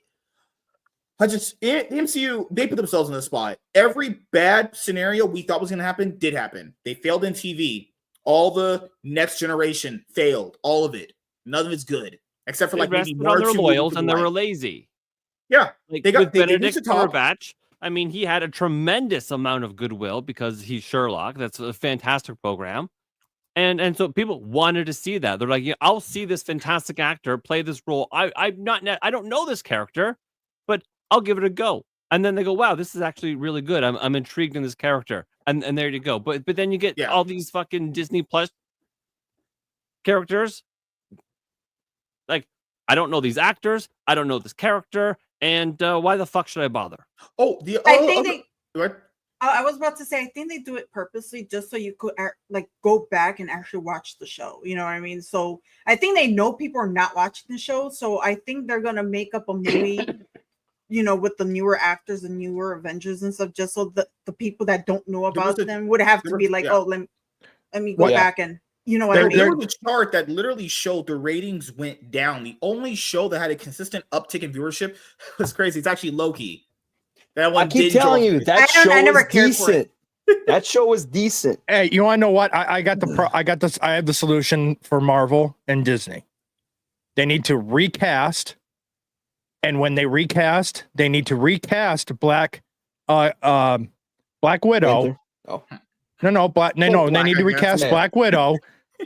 MCU, they put themselves in the spot. Every bad scenario we thought was going to happen did happen. They failed in TV. All the next generation failed. All of it. None of it's good, except for maybe one or two loyals, and they were lazy. Yeah, with Benedict Cumberbatch. I mean, he had a tremendous amount of goodwill because he's Sherlock. That's a fantastic program. And so people wanted to see that. They're like, I'll see this fantastic actor play this role. I don't know this character, but I'll give it a go. And then they go, wow, this is actually really good. I'm intrigued in this character. And there you go. But then you get all these fucking Disney Plus characters. Like, I don't know these actors. I don't know this character. And why the fuck should I bother? I was about to say, I think they do it purposely just so you could go back and actually watch the show. You know what I mean? So I think they know people are not watching the show. So I think they're going to make up a movie with the newer actors and newer Avengers and stuff, just so that the people that don't know about them would have to be like, oh, let me go back and what I mean? There was a chart that literally showed the ratings went down. The only show that had a consistent uptick in viewership was crazy. It's actually Loki. That one. I keep telling you that show was decent. That show was decent. Hey, you want to know what? I got this. I have the solution for Marvel and Disney. They need to recast, and when they recast, they need to recast Black Widow. Oh. No, they need to recast Black Widow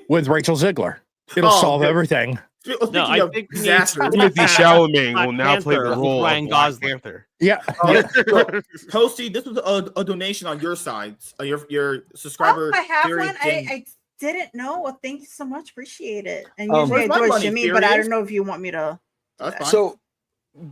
with Rachel Ziegler. It'll solve everything. No, I think Timothy Chalamet will now play the role of Black Panther. Yeah. Toasty, this was a donation on your side. Your subscriber. I have one. I didn't know. Well, thank you so much. Appreciate it. And usually I do it, Jimmy, but I don't know if you want me to. So,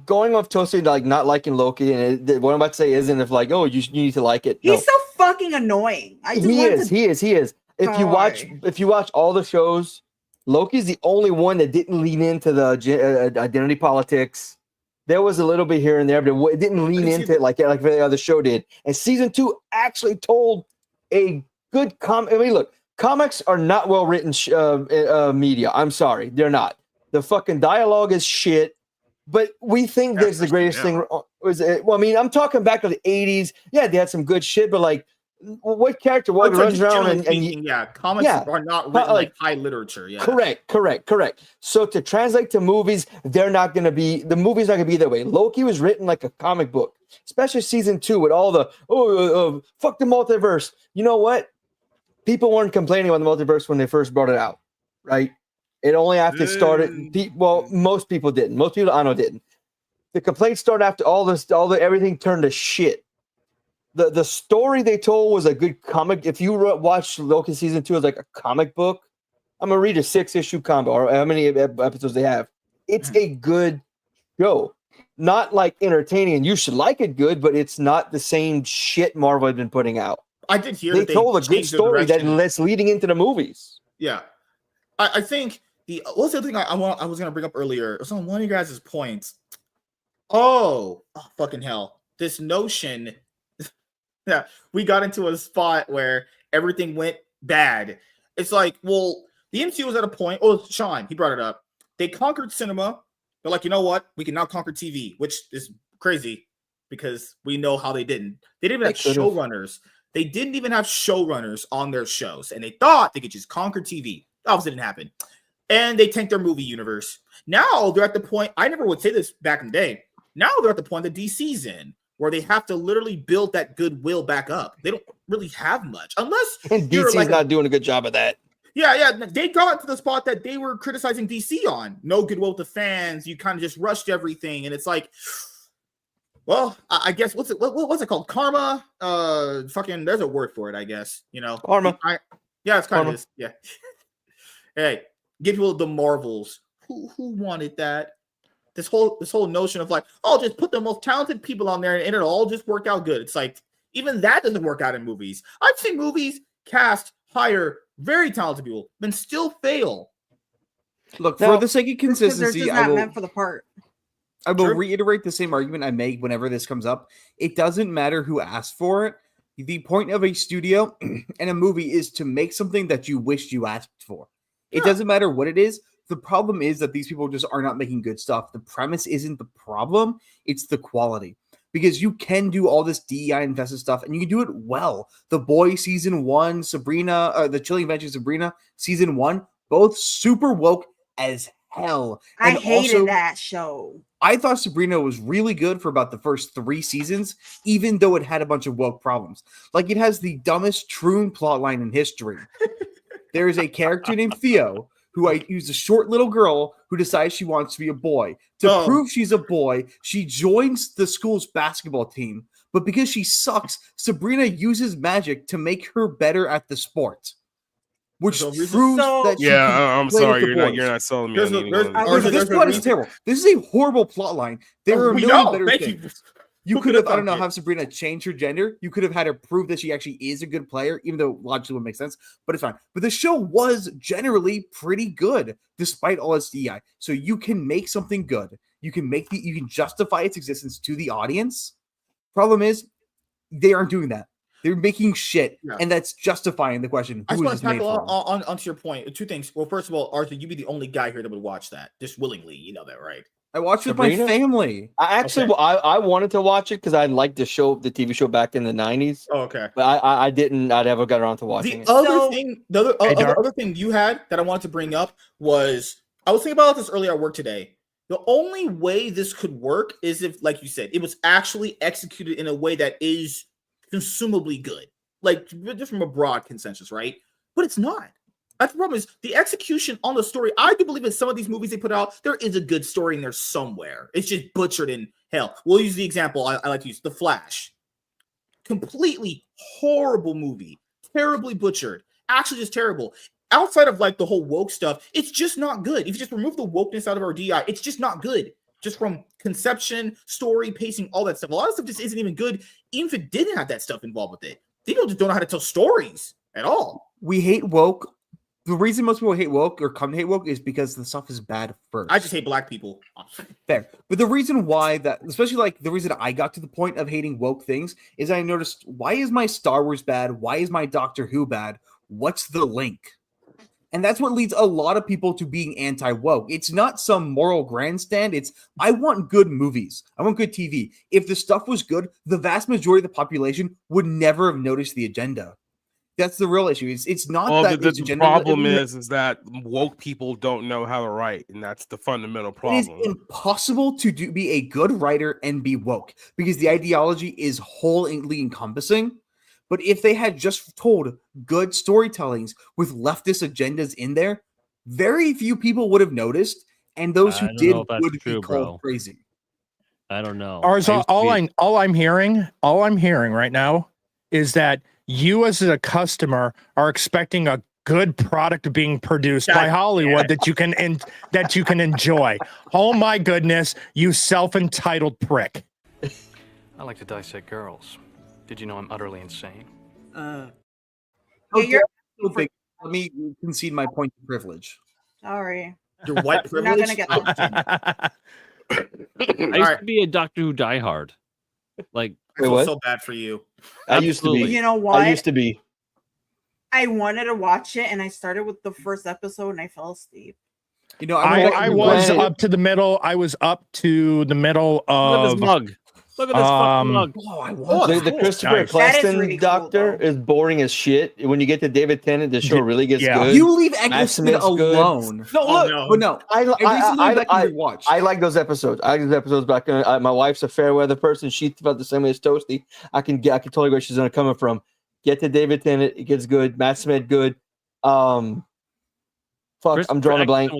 going off Toasty, like not liking Loki, and what I'm about to say isn't if like, oh, you need to like it. He's so fucking annoying. He is. If you watch all the shows, Loki's the only one that didn't lean into the identity politics. There was a little bit here and there, but it didn't lean into it like the other show did. And season 2 actually told a good I mean, look, comics are not well written media. I'm sorry, they're not. The fucking dialogue is shit. But we think there's the greatest thing. Well, I mean, I'm talking back to the 80s. Yeah, they had some good shit, but like, what character runs around comics are not written like high literature. Yeah, correct. So to translate to movies, the movie's not gonna be that way. Loki was written like a comic book, especially season 2 with all the fuck the multiverse. You know what? People weren't complaining about the multiverse when they first brought it out, right? It only after it started. Most people didn't. Most people I know didn't. The complaints started after everything turned to shit. The story they told was a good comic. If you watch Loki season 2 as like a comic book, I'm gonna read a 6-issue comic or how many episodes they have. It's a good show, not like entertaining. You should like it good, but it's not the same shit Marvel had been putting out. I did hear they told a good story that's leading into the movies. Yeah, I think what's the other thing I was gonna bring up earlier? It was on one of you guys' points. Oh, fucking hell! This notion. Yeah, we got into a spot where everything went bad. It's like, well, the MCU was at a point. Oh, Sean, he brought it up. They conquered cinema. They're like, you know what? We can now conquer TV, which is crazy because we know how they didn't. They didn't even have showrunners. They didn't even have showrunners on their shows, and they thought they could just conquer TV. Obviously, didn't happen. And they tanked their movie universe. Now they're at the point. I never would say this back in the day. Now they're at the point that DC's in, where they have to literally build that goodwill back up. They don't really have much, unless DC's not doing a good job of that. Yeah, they got to the spot that they were criticizing DC on. No goodwill with the fans. You kind of just rushed everything, and it's like, well, I guess what's it called? Karma. Fucking. There's a word for it, I guess. Karma. It's kind of. Yeah. Hey, give people the Marvels. Who wanted that? This whole notion of like, oh, just put the most talented people on there and it'll all just work out good. It's like, even that doesn't work out in movies. I've seen movies hire very talented people, then still fail. Look, for the sake of consistency, I will, meant for the part. I will reiterate the same argument I make whenever this comes up. It doesn't matter who asked for it. The point of a studio and a movie is to make something that you wished you asked for. It doesn't matter what it is. The problem is that these people just are not making good stuff. The premise isn't the problem. It's the quality. Because you can do all this DEI invested stuff and you can do it well. The Boy season 1, Sabrina, the Chilling Adventures of Sabrina season 1, both super woke as hell. I hated that show. I thought Sabrina was really good for about the first 3 seasons, even though it had a bunch of woke problems. Like, it has the dumbest Troon plotline in history. There is a character named Theo who's a short little girl who decides she wants to be a boy. To prove she's a boy, she joins the school's basketball team. But because she sucks, Sabrina uses magic to make her better at the sport. Which proves that she I'm sorry, you're not selling me. This plot is terrible. This is a horrible plot line. There are a million better things. You could have, I don't know, have Sabrina change her gender. You could have had her prove that she actually is a good player, even though logically wouldn't make sense, but it's fine. But the show was generally pretty good, despite all its DEI. So you can make something good. You can justify its existence to the audience. Problem is, they aren't doing that. They're making shit, and that's justifying the question. I just want to tackle onto your point. Two things. Well, first of all, Arthur, you'd be the only guy here that would watch that just willingly. You know that, right? I watched it with my family. I wanted to watch it because I liked the TV show back in the 90s. Oh, okay. But I didn't. I never got around to watching it. The other thing you had that I wanted to bring up was I was thinking about this earlier at work today. The only way this could work is if, like you said, it was actually executed in a way that is consumably good, like just from a broad consensus, right? But it's not. That's the problem, is the execution on the story. I do believe in some of these movies they put out, there is a good story in there somewhere. It's just butchered in hell. We'll use the example I like to use, The Flash. Completely horrible movie, terribly butchered, actually just terrible. Outside of like the whole woke stuff, it's just not good. If you just remove the wokeness out of our DI, it's just not good. Just from conception, story, pacing, all that stuff. A lot of stuff just isn't even good, even if it didn't have that stuff involved with it. People just don't know how to tell stories at all. We hate woke. The reason most people hate woke or come to hate woke is because the stuff is bad first. I just hate black people. Fair. But the reason why that, especially like the reason I got to the point of hating woke things is I noticed, why is my Star Wars bad? Why is my Doctor Who bad? What's the link? And that's what leads a lot of people to being anti-woke. It's not some moral grandstand. It's, I want good movies. I want good TV. If the stuff was good, the vast majority of the population would never have noticed the agenda. That's the real issue. It's not that the problem is that woke people don't know how to write, and that's the fundamental problem. It is impossible to be a good writer and be woke because the ideology is wholly encompassing. But if they had just told good storytellings with leftist agendas in there, very few people would have noticed, and those who did would be called crazy. I don't know. All I'm hearing right now is that you as a customer are expecting a good product being produced by Hollywood that you can enjoy. Oh my goodness, you self-entitled prick. I like to dissect girls. Did you know I'm utterly insane? Let me concede my point of privilege. Sorry. Your white privilege? Not gonna get that. I used to be a Doctor Who diehard. Like, I feel so bad for you. I used to be. You know what? I used to be. I wanted to watch it, and I started with the first episode, and I fell asleep. You know, I was up to the middle. I was up to the middle of. Look at this mug. Look at this fucking mug. The Christopher Eccleston really Doctor is boring as shit. When you get to David Tennant, the show really gets good. You leave Eccleston alone. No, I like those episodes. I like those episodes back. My wife's a fair weather person. She felt the same way as Toasty. I can totally where she's coming from. Get to David Tennant, it gets good. Matt Smith, good. I'm drawing a blank.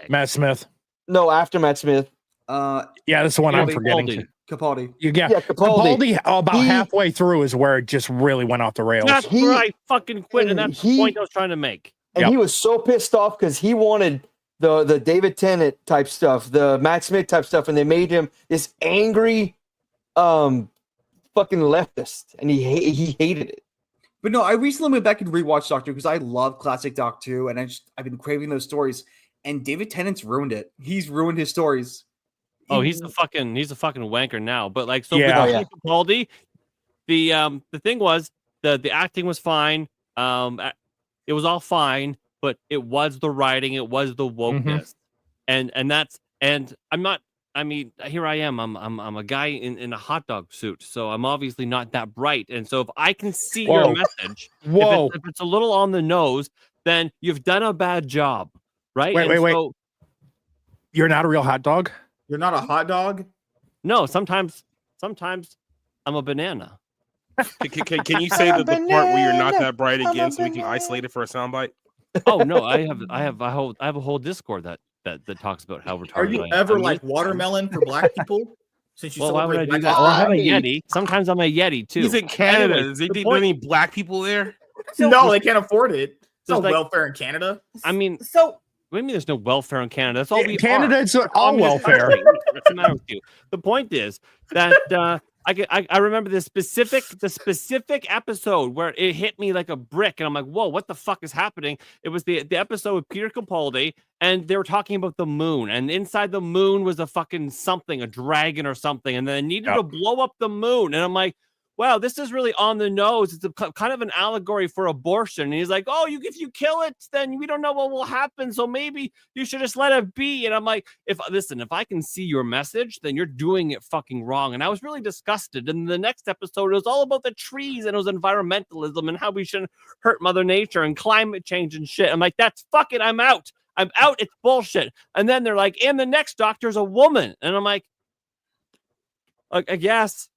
Matt Smith. No, after Matt Smith. Yeah, that's the one I'm forgetting. Capaldi. Capaldi about halfway through is where it just really went off the rails. That's where I fucking quit, and that's the point I was trying to make. And he was so pissed off because he wanted the David Tennant type stuff, the Matt Smith type stuff, and they made him this angry fucking leftist, and he hated it. But no, I recently went back and rewatched Doctor Who because I love classic Doctor Who, and I've been craving those stories, and David Tennant's ruined it. He's ruined his stories. Oh, he's a fucking wanker now. But like, so Capaldi, the thing was the acting was fine. It was all fine, but it was the writing, it was the wokeness, and I'm not. I mean, here I am. I'm a guy in a hot dog suit, so I'm obviously not that bright. And so if I can see your message, if it's a little on the nose, then you've done a bad job, right? Wait. You're not a real hot dog? You're not a hot dog? No, sometimes I'm a banana. Can you say the part where you're not that bright again, so we can isolate it for a soundbite? Oh no, I have a whole Discord that talks about how retarded. Are you ever like watermelon for black people? Since you why would I do that? Well, I'm a Yeti. Sometimes I'm a Yeti too. He's in Canada. Anyway, is there any black people there? No, they can't afford it. It's no welfare in Canada. I mean, Maybe there's no welfare in Canada. That's all we Canada's are. all welfare. What's the matter with you? The point is that I remember the specific episode where it hit me like a brick, and I'm like, whoa, what the fuck is happening? It was the episode with Peter Capaldi, and they were talking about the moon, and inside the moon was a fucking something, a dragon or something, and then they needed to blow up the moon, and I'm like, wow, this is really on the nose. It's kind of an allegory for abortion. And he's like, oh, if you kill it, then we don't know what will happen. So maybe you should just let it be. And I'm like, if I can see your message, then you're doing it fucking wrong. And I was really disgusted. And the next episode, it was all about the trees, and it was environmentalism and how we shouldn't hurt Mother Nature and climate change and shit. I'm like, that's fucking, I'm out. It's bullshit. And then they're like, and the next doctor's a woman. And I'm like, I guess.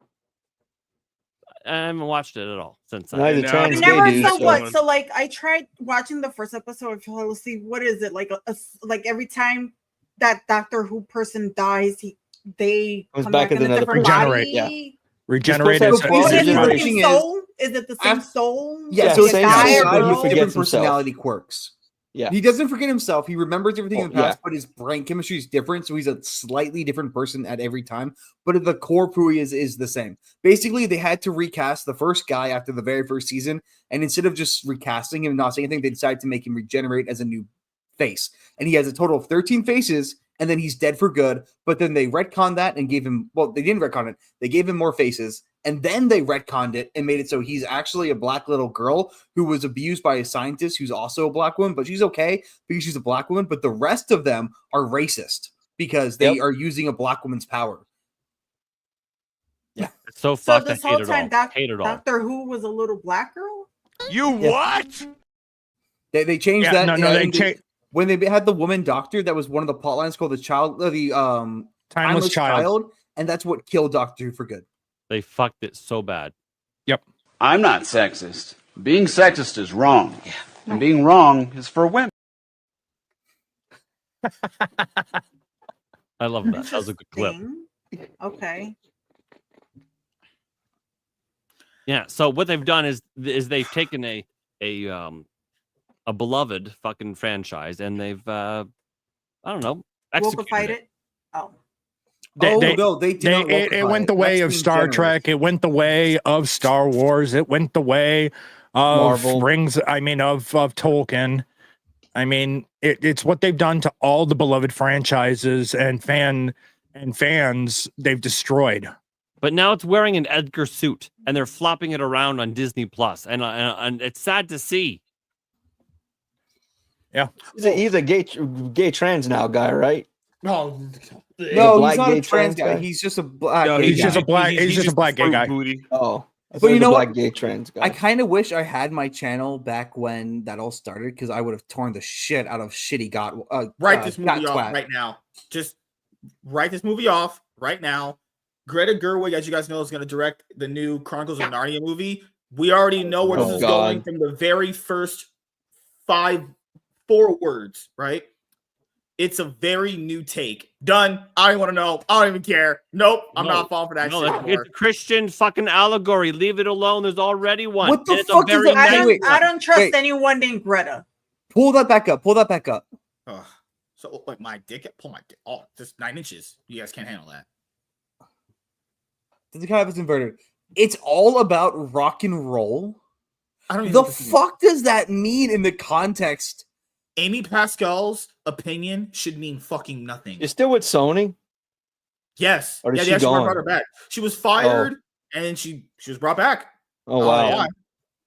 I haven't watched it at all since. I never saw what. So like, I tried watching the first episode. I feel let's see what is it like. Like every time that Doctor Who person dies, they come back in a different regenerate. body. Yeah, regenerate. Is it the same soul? Is it the same soul? Yeah, so it's different personality quirks. Yeah, he doesn't forget himself. He remembers everything in the past, but his brain chemistry is different, so he's a slightly different person at every time. But the core of who he is the same. Basically, they had to recast the first guy after the very first season, and instead of just recasting him and not saying anything, they decided to make him regenerate as a new face. And he has a total of 13 faces, and then he's dead for good. But then they retconned that and gave him, well, they didn't retcon it. They gave him more faces, and then they retconned it and made it so he's actually a black little girl who was abused by a scientist who's also a black woman, but she's okay because she's a black woman. But the rest of them are racist because they are using a black woman's power. Yeah, it's so So fucked. this I whole hate it time, all. Hate it all. Doctor Who was a little black girl. You what? They changed Yeah, that. no, they changed when they had the woman doctor. That was one of the plot lines called the timeless child, and that's what killed Doctor Who for good. They fucked it so bad. Yep. I'm not sexist. Being sexist is wrong. And being wrong is for women. I love that. That was a good clip. Okay. Yeah. So what they've done is they've taken a beloved fucking franchise, and they've I don't know, executed Wokified it. Oh. It went the way of Star Trek. It went the way of Star Wars. It went the way of Marvel. of Tolkien. I mean, it's what they've done to all the beloved franchises and fans they've destroyed. But now it's wearing an Edgar suit, and they're flopping it around on Disney Plus, and it's sad to see. Yeah, he's a gay trans now guy, right? No, he's not a gay trans guy. guy. He's just a black. No, gay he's guy. just a black- he's just a black gay guy. Oh, But you know black what? gay trans guy. I kind of wish I had my channel back when that all started because I would have torn the shit out of shitty God. Write this movie God off twat. right now. Just write this movie off right now. Greta Gerwig, as you guys know, is going to direct the new Chronicles of Narnia movie. We already know where this is going from the very first 4 words, right? It's a very new take. Done. I don't want to know. I don't even care. Nope. I'm not falling for that shit anymore. It's a Christian fucking allegory. Leave it alone. There's already one. What the And it's fuck is that? I don't trust anyone named Greta. Pull that back up. Pull that back up. So, like, my dick, pull my dick. Oh, just 9 inches. You guys can't handle that. This kind of is inverted. It's all about rock and roll. I don't even The know what this fuck does that mean in the context? Amy Pascal's opinion should mean fucking nothing. You're still with Sony? Yes. Or is she they actually gone? brought her back. She was fired and she was brought back. Oh wow.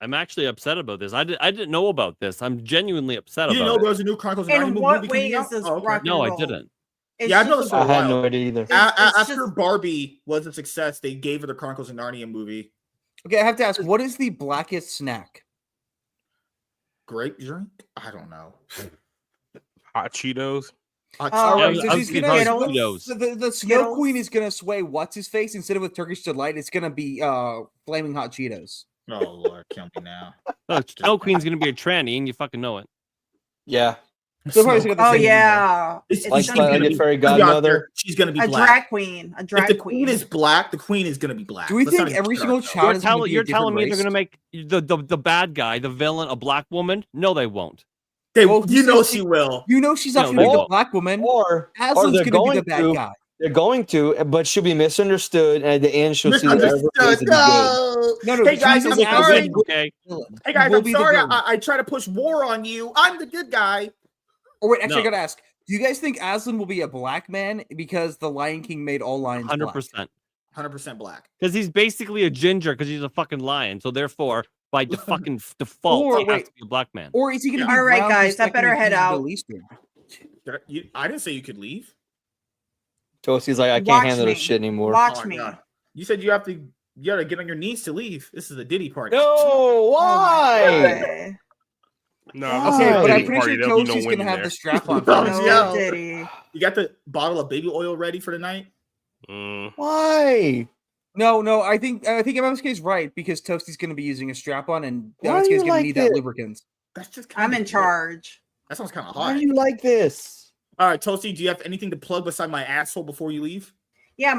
I'm actually upset about this. I didn't know about this. I'm genuinely upset You didn't about know it. there was a new Chronicles of Narnia In movie what coming way out? is this Oh, okay. rock and No, I roll? didn't. It's Yeah, I've just noticed for a- a I had while. no idea either. After just- Barbie was a success, they gave her the Chronicles of Narnia movie. Okay, I have to ask, what is the blackest snack? Grape drink? I don't know. Hot Cheetos. All right, Yeah, so I she's was gonna thinking Cheetos. so the Snow Skittles. Queen is gonna sway what's his face instead of a Turkish delight. It's gonna be flaming hot Cheetos. Oh Lord, kill me now. Oh, Snow Queen's gonna be a tranny, and you fucking know it. Yeah. So probably got the Oh same yeah, It's It's Like gonna like be a fairy godmother. She's gonna be a black. drag queen. A If drag the queen. queen is black, the queen is gonna be black. Do we Let's think not even every kid single ourselves. child is gonna be a You're different telling me race? they're gonna make the bad guy, the villain, a black woman? No, they won't. You know she will. You know she's not going to be the black woman. Or Aslan's they're going to be the bad guy. They're going to, but she'll be misunderstood, and at the end she'll see that everyone is No. good. Hey guys, I'm sorry. Okay. Hey guys, I'm sorry. I try to push war on you. I'm the good guy. Oh wait, actually, I gotta ask. Do you guys think Aslan will be a black man because the Lion King made all lions 100%. 100% black. Because he's basically a ginger because he's a fucking lion. So therefore, by fucking default, he has to be a black man. Or is he going to be all right, brown guys? I just better like head out. I didn't say you could leave. Toasty's like, I can't handle this shit anymore. Watch me. God. You said you gotta get on your knees to leave. This is a Diddy party. No, why? No, okay, but I'm pretty sure Toasty's gonna have the strap on. No, Diddy. You got the bottle of baby oil ready for the night? Why? No. I think MSK is right because Toasty's going to be using a strap on, and Why MSK do is you going to like need this? that lubricant. That's just. I'm in charge. That sounds kind of Why hot. do you like this? All right, Toasty, do you have anything to plug beside my asshole before you leave? Yeah,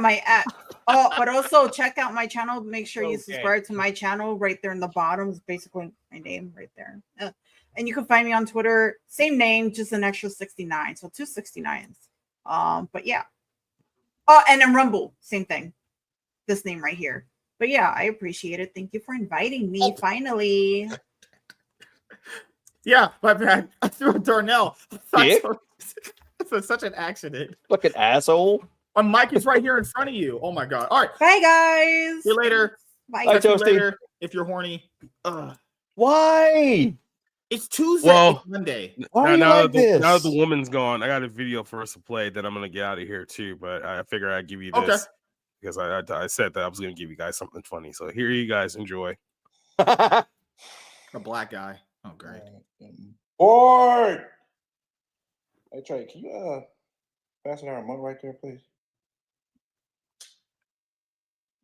but also check out my channel. Make sure you subscribe to my channel right there in the bottom. It's basically my name right there. And you can find me on Twitter, same name, just an extra 69. So 2 69s. But yeah. Oh, and then Rumble, same thing. This name right here. But yeah, I appreciate it. Thank you for inviting me. Finally. Yeah, my bad. I threw a Darnell. It's such an accident. Fucking asshole. My mic is right here in front of you. Oh my god. All right. Bye, guys. See you later. Bye. Talk to you Toasty. later if you're horny. Why? It's Tuesday. Well, it's Monday. Why now like this? that the woman's gone, I got a video for us to play that I'm gonna get out of here too. But I figure I'd give you this because I said that I was gonna give you guys something funny. So here you guys enjoy. A black guy. Oh great. Bored. Hey Trey, can you fasten our remote right there, please?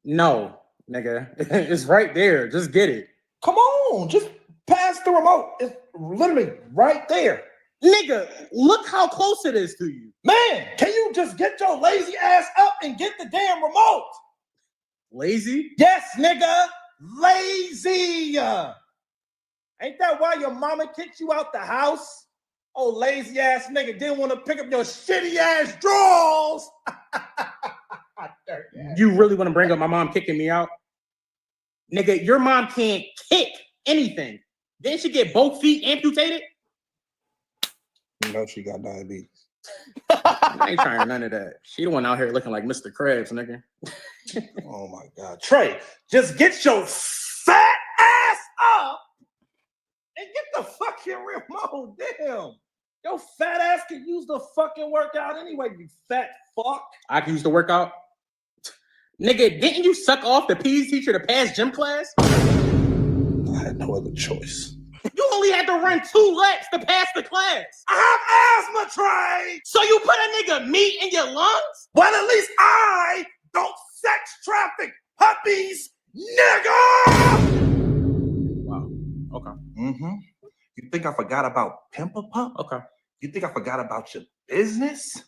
No, nigga. It's right there. Just get it. Come on, just pass the remote. It's literally right there. Nigga, look how close it is to you. Man, can you just get your lazy ass up and get the damn remote? Lazy? Yes, nigga. Lazy. Ain't that why your mama kicked you out the house? Oh, lazy ass nigga didn't want to pick up your shitty ass drawers. You really want to bring up my mom kicking me out? Nigga, your mom can't kick anything. Didn't she get both feet amputated? You know she got diabetes. I ain't trying none of that. She the one out here looking like Mr. Krabs, nigga. Oh my God. Trey, just get your fat ass up and get the fucking remote. Damn. Your fat ass can use the fucking workout anyway, you fat fuck. I can use the workout. Nigga, didn't you suck off the PE teacher to pass gym class? I had no other choice. You only had to run 2 laps to pass the class. I have asthma, Trey. So you put a nigga meat in your lungs? Well, at least I don't sex traffic puppies, nigga. Wow. Okay. Mm-hmm. You think I forgot about Pimp a Pup? Okay. You think I forgot about your business?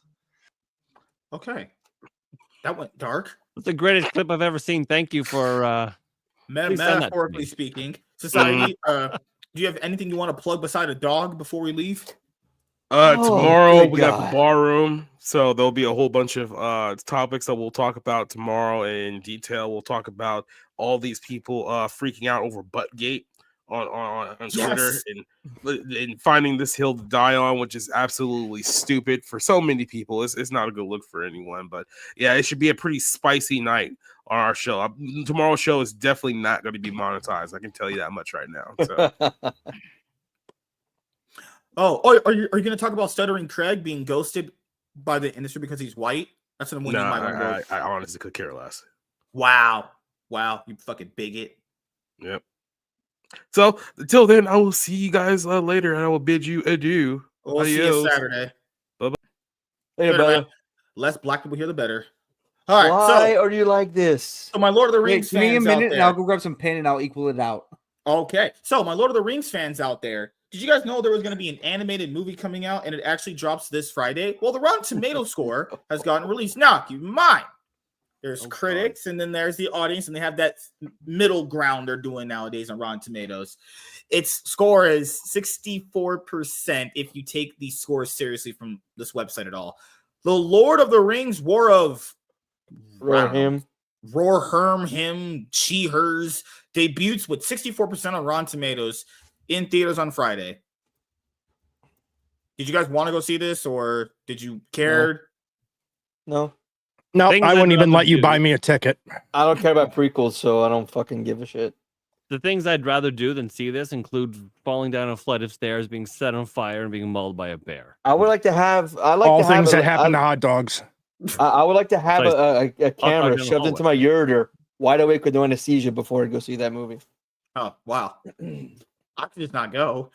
Okay. That went dark. That's the greatest clip I've ever seen. Thank you for metaphorically speaking. Society, do you have anything you want to plug beside a dog before we leave? Tomorrow we got the bar room, so there'll be a whole bunch of topics that we'll talk about tomorrow in detail. We'll talk about all these people freaking out over Buttgate on Twitter and finding this hill to die on, which is absolutely stupid for so many people. It's not a good look for anyone, but yeah, it should be a pretty spicy night on our show. Tomorrow's show is definitely not going to be monetized. I can tell you that much right now. So. Are you going to talk about Stuttering Craig being ghosted by the industry because he's white? That's the one you might want to I honestly could care less. Wow, you fucking bigot. Yep. So until then, I will see you guys later, and I will bid you adieu. We'll see you Saturday. Bye-bye. Later, brother. Less black people here, the better. All right. Why are you like this? So my Lord of the Rings Wait, give me a fans out minute, there, and I'll go grab some pen, and I'll equal it out. Okay. So my Lord of the Rings fans out there, did you guys know there was going to be an animated movie coming out, and it actually drops this Friday? Well, the Rotten Tomato score has gotten released. Now, keep in mind, There's critics, and then there's the audience, and they have that middle ground they're doing nowadays on Rotten Tomatoes. Its score is 64% if you take these scores seriously from this website at all. The Lord of the Rings, War of Rohirrim, She, Hers debuts with 64% on Rotten Tomatoes in theaters on Friday. Did you guys want to go see this, or did you care? No. No, I wouldn't even let you buy me a ticket. I don't care about prequels, so I don't fucking give a shit. The things I'd rather do than see this include falling down a flight of stairs, being set on fire, and being mauled by a bear. I would like to have. All things that happen to hot dogs. I would like to have a camera shoved into my ureter, wide awake with no anesthesia, before I go see that movie. Oh wow! I could just not go.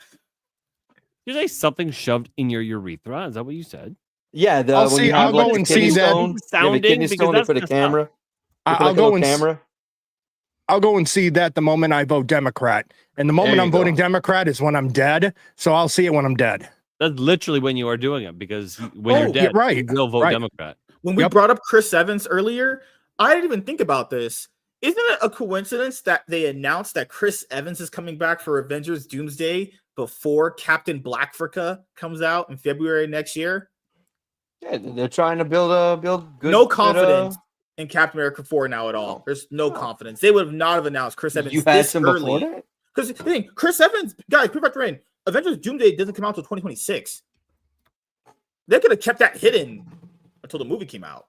Did you say something shoved in your urethra? Is that what you said? Yeah, I'll go and see that. Sounding because for the camera. I'll go and camera. I'll go and see that the moment I vote Democrat, and the moment I'm voting Democrat is when I'm dead. So I'll see it when I'm dead. That's literally when you are doing it, because when you're dead, right, you will vote Democrat. When we brought up Chris Evans earlier, I didn't even think about this. Isn't it a coincidence that they announced that Chris Evans is coming back for Avengers Doomsday before Captain Blackfrica comes out in February next year? Yeah, they're trying to build good. No confidence in Captain America 4 now at all. There's no confidence. They would not have announced Chris Evans this early. Because the thing, Chris Evans, guys, put back the rain. Avengers Doomsday doesn't come out until 2026. They could have kept that hidden until the movie came out.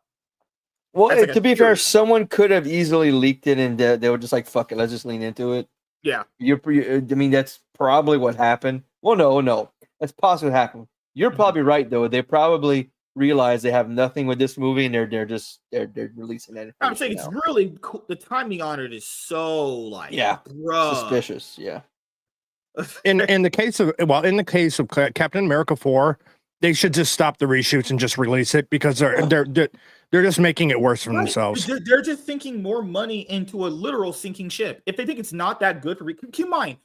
Well, to be fair, someone could have easily leaked it, and they were just like, "Fuck it, let's just lean into it." Yeah, I mean, that's probably what happened. Well, no, that's possibly what happened. You're probably right, though. They probably realize they have nothing with this movie, and they're releasing that. I'm saying it's really cool. The timing on it is so like, bruh. Suspicious. Yeah. In the case of Captain America 4, they should just stop the reshoots and just release it, because they're just making it worse for themselves. They're just sinking more money into a literal sinking ship. If they think it's not that good for keep in mind,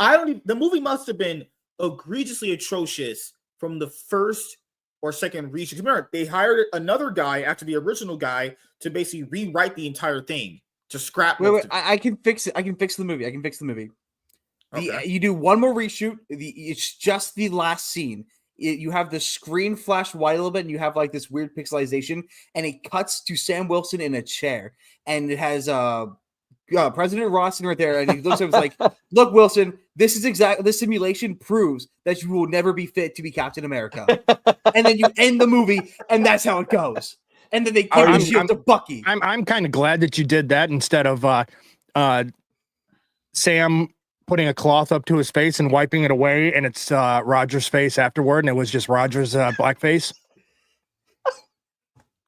the movie must have been egregiously atrocious from the first or second reshoot. Remember, they hired another guy after the original guy to basically rewrite the entire thing, to scrap. Wait, I can fix it. I can fix the movie. Okay. You do one more reshoot. It's just the last scene. You have the screen flash wide a little bit, and you have like this weird pixelization, and it cuts to Sam Wilson in a chair, and it has President Ross right there, and he looks at him like, "Look, Wilson, this simulation proves that you will never be fit to be Captain America." And then you end the movie, and that's how it goes. And then they give the shield to Bucky. I'm kind of glad that you did that instead of Sam putting a cloth up to his face and wiping it away, and it's Roger's face afterward, and it was just Roger's blackface.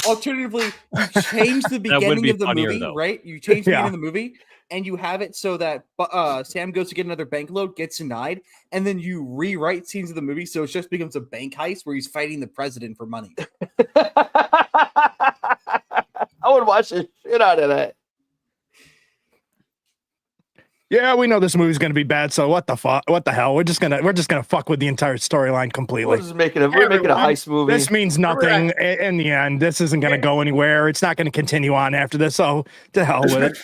Alternatively, you change the beginning of the movie, right? You change the beginning of the movie, and you have it so that Sam goes to get another bank load, gets denied, and then you rewrite scenes of the movie so it just becomes a bank heist where he's fighting the president for money. I would watch the shit out of that. Yeah, we know this movie's going to be bad, so what the fuck? What the hell? We're just gonna fuck with the entire storyline completely. We're making a heist movie. This means nothing in the end. This isn't going to go anywhere. It's not going to continue on after this. So to hell with it.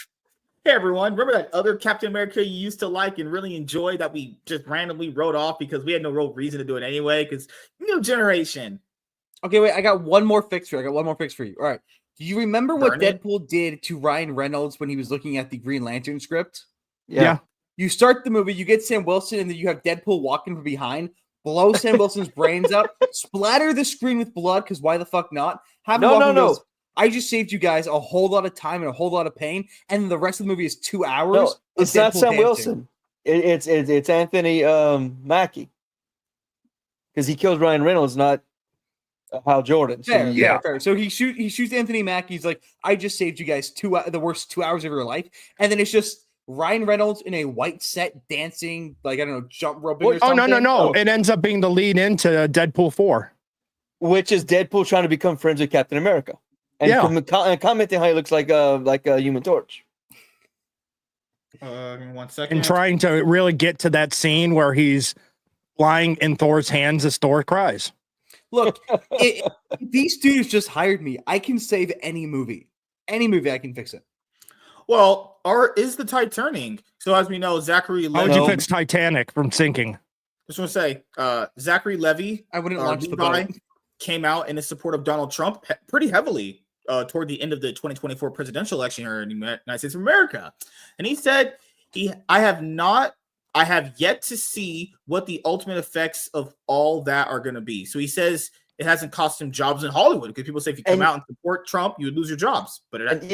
Hey everyone, remember that other Captain America you used to like and really enjoy that we just randomly wrote off because we had no real reason to do it anyway? Because new generation. Okay, wait. I got one more fix for you. All right. Do you remember what Deadpool did to Ryan Reynolds when he was looking at the Green Lantern script? Yeah. You start the movie, you get Sam Wilson, and then you have Deadpool walking from behind, blow Sam Wilson's brains up, splatter the screen with blood, because why the fuck not? No. I just saved you guys a whole lot of time and a whole lot of pain, and the rest of the movie is 2 hours. No, it's not Sam Wilson. It's Anthony Mackie. Because he killed Ryan Reynolds, not Hal Jordan. Fair. So he shoots Anthony Mackie. He's like, I just saved you guys the worst 2 hours of your life. And then it's just Ryan Reynolds in a white set dancing, like, I don't know, jump roping or something. No. It ends up being the lead into Deadpool 4. Which is Deadpool trying to become friends with Captain America. And commenting how he looks like a Human Torch. 1 second. And trying to really get to that scene where he's lying in Thor's hands as Thor cries. Look, these dudes just hired me. I can save any movie. Any movie, I can fix it. Well, or is the tide turning? So as we know, Zachary How Levy. would you fix Titanic from sinking? Just want to say, Zachary Levy. I wouldn't launch the Levi, boat. came out in his support of Donald Trump pretty heavily toward the end of the 2024 presidential election here in the United States of America, and he said I have yet to see what the ultimate effects of all that are going to be. So he says it hasn't cost him jobs in Hollywood because people say if you come out and support Trump, you would lose your jobs. But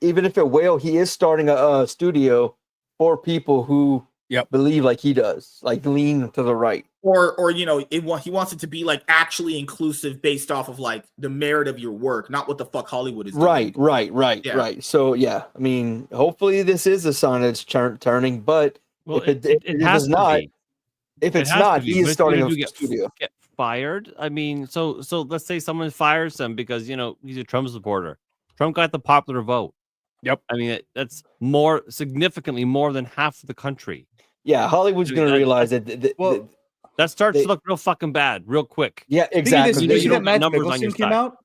even if it will, he is starting a studio for people who believe like he does, like lean to the right. Or he wants it to be like actually inclusive based off of like the merit of your work, not what the fuck Hollywood is doing. Right. So yeah, I mean, hopefully this is a sign that it's turning, but if it does not, if it's not, he is starting a studio. Get fired. I mean, so let's say someone fires him because he's a Trump supporter. Trump got the popular vote. Yep. I mean, that's significantly more than half of the country. Yeah, Hollywood's going to realize that. That starts to look real fucking bad, real quick. Yeah, exactly. Did you see that Mads Mikkelsen came out?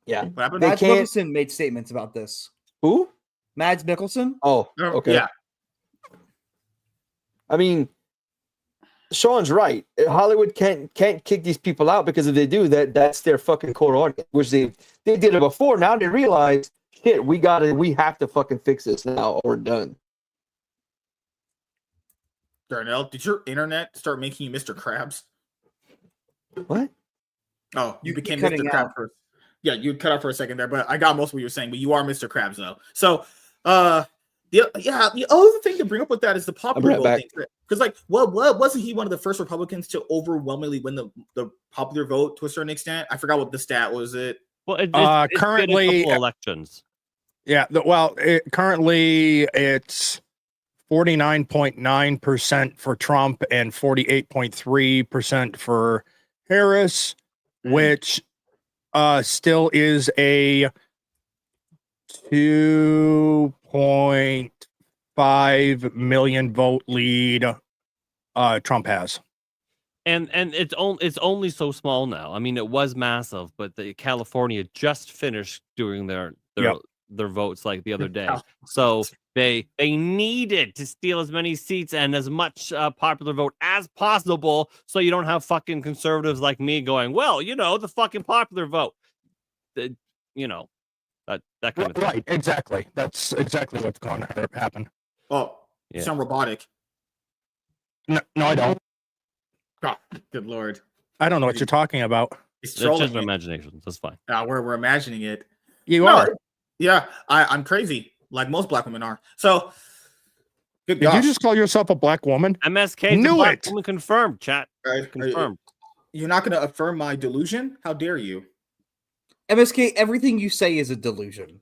Yeah, Mads Mikkelsen made statements about this. Who? Mads Mikkelsen. Oh, okay. Yeah. I mean, Sean's right. Hollywood can't kick these people out because if they do, that's their fucking core audience. Which they did it before. Now they realize, shit, we have to fucking fix this now or we're done. Darnell, did your internet start making you Mr. Krabs? What? Oh, you became Mr. Krabs first. Yeah, you cut out for a second there, but I got most of what you were saying. But you are Mr. Krabs though. So, the other thing to bring up with that is the popular vote thing. Because like, what wasn't he one of the first Republicans to overwhelmingly win the popular vote to a certain extent? I forgot what the stat was. Well, it's currently been a couple elections. Yeah, currently it's 49.9% for Trump and 48.3% for Harris, which still is a 2.5 million vote lead Trump has. And it's only so small now. I mean, it was massive, but California just finished doing their votes like the other day. So they needed to steal as many seats and as much popular vote as possible, so you don't have fucking conservatives like me going, well, the fucking popular vote. That kind of thing. Right, exactly. That's exactly what's going to happen. Oh, you sound robotic. No, I don't. Oh, good lord. I don't know what you're talking about. It's just an imagination. That's fine. We're imagining it. You are. Yeah, I'm crazy, like most black women are. So, Did you just call yourself a black woman? MSK Knew black it. woman confirmed, chat. Confirmed. You're not going to affirm my delusion? How dare you? MSK, everything you say is a delusion.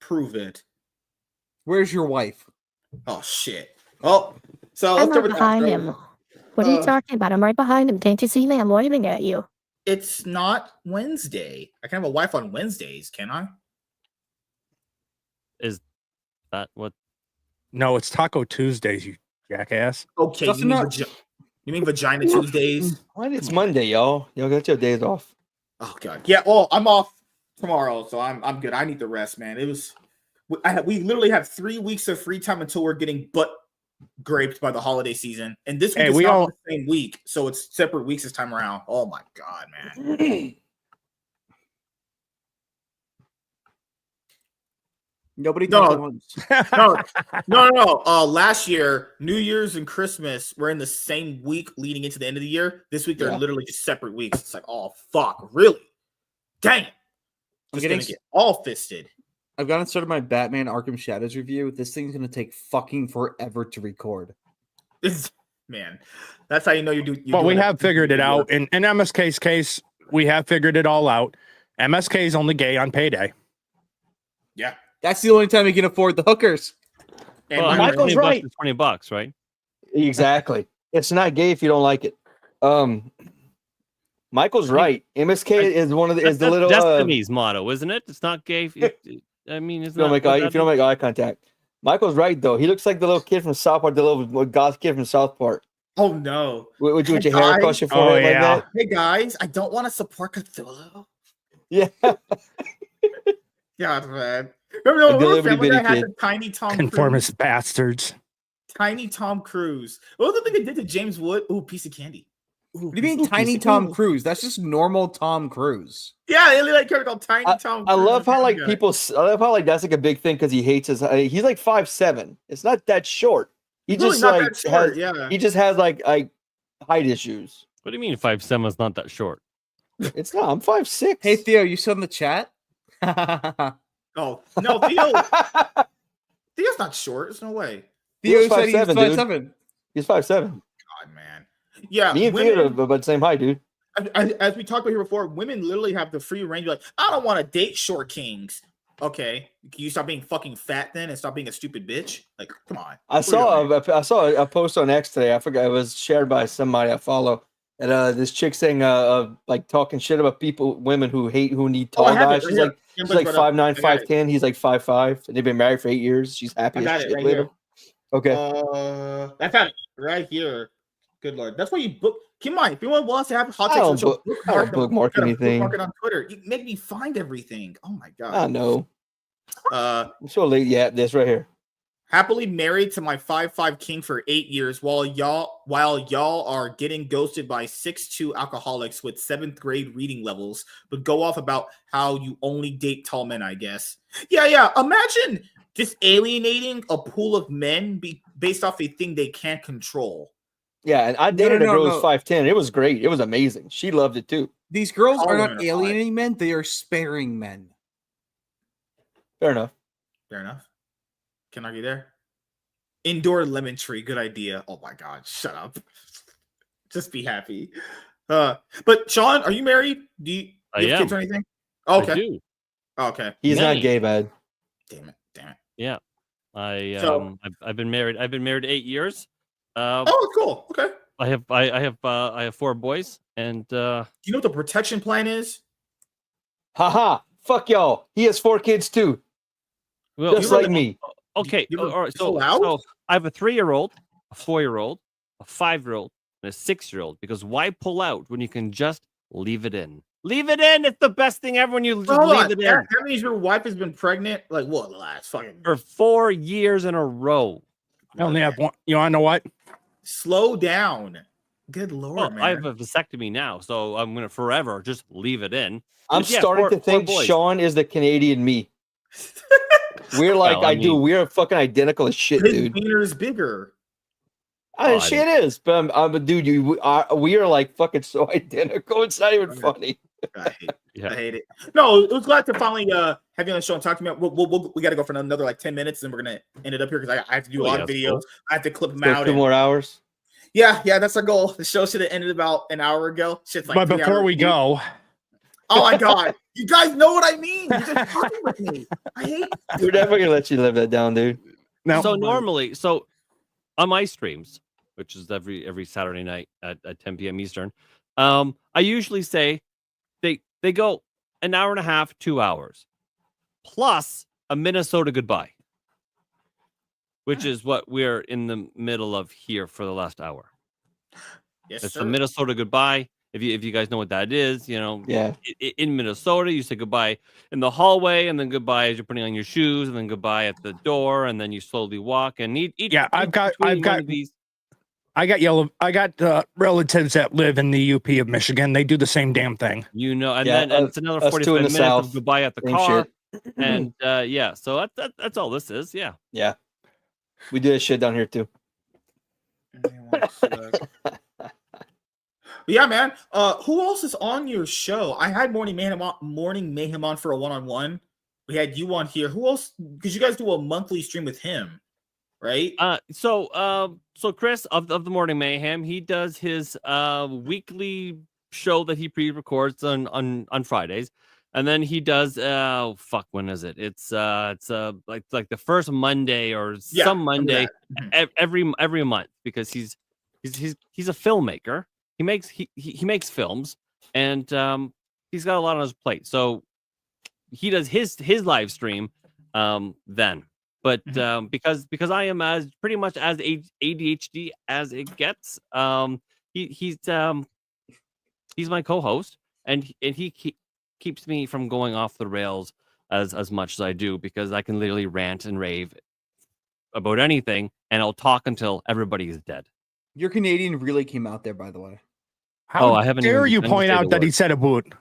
Prove it. Where's your wife? Oh, shit. Oh, so I'm right behind him. What are you talking about? I'm right behind him. Can't you see me? I'm waving at you. It's not Wednesday. I can have a wife on Wednesdays, can I? Is that what? No, it's Taco Tuesdays, you jackass. Okay, you mean Vagina Tuesdays? It's Monday, y'all. Y'all got your days off. Oh god, yeah. Well, I'm off tomorrow, so I'm good. I need the rest, man. We literally have 3 weeks of free time until we're getting butt graped by the holiday season, and this week is not the same week, so it's separate weeks this time around. Oh my god, man. Nobody no. Last year, New Year's and Christmas were in the same week leading into the end of the year. This week, they're literally just separate weeks. It's like, oh fuck, really? Dang it! I'm gonna get all fisted. I've gotten started my Batman Arkham Shadows review. This thing's gonna take fucking forever to record. Man, that's how you know you do. But we have figured it out. In MSK's case, we have figured it all out. MSK is only gay on payday. Yeah. That's the only time you can afford the hookers. Well, Michael's right. $20, right? Exactly. It's not gay if you don't like it. Michael's right. MSK is the little Destiny's motto, isn't it? It's not gay. I mean, if you don't make eye contact. Michael's right though. He looks like the little kid from South Park, the little goth kid from South Park. Oh no! With your hair across your forehead like that. Hey guys, I don't want to support Cthulhu. Yeah. God, man. Remember The when Liberty Family Guy Bitty had Kid. the Tiny Tom Conformist Cruise? bastards. Tiny Tom Cruise. What was the thing they did to James Wood? Ooh, piece of candy. Ooh, What do you mean Tiny Tom Cruise? That's just normal Tom Cruise. Yeah, they like character called Tiny Tom Cruise. I love how like Yeah. people. I love how like that's like a big thing because he hates his. He's like 5'7". It's not that short. He He's really just not like that short, has. yeah. He just has like height issues. What do you mean 5'7" is not that short? It's not. I'm 5'6". Hey Theo, you still in the chat? Oh no, Theo. Theo's not short. There's no way. Theo said he's 5'7", 5'7". He's 5'7". God, man. Yeah, Me and Theo are about the same height, dude. As we talked about here before, women literally have the free range. Like, I don't want to date short kings. Okay, can you stop being fucking fat then and stop being a stupid bitch? Like, come on. I saw a post on X today. I forgot, it was shared by somebody I follow, and this chick saying like talking shit about women who need tall guys. She's like 5'9", 5'10". He's like 5'5", and they've been married for 8 years. She's happy I got as it shit right with here. him. Okay. I found it right here. Good lord, that's why you book. Come on, if anyone wants to have hot I takes on don't the show, bookmark anything. Bookmark it on Twitter. You make me find everything. Oh my god. I know. I'm so late. Yeah, this right here. Happily married to my 5'5" king for 8 years, while y'all are getting ghosted by 6'2" alcoholics with 7th grade reading levels, but go off about how you only date tall men. I guess. Yeah. Imagine just alienating a pool of men based off a thing they can't control. Yeah, and I dated a girl who was 5'10". It was great. It was amazing. She loved it too. These girls All are women not are alienating men; they are sparing men. Fair enough. Can argue there. Indoor lemon tree, good idea. Oh my god, shut up. Just be happy. But Sean, are you married? Do you have kids or anything? Oh, okay. I do. Okay. He's not gay, bad. Damn it. Yeah. I've been married. I've been married 8 years. Oh, cool. Okay. I have 4 boys, and do you know what the protection plan is? Haha. Fuck y'all. He has 4 kids too. Well, just like me. Okay. You All right. so So I have a 3-year-old, a 4-year-old, a 5-year-old, and a 6-year-old. Because why pull out when you can just leave it in? Leave it in. It's the best thing ever when you just leave it in. That means your wife has been pregnant. Like what? The last fucking for 4 years in a row. I only have one. You want to know what? Slow down. Good lord, man. I have a vasectomy now, so I'm gonna forever just leave it in. I'm starting to think Sean is the Canadian me. We're like, Well, we're fucking identical as shit, his dude. wiener is bigger. Shit is, but I'm a dude. We are like fucking so identical. It's not even funny. I hate it. No, it was glad to finally have you on the show and talk to me. We got to go for another like 10 minutes, and we're gonna end it up here because I have to do a lot of videos. Cool. I have to clip them out. 2 more hours. Yeah, that's our goal. The show should have ended about an hour ago. Shit's like. But before we go, oh my god, you guys know what I mean. You're just fucking with me. I hate. We're never gonna let you live that down, dude. So normally, on my streams, which is every Saturday night at 10 p.m. Eastern, I usually say they go an hour and a half, 2 hours, plus a Minnesota goodbye, which is what we're in the middle of here for the last hour. Yes, it's sir. the Minnesota goodbye. If you guys know what that is, yeah. In Minnesota, you say goodbye in the hallway, and then goodbye as you're putting on your shoes, and then goodbye at the door, and then you slowly walk and eat. I've got relatives that live in the UP of Michigan. They do the same damn thing. And then it's another 45 minutes of goodbye at the car. And so that's all this is. Yeah. Yeah. We do that shit down here too. Yeah, man. Who else is on your show? I had Morning Mayhem on for a one-on-one. We had you on here. Who else? Because you guys do a monthly stream with him, right? So Chris of the Morning Mayhem, he does his weekly show that he pre-records on Fridays, and then he does when is it? It's like the first Monday or some Monday every month, because he's a filmmaker. He makes films, and he's got a lot on his plate. So he does his live stream then. But because I am as pretty much as ADHD as it gets, he's my co-host, and he keeps me from going off the rails as much as I do, because I can literally rant and rave about anything, and I'll talk until everybody is dead. Your Canadian really came out there, by the way. How I haven't dare even you begun to point say out the that he word. said a boot?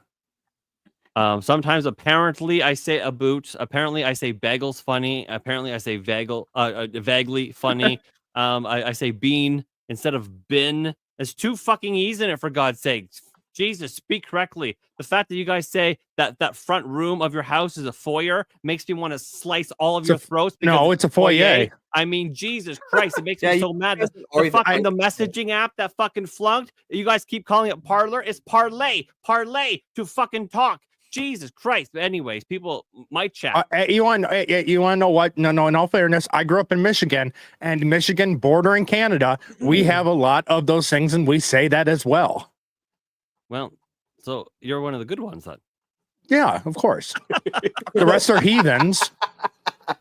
Sometimes apparently I say a boot. Apparently I say bagel's funny. Apparently I say vaguely funny. I say bean instead of bin. There's 2 fucking E's in it, for God's sake. Jesus, speak correctly. The fact that you guys say that front room of your house is a foyer makes me want to slice all of your throats. No, it's a foyer. I mean, Jesus Christ, it makes me so mad. The messaging app that fucking flunked, you guys keep calling it parlor. It's parlay to fucking talk. Jesus Christ. But anyways, people might chat. You want to know what? No, in all fairness, I grew up in Michigan, and Michigan bordering Canada, we have a lot of those things, and we say that as well. Well, so you're one of the good ones then. Yeah, of course. The rest are heathens.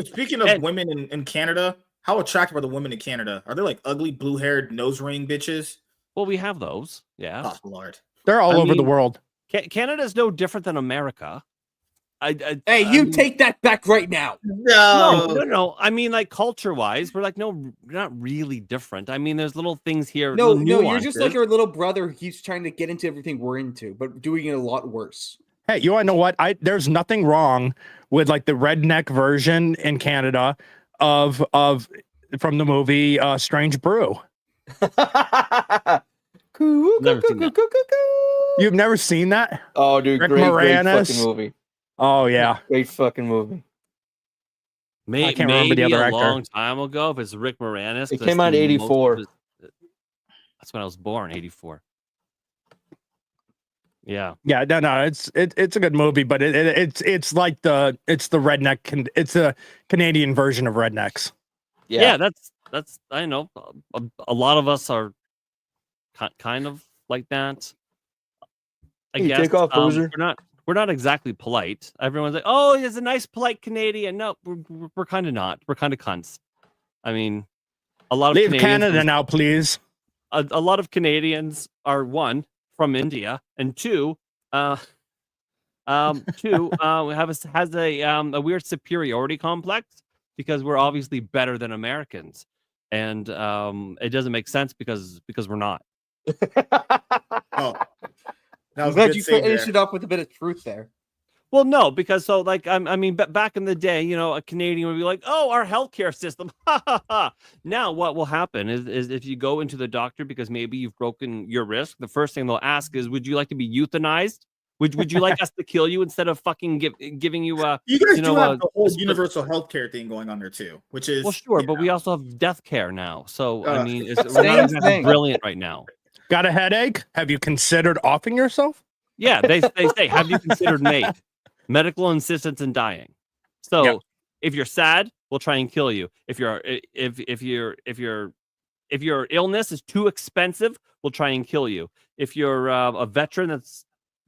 Speaking of women in Canada, how attractive are the women in Canada? Are they like ugly, blue-haired, nose ring bitches? Well, we have those. Yeah. Oh, Lord. They're all over the world. Canada's no different than America. You take that back right now. No. I mean, like culture-wise, we're like, no, we're not really different. I mean, there's little things here. No, you're just like your little brother. He's trying to get into everything we're into, but doing it a lot worse. Hey, you want to know what? There's nothing wrong with like the redneck version in Canada of from the movie Strange Brew. Never seen that. You've never seen that? Oh, dude, Rick great Moranis? fucking movie. Oh yeah, great fucking movie. I can't remember the other a actor. long time ago, if it's Rick Moranis. It came out in 84. That's when I was born, 84. Yeah. Yeah, no, it's a good movie, but it's like the redneck, it's a Canadian version of rednecks. Yeah, that's I know a lot of us are kind of like that. I Hey, guess take off, loser. we're not exactly polite. Everyone's like, "Oh, he's a nice, polite Canadian." No, we're kind of not. We're kind of cunts. I mean, a lot of Leave Canadians Canada now, please. A lot of Canadians are, 1, from India, and 2, has a weird superiority complex because we're obviously better than Americans, and it doesn't make sense because we're not. Oh, I'm glad you finished it up with a bit of truth there. Well, no, because I mean, back in the day, you know, a Canadian would be like, "Oh, our healthcare system." Now, what will happen is if you go into the doctor because maybe you've broken your wrist, the first thing they'll ask is, "Would you like to be euthanized? Would you like us to kill you instead of fucking giving you a?" You guys do have the whole universal healthcare thing going on there too, which is well, sure, but we also have death care now. So I mean, we're same not exactly thing. brilliant right now. Got a headache? Have you considered offing yourself? Yeah, they say, "Have you considered MAID, medical assistance in dying?" So Yeah. if you're sad, we'll try and kill you. If your illness is too expensive, we'll try and kill you. If you're a veteran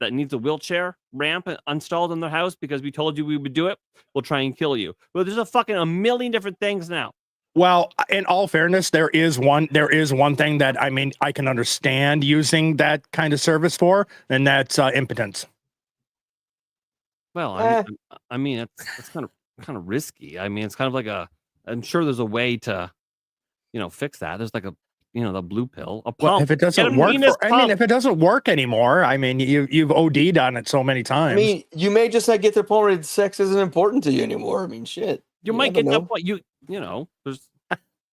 that needs a wheelchair ramp installed in their house because we told you we would do it, we'll try and kill you. Well, there's a million different things now. Well, in all fairness, there is one thing that I mean I can understand using that kind of service for, and that's impotence. Well, I mean, it's kind of risky. I mean, it's kind of like I'm sure there's a way to, fix that. There's like the blue pill, a pump. Well, if it doesn't work, if it doesn't work anymore, I mean, you've OD'd on it so many times. I mean, you may just not get to the point where sex isn't important to you anymore. I mean, shit. You might get that point. There's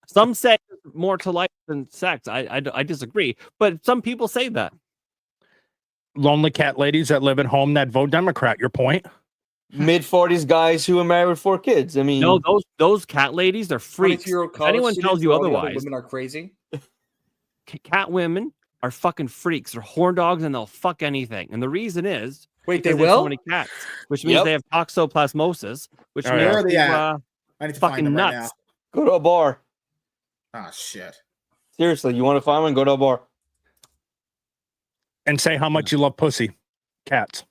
some say more to life than sex. I disagree, but some people say that. Lonely cat ladies that live at home that vote Democrat. Your point? Mid-40s guys who are married with 4 kids. I mean, no, those cat ladies, they're freaks. If anyone tells you otherwise, women are crazy. Cat women are fucking freaks. They're horn dogs and they'll fuck anything. And the reason is, wait, they have will? so many cats, which means they have toxoplasmosis, which means where are they at? I need to find fucking them right nuts. Go to a bar. Ah, shit. Seriously, you want to find one? Go to a bar. And say how much you love pussy. Cats.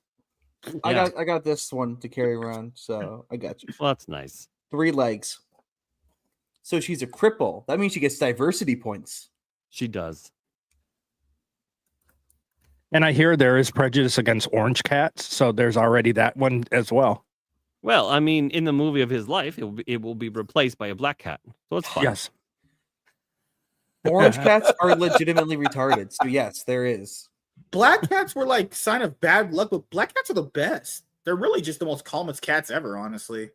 I got this one to carry around, so I got you. Well, that's nice. 3 legs. So she's a cripple. That means she gets diversity points. She does. And I hear there is prejudice against orange cats, so there's already that one as well. Well, I mean, in the movie of his life, it will be replaced by a black cat, so it's fine. Yes. Orange cats are legitimately retarded. So yes, there is. Black cats were like sign of bad luck, but black cats are the best. They're really just the most calmest cats ever, honestly.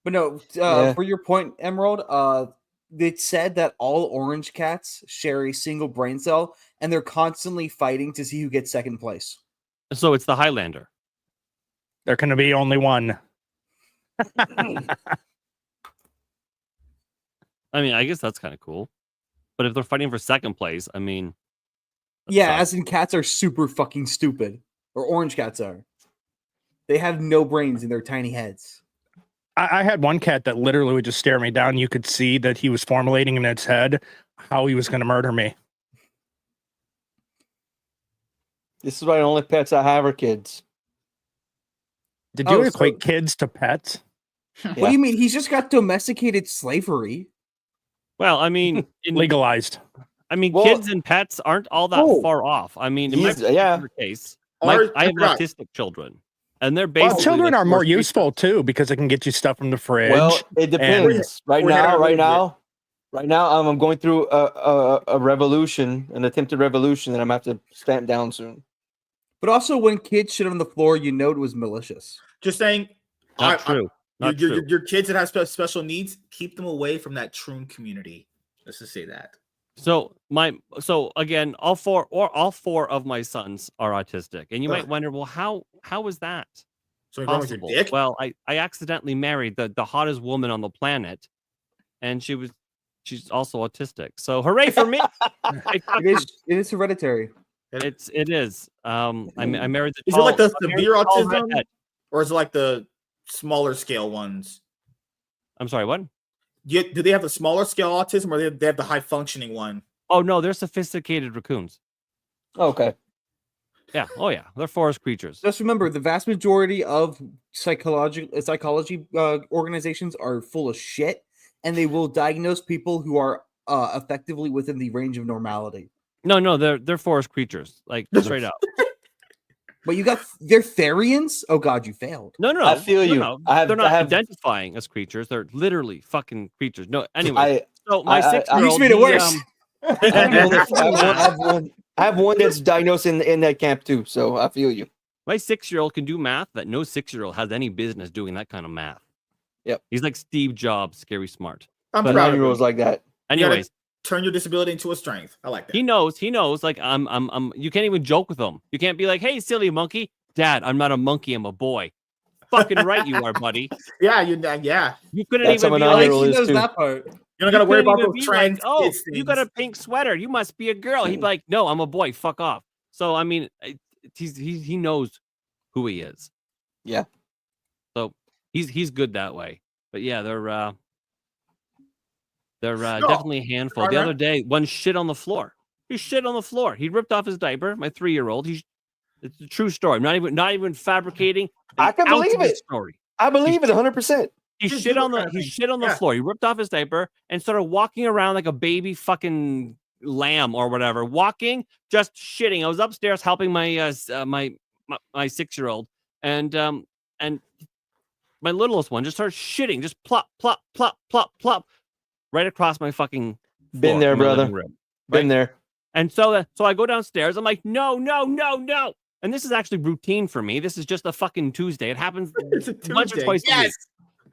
But no, for your point, Emerald, it said that all orange cats share a single brain cell, and they're constantly fighting to see who gets second place. So it's the Highlander. There can be only one. I mean, I guess that's kind of cool. But if they're fighting for second place, I mean... Yeah, as in cats are super fucking stupid. Or orange cats are. They have no brains in their tiny heads. I had one cat that literally would just stare me down. You could see that he was formulating in its head how he was going to murder me. This is why the only pets I have are kids. Did you equate kids to pets? What do you mean? He's just got domesticated slavery. Well, I mean... legalized. I mean, kids and pets aren't all that far off. I mean, in my particular case, I have autistic children. And they're basically... children are more useful, too, because they can get you stuff from the fridge. Well, it depends. Right now, I'm going through a revolution, an attempted revolution that I'm going to have to stamp down soon. But also, when kids shit on the floor, you know it was malicious. Just saying. Not true. Your kids that have special needs, keep them away from that troon community. Let's just say that. So again, all four of my sons are autistic, and you might wonder, well, how is that possible? Well, I accidentally married the hottest woman on the planet, and she's also autistic. So hooray for me! It is hereditary. It is. I married the. Is it like the severe autism, or is it like the smaller scale ones? I'm sorry, what? Do they have the smaller scale autism, or they have the high functioning one? Oh no, they're sophisticated raccoons. Okay. Yeah. Oh yeah, they're forest creatures. Just remember, the vast majority of psychology organizations are full of shit, and they will diagnose people who are effectively within the range of normality. No, they're forest creatures, like straight up. But they're Therians? Oh god, you failed. No. I feel you. No. They're not identifying as creatures. They're literally fucking creatures. No, anyway. So my 6-year-old. You just made it worse. I have one that's diagnosed in that camp too, so I feel you. My 6-year-old can do math that no 6-year-old has any business doing that kind of math. Yep. He's like Steve Jobs, scary smart. I'm proud of him. Like that. Anyways. Turn your disability into a strength. I like that. He knows. Like I'm. You can't even joke with him. You can't be like, "Hey, silly monkey, Dad, I'm not a monkey. I'm a boy." Fucking right, you are, buddy. Yeah. You couldn't That's even be like, he knows that part. You don't gotta worry about those trends. Like, oh, you got a pink sweater. You must be a girl. He'd be like, "No, I'm a boy. Fuck off." So I mean, he knows who he is. Yeah. So he's good that way. But yeah, they're definitely a handful. The other day, one shit on the floor. He shit on the floor. He ripped off his diaper. My 3-year-old. It's a true story. I'm not even fabricating. I can believe it. Story. I believe it 100%. He shit on the floor. He ripped off his diaper and started walking around like a baby fucking lamb or whatever. Walking, just shitting. I was upstairs helping my my 6-year-old, and my littlest one just started shitting, just plop, plop, plop, plop, plop, right across my fucking floor. Been there, brother. Room, Been there. And so I go downstairs. I'm like, no. And this is actually routine for me. This is just a fucking Tuesday. It happens once or twice a week.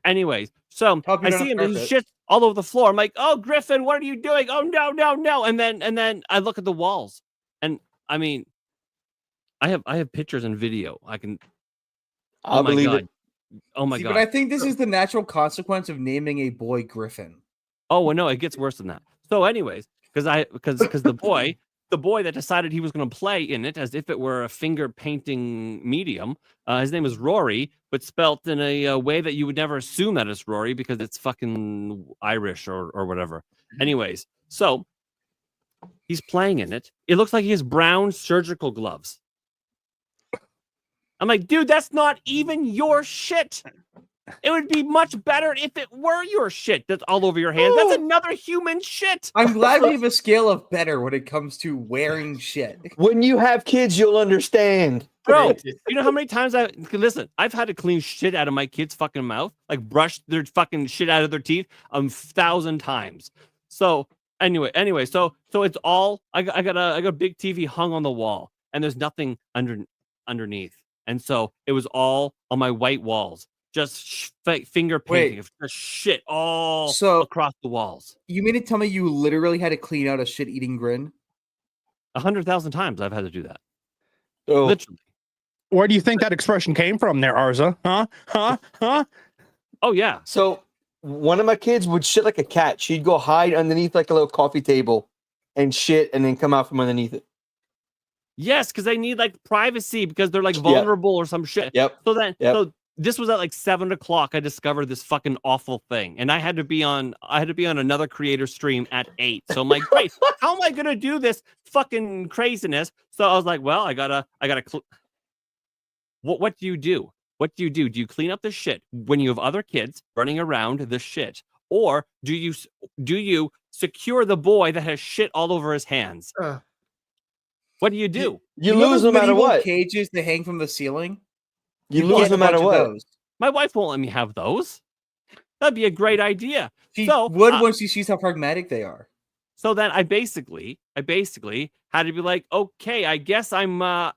Anyways, so I see him. He's shit all over the floor. I'm like, oh, Griffin, what are you doing? Oh, no. And then I look at the walls, and I mean, I have pictures and video. I can. I believe it. Oh my god! But I think this is the natural consequence of naming a boy Griffin. Oh well, no, it gets worse than that. So, anyways, because the boy that decided he was going to play in it as if it were a finger painting medium. His name is Rory, but spelt in a way that you would never assume that it's Rory because it's fucking Irish or whatever. Anyways, so he's playing in it. It looks like he has brown surgical gloves. I'm like, dude, that's not even your shit. It would be much better if it were your shit that's all over your hands. That's another human shit. I'm glad we have a scale of better when it comes to wearing shit. When you have kids, you'll understand. Bro, you know how many times I've had to clean shit out of my kids' fucking mouth, like brush their fucking shit out of their teeth 1,000 times. So anyway, so it's all I got a big TV hung on the wall, and there's nothing underneath, and so it was all on my white walls, just finger painting of shit all across the walls. You mean to tell me you literally had to clean out a shit-eating grin? 100,000 times I've had to do that. Oh. Literally. Where do you think that expression came from there, Arza? Huh? Oh, yeah. So one of my kids would shit like a cat. She'd go hide underneath like a little coffee table and shit and then come out from underneath it. Yes, because they need like privacy because they're like vulnerable or some shit. Yep. So this was at like 7 o'clock. I discovered this fucking awful thing, and I had to be on another creator stream at 8. So I'm like, great, how am I gonna do this fucking craziness? So I was like, well, I gotta. What do you do? What do you do? Do you clean up the shit when you have other kids running around the shit, or do you secure the boy that has shit all over his hands? What do you do? You lose no matter what. Cages that hang from the ceiling. You lose no matter what. My wife won't let me have those. That'd be a great idea. She would when she sees how pragmatic they are. So then I basically had to be like, okay, I guess I'm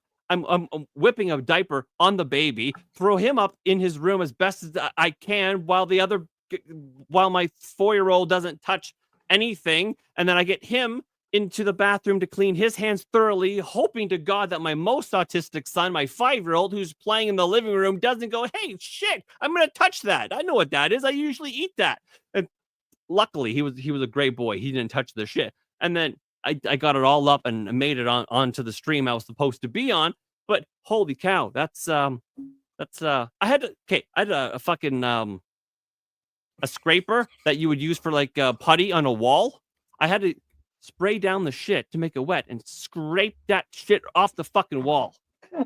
whipping a diaper on the baby, throw him up in his room as best as I can while my 4-year-old doesn't touch anything, and then I get him into the bathroom to clean his hands thoroughly, hoping to God that my most autistic son, my 5-year-old, who's playing in the living room, doesn't go, hey, shit, I'm going to touch that. I know what that is. I usually eat that. And luckily, he was a great boy. He didn't touch the shit. And then I got it all up and made it onto the stream I was supposed to be on. But holy cow, I had a fucking a scraper that you would use for like putty on a wall. I had to spray down the shit to make it wet and scrape that shit off the fucking wall. I've been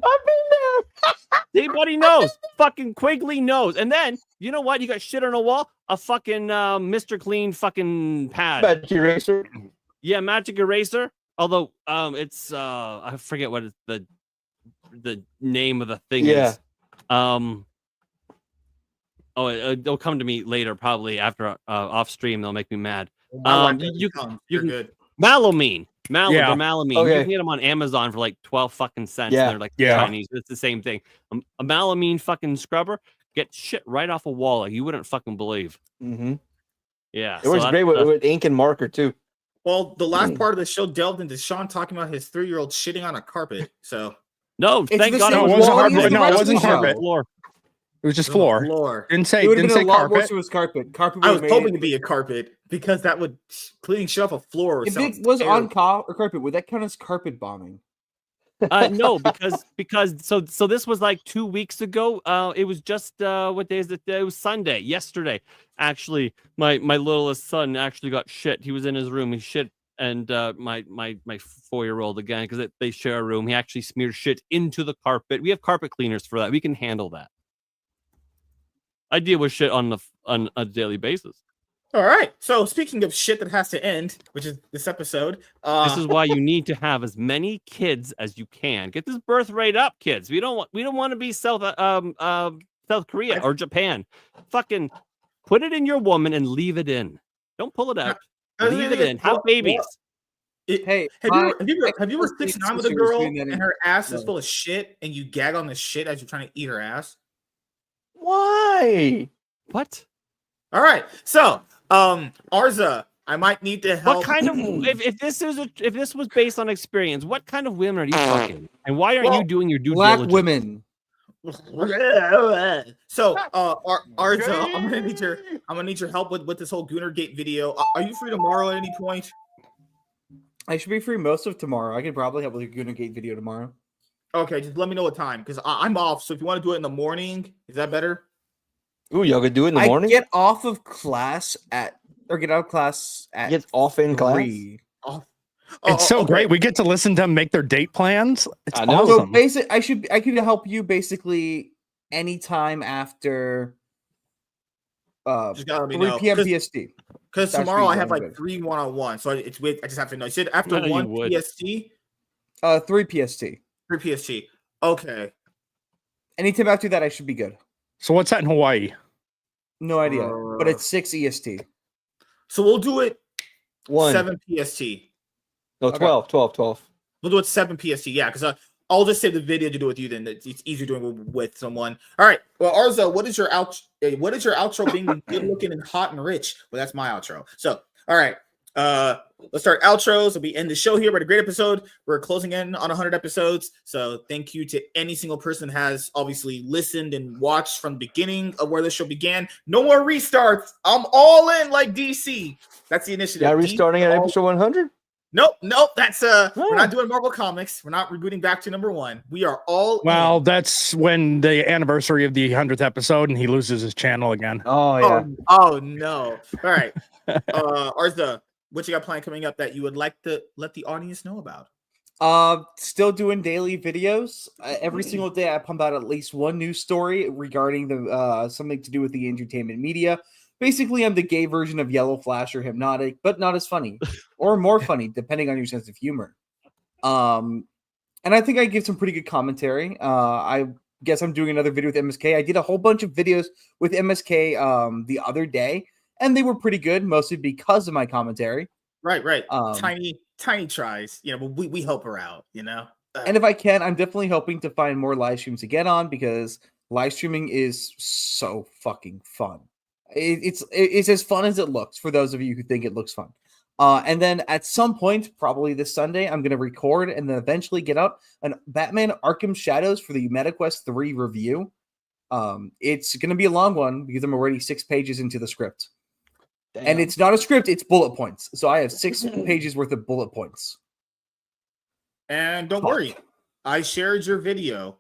there. Anybody knows. Fucking Quigley knows. And then, you know what? You got shit on a wall? A fucking Mr. Clean fucking pad. Magic eraser. Yeah, magic eraser. Although it's I forget what the name of the thing is. It'll come to me later, probably after off stream. They'll make me mad. You can good. Malamine. Malamine. Okay. You can get them on Amazon for like 12 fucking cents. And they're like Chinese. It's the same thing. A Malamine fucking scrubber gets shit right off a wall like you wouldn't fucking believe. Mm-hmm. Yeah. It was great with ink and marker too. Well, the last part of the show delved into Sean talking about his 3-year-old shitting on a carpet. So no, thank God it wasn't carpet. No, it wasn't carpet. Floor. It was just floor. Didn't say carpet. It was carpet. Carpet. I was hoping to be a carpet because that would cleaning shit off a floor. If it was on carpet, would that count as carpet bombing? No, because so this was like 2 weeks ago. It was just what day is it? It was Sunday, yesterday. Actually, my littlest son actually got shit. He was in his room. He shit, and my 4-year-old again because they share a room. He actually smeared shit into the carpet. We have carpet cleaners for that. We can handle that. I deal with shit on a daily basis. All right. So speaking of shit that has to end, which is this episode, this is why you need to have as many kids as you can. Get this birth rate up, kids. We don't want to be South Korea or Japan. Fucking put it in your woman and leave it in. Don't pull it out. Leave it in. Have babies. Hey, have you ever 6'9" with a girl and her ass is full of shit and you gag on the shit as you're trying to eat her ass? Why? What? All right. So, Arza, I might need to help. What kind of if this was based on experience, what kind of women are you fucking? And why aren't you doing your due diligence? Black women. So, Arza, I'm gonna need your help with this whole Goonergate video. Are you free tomorrow at any point? I should be free most of tomorrow. I could probably help with a Goonergate video tomorrow. Okay, just let me know what time because I'm off. So if you want to do it in the morning, is that better? Ooh, y'all could do it in the morning. Get off of class get out of class at get off in 3. class. It's so great. We get to listen to them make their date plans. It's awesome. So I could help you basically anytime after Just gotta let me 3 know. p.m. PST. Because That should tomorrow be I have like good. 3 1-on-1, so it's with. I just have to know. You said after No, you 1 would. PST, 3 PST. 3 PST. Okay. Anytime after that, I should be good. So what's that in Hawaii? No idea, but it's 6 EST. So we'll do it 1. 7 PST. No, 12. 12. We'll do it 7 PST. Yeah, because I'll just save the video to do with you. Then it's easier doing it with someone. All right. Well, Arzo, what is your outro? Being good looking and hot and rich. Well, that's my outro. So, all right. Let's start outros. We end the show here. But a great episode. We're closing in on 100 episodes. So thank you to any single person that has obviously listened and watched from the beginning of where the show began. No more restarts. I'm all in like DC. That's the initiative. Yeah, restarting at episode 100. Nope. That's we're not doing Marvel Comics. We're not rebooting back to number 1. We are all in. That's when the anniversary of the 100th episode, and he loses his channel again. Oh yeah. Oh no. All right. Arza, what you got planned coming up that you would like to let the audience know about? Still doing daily videos. Every single day I pump out at least one news story regarding the something to do with the entertainment media. Basically, I'm the gay version of Yellow Flash or Hypnotic, but not as funny or more funny, depending on your sense of humor. And I think I give some pretty good commentary. I guess I'm doing another video with MSK. I did a whole bunch of videos with MSK the other day, and they were pretty good, mostly because of my commentary. Right. Tiny tries, but we help her out, And if I can, I'm definitely hoping to find more live streams to get on because live streaming is so fucking fun. It's as fun as it looks for those of you who think it looks fun. And then at some point, probably this Sunday, I'm going to record and then eventually get out an Batman Arkham Shadows for the MetaQuest 3 review. It's going to be a long one because I'm already 6 pages into the script. Damn. And it's not a script, it's bullet points. So I have 6 pages worth of bullet points. And don't worry, I shared your video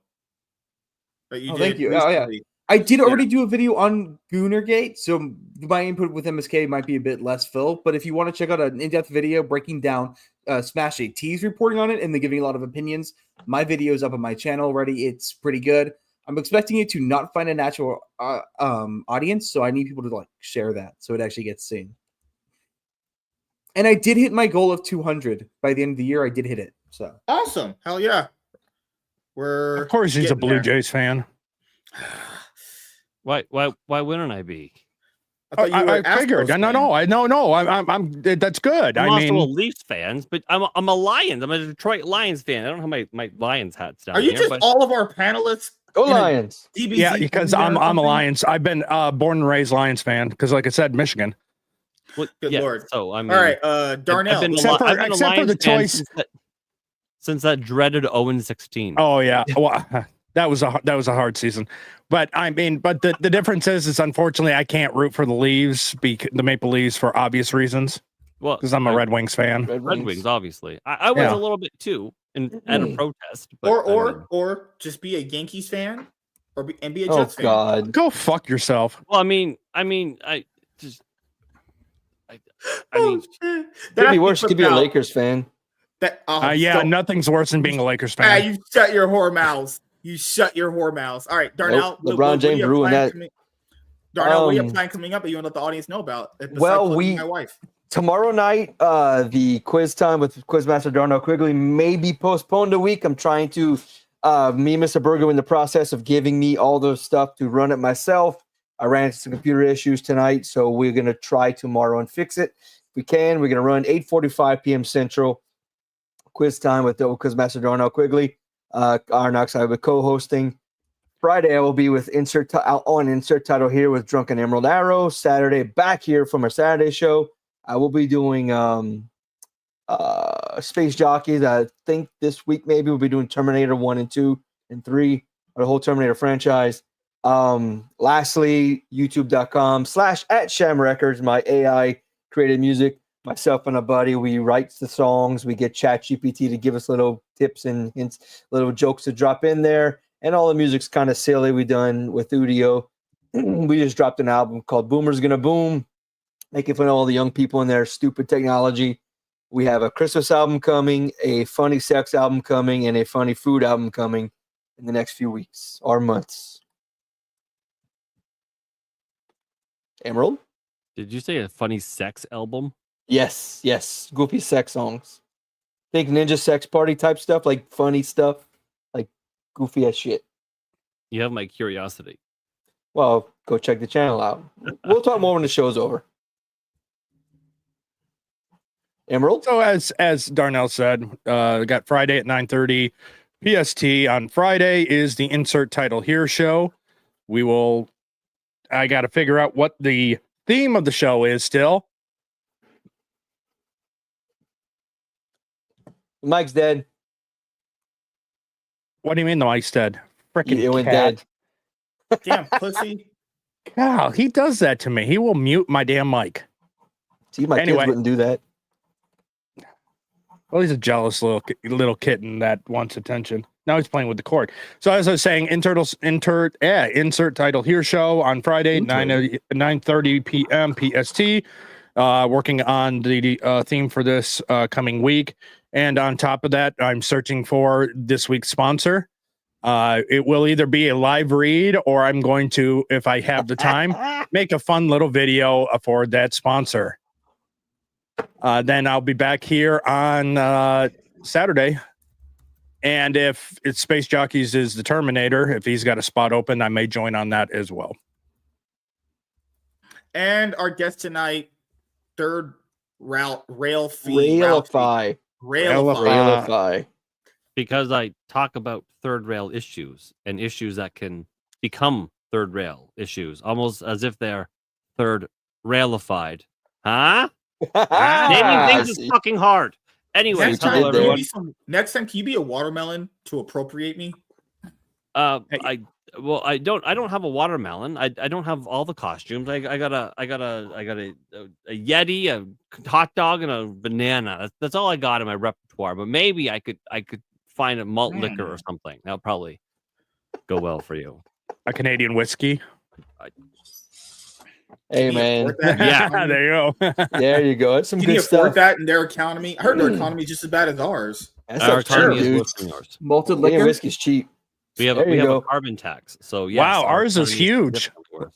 that you did. Thank you. Recently. Oh, yeah. I did already do a video on Goonergate, so my input with MSK might be a bit less filled. But if you want to check out an in-depth video breaking down Smash AT's reporting on it and then giving a lot of opinions, my video is up on my channel already. It's pretty good. I'm expecting it to not find a natural audience, so I need people to share that so it actually gets seen. And I did hit my goal of 200 by the end of the year. I did hit it. So awesome! Hell yeah! Of course, he's a Blue Jays fan. Why wouldn't I be? I figured. No. I'm. That's good. I'm also a Leafs fan, but I'm a Lions. I'm a Detroit Lions fan. I don't have my Lions hats down. Are you just all of our panelists? Go Lions! DBZ yeah, because I'm a Lions. I've been born and raised Lions fan. Because, like I said, Michigan. Well, good lord! So I mean, all right, Darnell. I've been except for the choice since that dreaded 0-16. Oh yeah, well, that was a hard season. But I mean, the difference is unfortunately I can't root for the Maple Leafs for obvious reasons. Well, because I'm a Red Wings fan. Red Wings, obviously. I was a little bit too at a protest. But, or just be a Yankees fan, and be a Jets fan. Oh God, go fuck yourself. Well, I mean, I just. I mean, it'd be worse to be a Lakers fan. Nothing's worse than being a Lakers fan. You shut your whore mouths. You shut your whore mouths. All right, Darnell. Nope. LeBron James ruined that. Darnell, what do you have planned coming up that you want to let the audience know about? My wife. Tomorrow night, the quiz time with Quizmaster Darnell Quigley may be postponed a week. I'm trying to, me and Mr. Berger in the process of giving me all the stuff to run it myself. I ran into some computer issues tonight, so we're going to try tomorrow and fix it. If we can, we're going to run 8:45 p.m. Central. Quiz time with the Quizmaster Darnell Quigley. Arnox, I will be co-hosting. Friday, I will be with insert title here with Drunken Emerald Arrow. Saturday, back here from our Saturday show. I will be doing Space Jockeys. I think this week maybe we'll be doing Terminator 1 and 2 and 3, or the whole Terminator franchise. Lastly, youtube.com/@Sham Records, my AI created music. Myself and a buddy, we write the songs. We get ChatGPT to give us little tips and hints, little jokes to drop in there. And all the music's kind of silly. We done with Udio. We just dropped an album called Boomer's Gonna Boom, making fun of all the young people in their stupid technology. We have a Christmas album coming, a funny sex album coming, and a funny food album coming in the next few weeks or months. Emerald? Did you say a funny sex album? Yes. Goofy sex songs. Think Ninja Sex Party type stuff, like funny stuff, like goofy as shit. You have my curiosity. Well, go check the channel out. We'll talk more when the show's over. Emerald? So as Darnell said, we got Friday at 9:30 PST. On Friday is the Insert Title Here show. I got to figure out what the theme of the show is still. Mike's dead. What do you mean the mic's dead? Freaking It went cat. dead. Damn pussy. God, he does that to me. He will mute my damn mic. See, my kids wouldn't do that. Well, he's a jealous little kitten that wants attention. Now he's playing with the cord. So as I was saying, insert title here show on Friday, 9:30 p.m. PST. Working on the theme for this coming week. And on top of that, I'm searching for this week's sponsor. It will either be a live read or I'm going to, if I have the time, make a fun little video for that sponsor. Then I'll be back here on Saturday. And if it's Space Jockeys is the Terminator, if he's got a spot open, I may join on that as well. And our guest tonight, third route, Railify. Because I talk about third rail issues and issues that can become third rail issues, almost as if they're third railified. Huh? Naming things is fucking hard. Anyway, hello everyone. Next time, can you be a watermelon to appropriate me? I don't have a watermelon. I don't have all the costumes. I got a Yeti, a hot dog, and a banana. That's all I got in my repertoire. But maybe I could find a malt liquor or something. That'll probably go well for you. A Canadian whiskey. Hey man, yeah, there you go. There you go. That's some Can good you afford stuff. that in their economy? I heard their economy is just as bad as ours. That's Our not true, economy is dude. worse than yours. Malted Canadian liquor. whiskey's cheap. We have There you a go. carbon tax. So yes, Wow, our ours is economy huge. different to yours.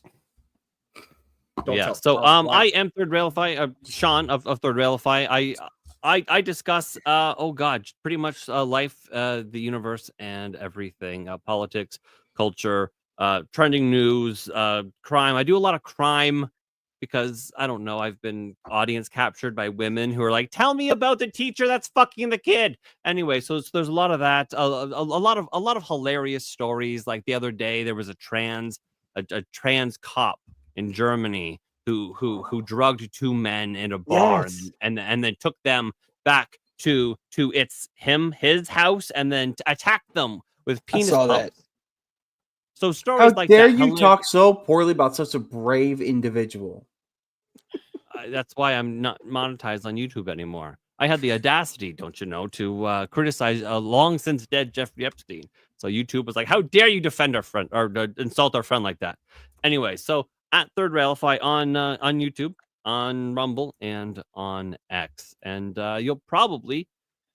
Don't Yeah. tell So us why. I am Third Railify, Sean of Third Railify. I discuss pretty much life, the universe, and everything, politics, culture, trending news, crime. I do a lot of crime because I don't know. I've been audience captured by women who are like, "Tell me about the teacher that's fucking the kid." Anyway, so there's a lot of that. A lot of hilarious stories. Like the other day, there was a trans cop in Germany who drugged two men in a bar and then took them back to his house and then attacked them with penis saw pumps. that. So stories How like dare that. you talk so poorly about such a brave individual? That's why I'm not monetized on YouTube anymore. I had the audacity, don't you know, to criticize a long since dead Jeffrey Epstein. So YouTube was like, "How dare you defend our friend or insult our friend like that?" Anyway, so at Third Railify on YouTube, on Rumble, and on X, and you'll probably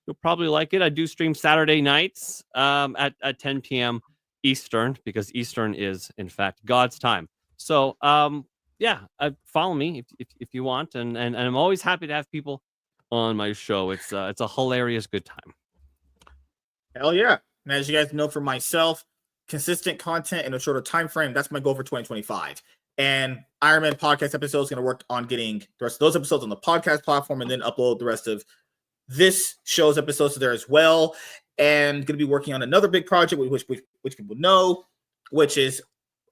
like it. I do stream Saturday nights at 10 p.m. Eastern, because Eastern is in fact God's time. So follow me if you want, and I'm always happy to have people on my show. It's a hilarious good time. Hell yeah. And as you guys know, for myself, consistent content in a shorter time frame, that's my goal for 2025. And Iron Man podcast episode is going to work on getting the rest of those episodes on the podcast platform and then upload the rest of this show's episodes to there as well. And going to be working on another big project, which people know, which is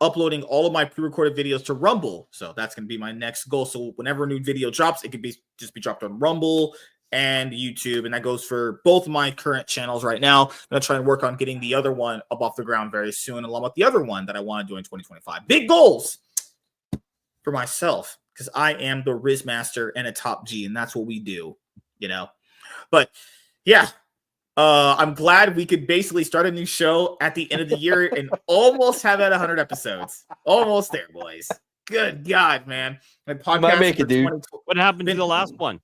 uploading all of my pre-recorded videos to Rumble. So that's going to be my next goal. So whenever a new video drops, it could be dropped on Rumble and YouTube. And that goes for both of my current channels right now. I'm going to try and work on getting the other one up off the ground very soon, along with the other one that I want to do in 2025. Big goals for myself, because I am the Riz Master and a top G, and that's what we do, you know. But yeah, I'm glad we could basically start a new show at the end of the year and almost have at 100 episodes. Almost there, boys. Good God, man. You might make it, dude. What happened to the last one?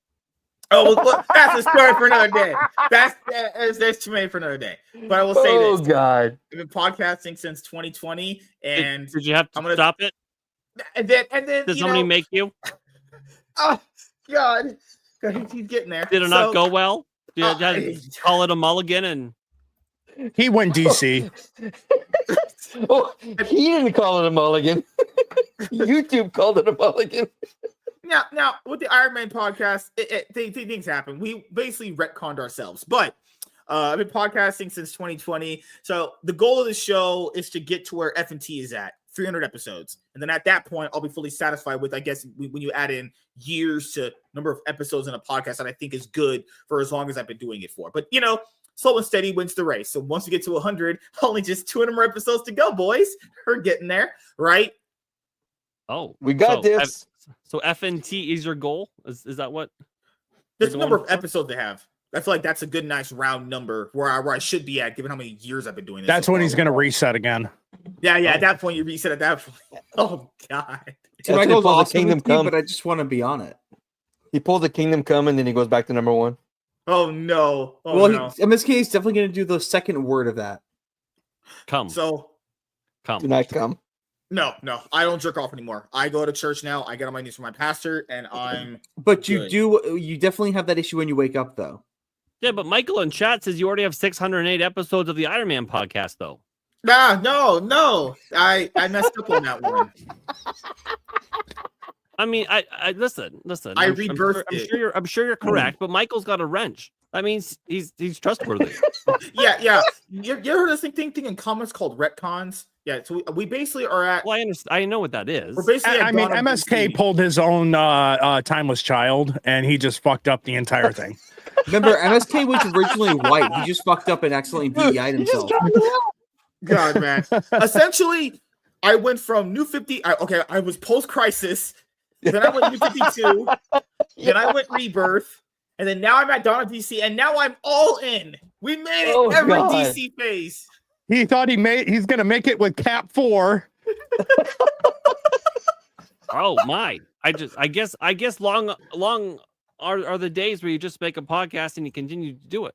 Oh, well, that's a story for another day. There's too many for another day. But I will say this. Oh God. I've been podcasting since 2020, and Did you have to stop it? And then Did somebody make you? Oh God, he's getting there. Did it not go well? Did you call it a mulligan and he went DC? Oh, he didn't call it a mulligan. YouTube called it a mulligan. Now with the Iron Man podcast, things happen. We basically retconned ourselves, but I've been podcasting since 2020. So the goal of the show is to get to where F&T is at, 300 episodes. And then at that point, I'll be fully satisfied with, I guess, when you add in years to number of episodes in a podcast that I think is good for as long as I've been doing it for. But, slow and steady wins the race. So once we get to 100, only just 200 more episodes to go, boys. We're getting there, right? Oh, we got this. So F&T is your goal? Is that what? That's the number of episodes they have. I feel like that's a good, nice round number where I should be at, given how many years I've been doing this. That's when he's going to reset again. Yeah. At that point, you reset at that point. Oh God. So my goal's awesome Kingdom Come, but I just want to be on it. He pulls the Kingdom Come and then he goes back to number 1. Oh no. MSK is definitely going to do the second word of that. Come. So come. Do not come. No. I don't jerk off anymore. I go to church now. I get on my knees for my pastor, and I'm. But you definitely have that issue when you wake up, though. Yeah, but Michael in chat says you already have 608 episodes of the Iron Man podcast, though. No. I messed up on that one. I mean, I listen. I rebirthed it. I'm sure you're correct, but Michael's got a wrench. That means he's trustworthy. Yeah. You ever heard of this thing in comments called retcons? Yeah, so we basically are at. Well, I understand. I know what that is. We're basically. I mean, MSK pulled his own Timeless Child, and he just fucked up the entire thing. Remember, MSK was originally white. He just fucked up and accidentally BDI'd himself. God, man. Essentially, I went from New 50. I was post-crisis. Then I went New 52. Then I went Rebirth. And then now I'm at Dawn of DC. And now I'm all in. We made it every DC phase. He thought he's going to make it with Cap 4. Oh, my. I guess long are the days where you just make a podcast and you continue to do it.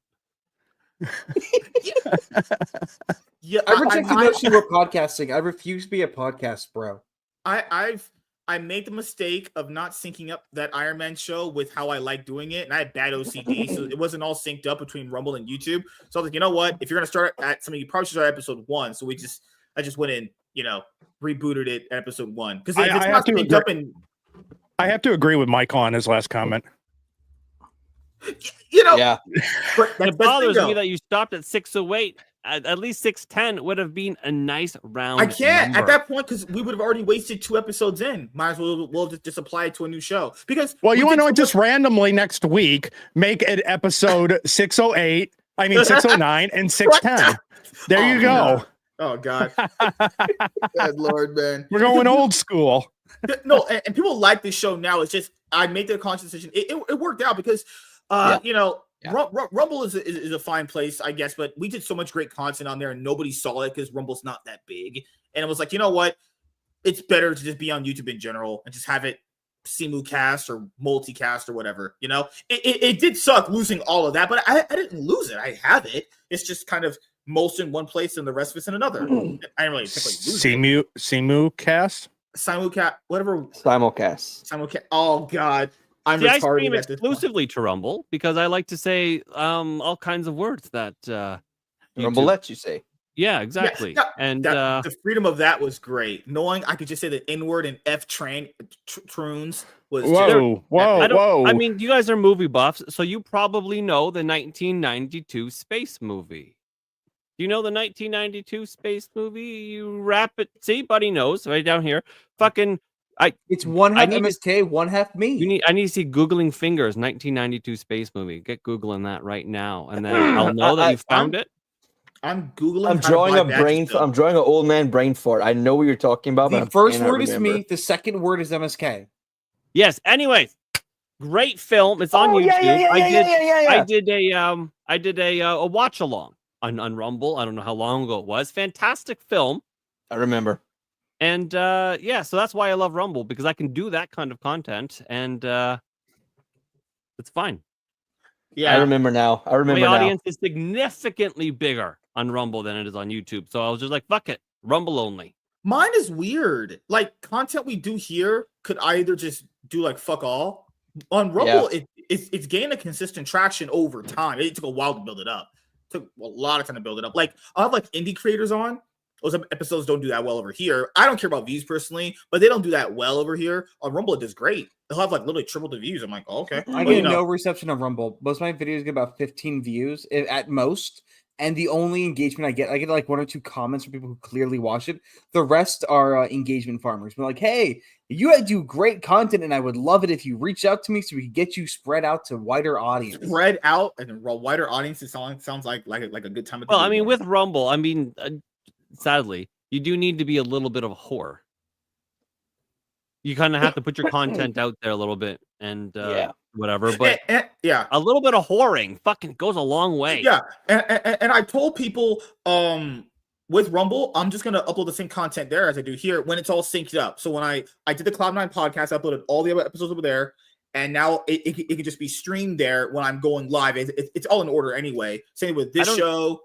Yeah, I reject the notion we're podcasting. I refuse to be a podcast bro. I made the mistake of not syncing up that Iron Man show with how I like doing it, and I had bad OCD, so it wasn't all synced up between Rumble and YouTube. So I was like, you know what? If you're gonna start at something, you probably should start at episode 1. So I just went in, rebooted it at episode 1 because it's not synced up. And I have to agree with Michael on his last comment. Yeah. It bothers me that you stopped at 608. At least 610 would have been a nice round. I can't number. at that point because we would have already wasted 2 episodes in. Might as well we'll just apply it to a new show because. Well, you want to know, just randomly next week make it episode 608. I mean 609 and 610. There you go. Oh God. Good Lord, man. We're going old school. No, and people like this show now. It's just I made the conscious decision. It worked out because Rumble is a fine place, I guess, but we did so much great content on there and nobody saw it because Rumble's not that big. And it was like, you know what? It's better to just be on YouTube in general and just have it simulcast or multicast or whatever. It did suck losing all of that, but I didn't lose it. I have it. It's just kind of most in one place and the rest of it's in another. I didn't really lose it. Simulcast? Simulcast, whatever. Simulcast. Oh God. I stream exclusively to Rumble because I like to say all kinds of words that Rumble lets you say. Yeah, exactly. Yeah, and the freedom of that was great. Knowing I could just say the N-word and F-trunes was whoa. I mean, you guys are movie buffs, so you probably know the 1992 space movie. Do you know the 1992 space movie? You rap it. See, buddy knows right down here. Fucking. It's one half MSK, one half me. I need to see Googling Fingers 1992 space movie. Get Googling that right now, and then I'll know that you found it. I'm Googling. I'm drawing I'm drawing an old man brain fart. I know what you're talking about. The first word is me. The second word is MSK. Yes. Anyways, great film. It's on YouTube. I did a watch along on Rumble. I don't know how long ago it was. Fantastic film. I remember. And so that's why I love Rumble, because I can do that kind of content, and it's fine. Yeah, I remember now. My audience is significantly bigger on Rumble than it is on YouTube, so I was just like, "Fuck it, Rumble only." Mine is weird. Like content we do here could either just do like fuck all. On Rumble, it's gained a consistent traction over time. It took a while to build it up. It took a lot of time to build it up. Like I have like indie creators on. Those episodes don't do that well over here. I don't care about views personally, but they don't do that well over here. On Rumble, it does great. They'll have like literally triple the views. I'm like, oh, okay. I get no reception on Rumble. Most of my videos get about 15 views at most. And the only engagement I get like 1 or 2 comments from people who clearly watch it. The rest are engagement farmers. We're like, hey, you do great content, and I would love it if you reach out to me so we can get you spread out to wider audience. Spread out and a wider audience. It sounds like a good time. Well, I mean, with Rumble, I mean, sadly, you do need to be a little bit of a whore. You kind of have to put your content out there a little bit and whatever. But yeah, a little bit of whoring fucking goes a long way. Yeah, and I told people with Rumble, I'm just gonna upload the same content there as I do here when it's all synced up. So when I did the Cloud9 podcast, I uploaded all the other episodes over there, and now it can just be streamed there when I'm going live. It's all in order anyway. Same with this show.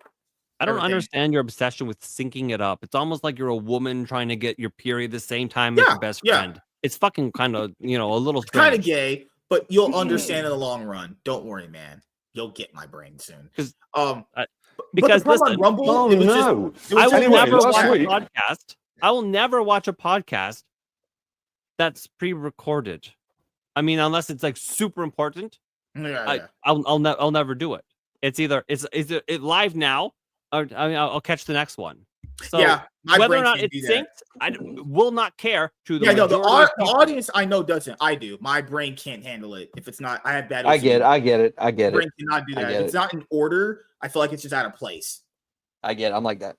I don't understand your obsession with syncing it up. It's almost like you're a woman trying to get your period the same time as your best friend. It's fucking kind of, a little strange. Kind of gay, but you'll understand in the long run. Don't worry, man. You'll get my brain soon. Because listen, Rumble, I will never watch a podcast that's pre-recorded. I mean, unless it's like super important. I'll never do it. It's either it live now, or I'll catch the next one. So whether or not it's synced, I will not care. To the the audience I know doesn't. I do. My brain can't handle it if it's not. I have bad. I get it. Brain cannot do that. If it's not in order, I feel like it's just out of place. I get it. I'm like that.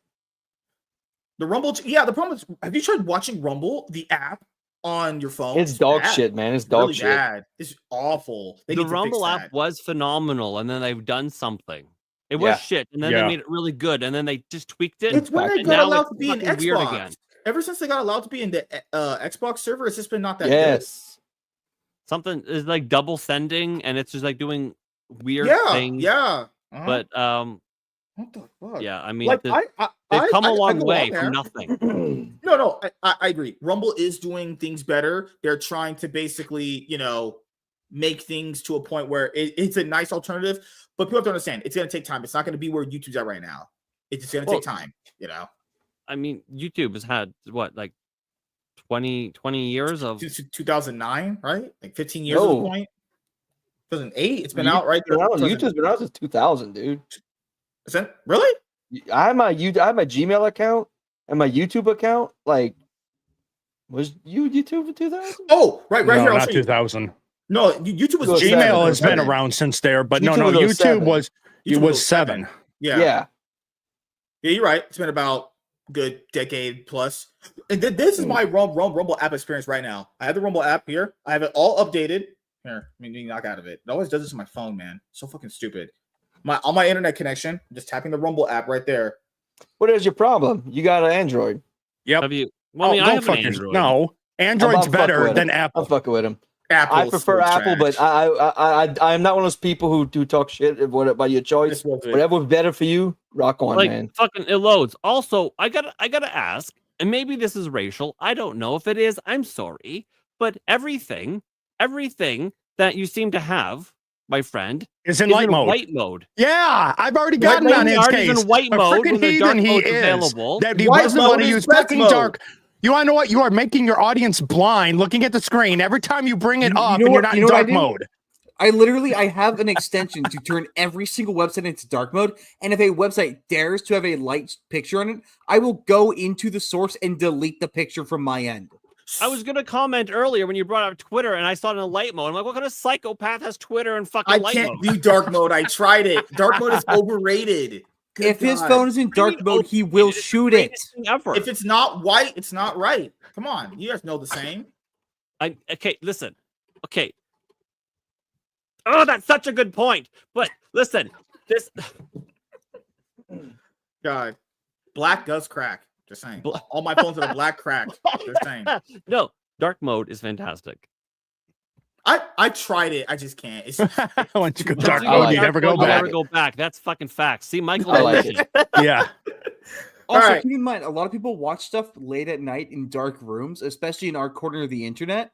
The Rumble. The problem is, have you tried watching Rumble, the app on your phone? It's dog shit, man. It's dog shit. Bad. It's awful. The Rumble app was phenomenal, and then they've done something. It was shit, and then they made it really good, and then they just tweaked it. It's when they got allowed to be in Xbox. Weird again. Ever since they got allowed to be in the Xbox server, it's just been not that good. Something is like double sending, and it's just like doing weird things. Yeah. But what the fuck? Yeah, I mean, like, they've come a long way from nothing. No, I agree. Rumble is doing things better. They're trying to basically, make things to a point where it's a nice alternative. But people have to understand, it's going to take time. It's not going to be where YouTube's at right now. It's just going to take time, I mean, YouTube has had, what, like 20 years of... 2009, right? Like 15 years at the point? 2008? It's been out, right? YouTube's been out since 2000, dude. Is that really? I have my Gmail account and my YouTube account. Like, was YouTube in 2000? Oh, right here. Not 2000. No, YouTube was Gmail has been around since there, but YouTube was 7. Yeah, you're right. It's been about a good decade plus. And this is my Rumble app experience right now. I have the Rumble app here. I have it all updated. Here, let me knock out of it. It always does this on my phone, man. So fucking stupid. On my internet connection, I'm just tapping the Rumble app right there. What is your problem? You got an Android. Yep. Have you? Well, I have an Android. No, Android's better than Apple. I'm fucking with him. I prefer Apple, but I'm not one of those people who do talk shit about your choice. Whatever's better for you, rock on, man. Fucking it loads. Also, I gotta ask, and maybe this is racial. I don't know if it is. I'm sorry, but everything that you seem to have, my friend, is in light mode. White mode. Yeah, I've already gotten on his case. In white mode when the dark mode is available. That he wasn't want to use fucking dark. You want to know what? You are making your audience blind looking at the screen every time you bring it up and you're not in dark mode. I have an extension to turn every single website into dark mode. And if a website dares to have a light picture on it, I will go into the source and delete the picture from my end. I was going to comment earlier when you brought up Twitter and I saw it in light mode. I'm like, what kind of psychopath has Twitter and fucking light mode? I can't do dark mode. I tried it. Dark mode is overrated. If his phone is in dark mode, he will shoot it. If it's not white, it's not right. Come on, you guys know the same. Okay, listen. Okay. Oh, that's such a good point. But listen, this. God, black does crack. Just saying. All my phones are black cracked. Just saying. No, dark mode is fantastic. I tried it. I just can't. Once you go dark mode, you never go back. Never go back. That's fucking facts. See, Michael. I like it. Yeah. Also, right. keep in mind, a lot of people watch stuff late at night in dark rooms, especially in our corner of the internet.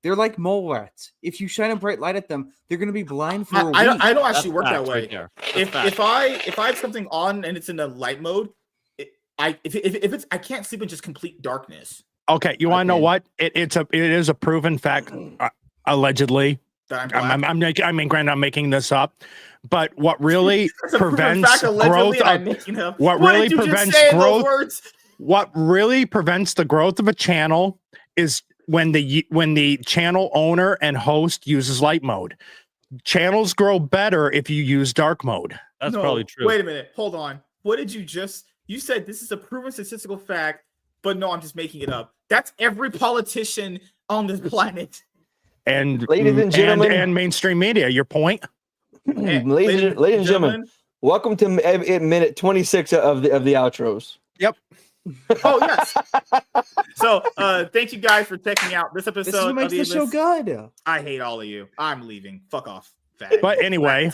They're like mole rats. If you shine a bright light at them, they're going to be blind for a week. I don't actually work that facts way. right there. If I have something on and it's in a light mode, if it's I can't sleep in just complete darkness. Okay, you want to know what? It is a proven fact, allegedly. Granted, I'm making this up, but what really prevents growth what really prevents the growth of a channel is when the channel owner and host uses light mode. Channels grow better if you use dark mode. That's probably true. Wait a minute, hold on. What did you just? You said this is a proven statistical fact, but no, I'm just making it up. That's every politician on this planet. And ladies and gentlemen, and mainstream media. Your point, ladies and gentlemen, welcome to minute 26 of the outros. Yep. Oh yes. So thank you guys for checking out this episode. This is what makes the show good. I hate all of you. I'm leaving. Fuck off. But anyway,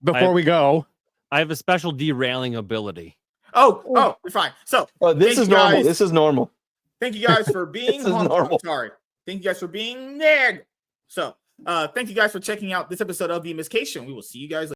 before we go, I have a special derailing ability. Oh, we're fine. So this is normal. This is normal. Thank you guys for being sorry. Thank you guys for being there. So thank you guys for checking out this episode of the MSK Show. We will see you guys later.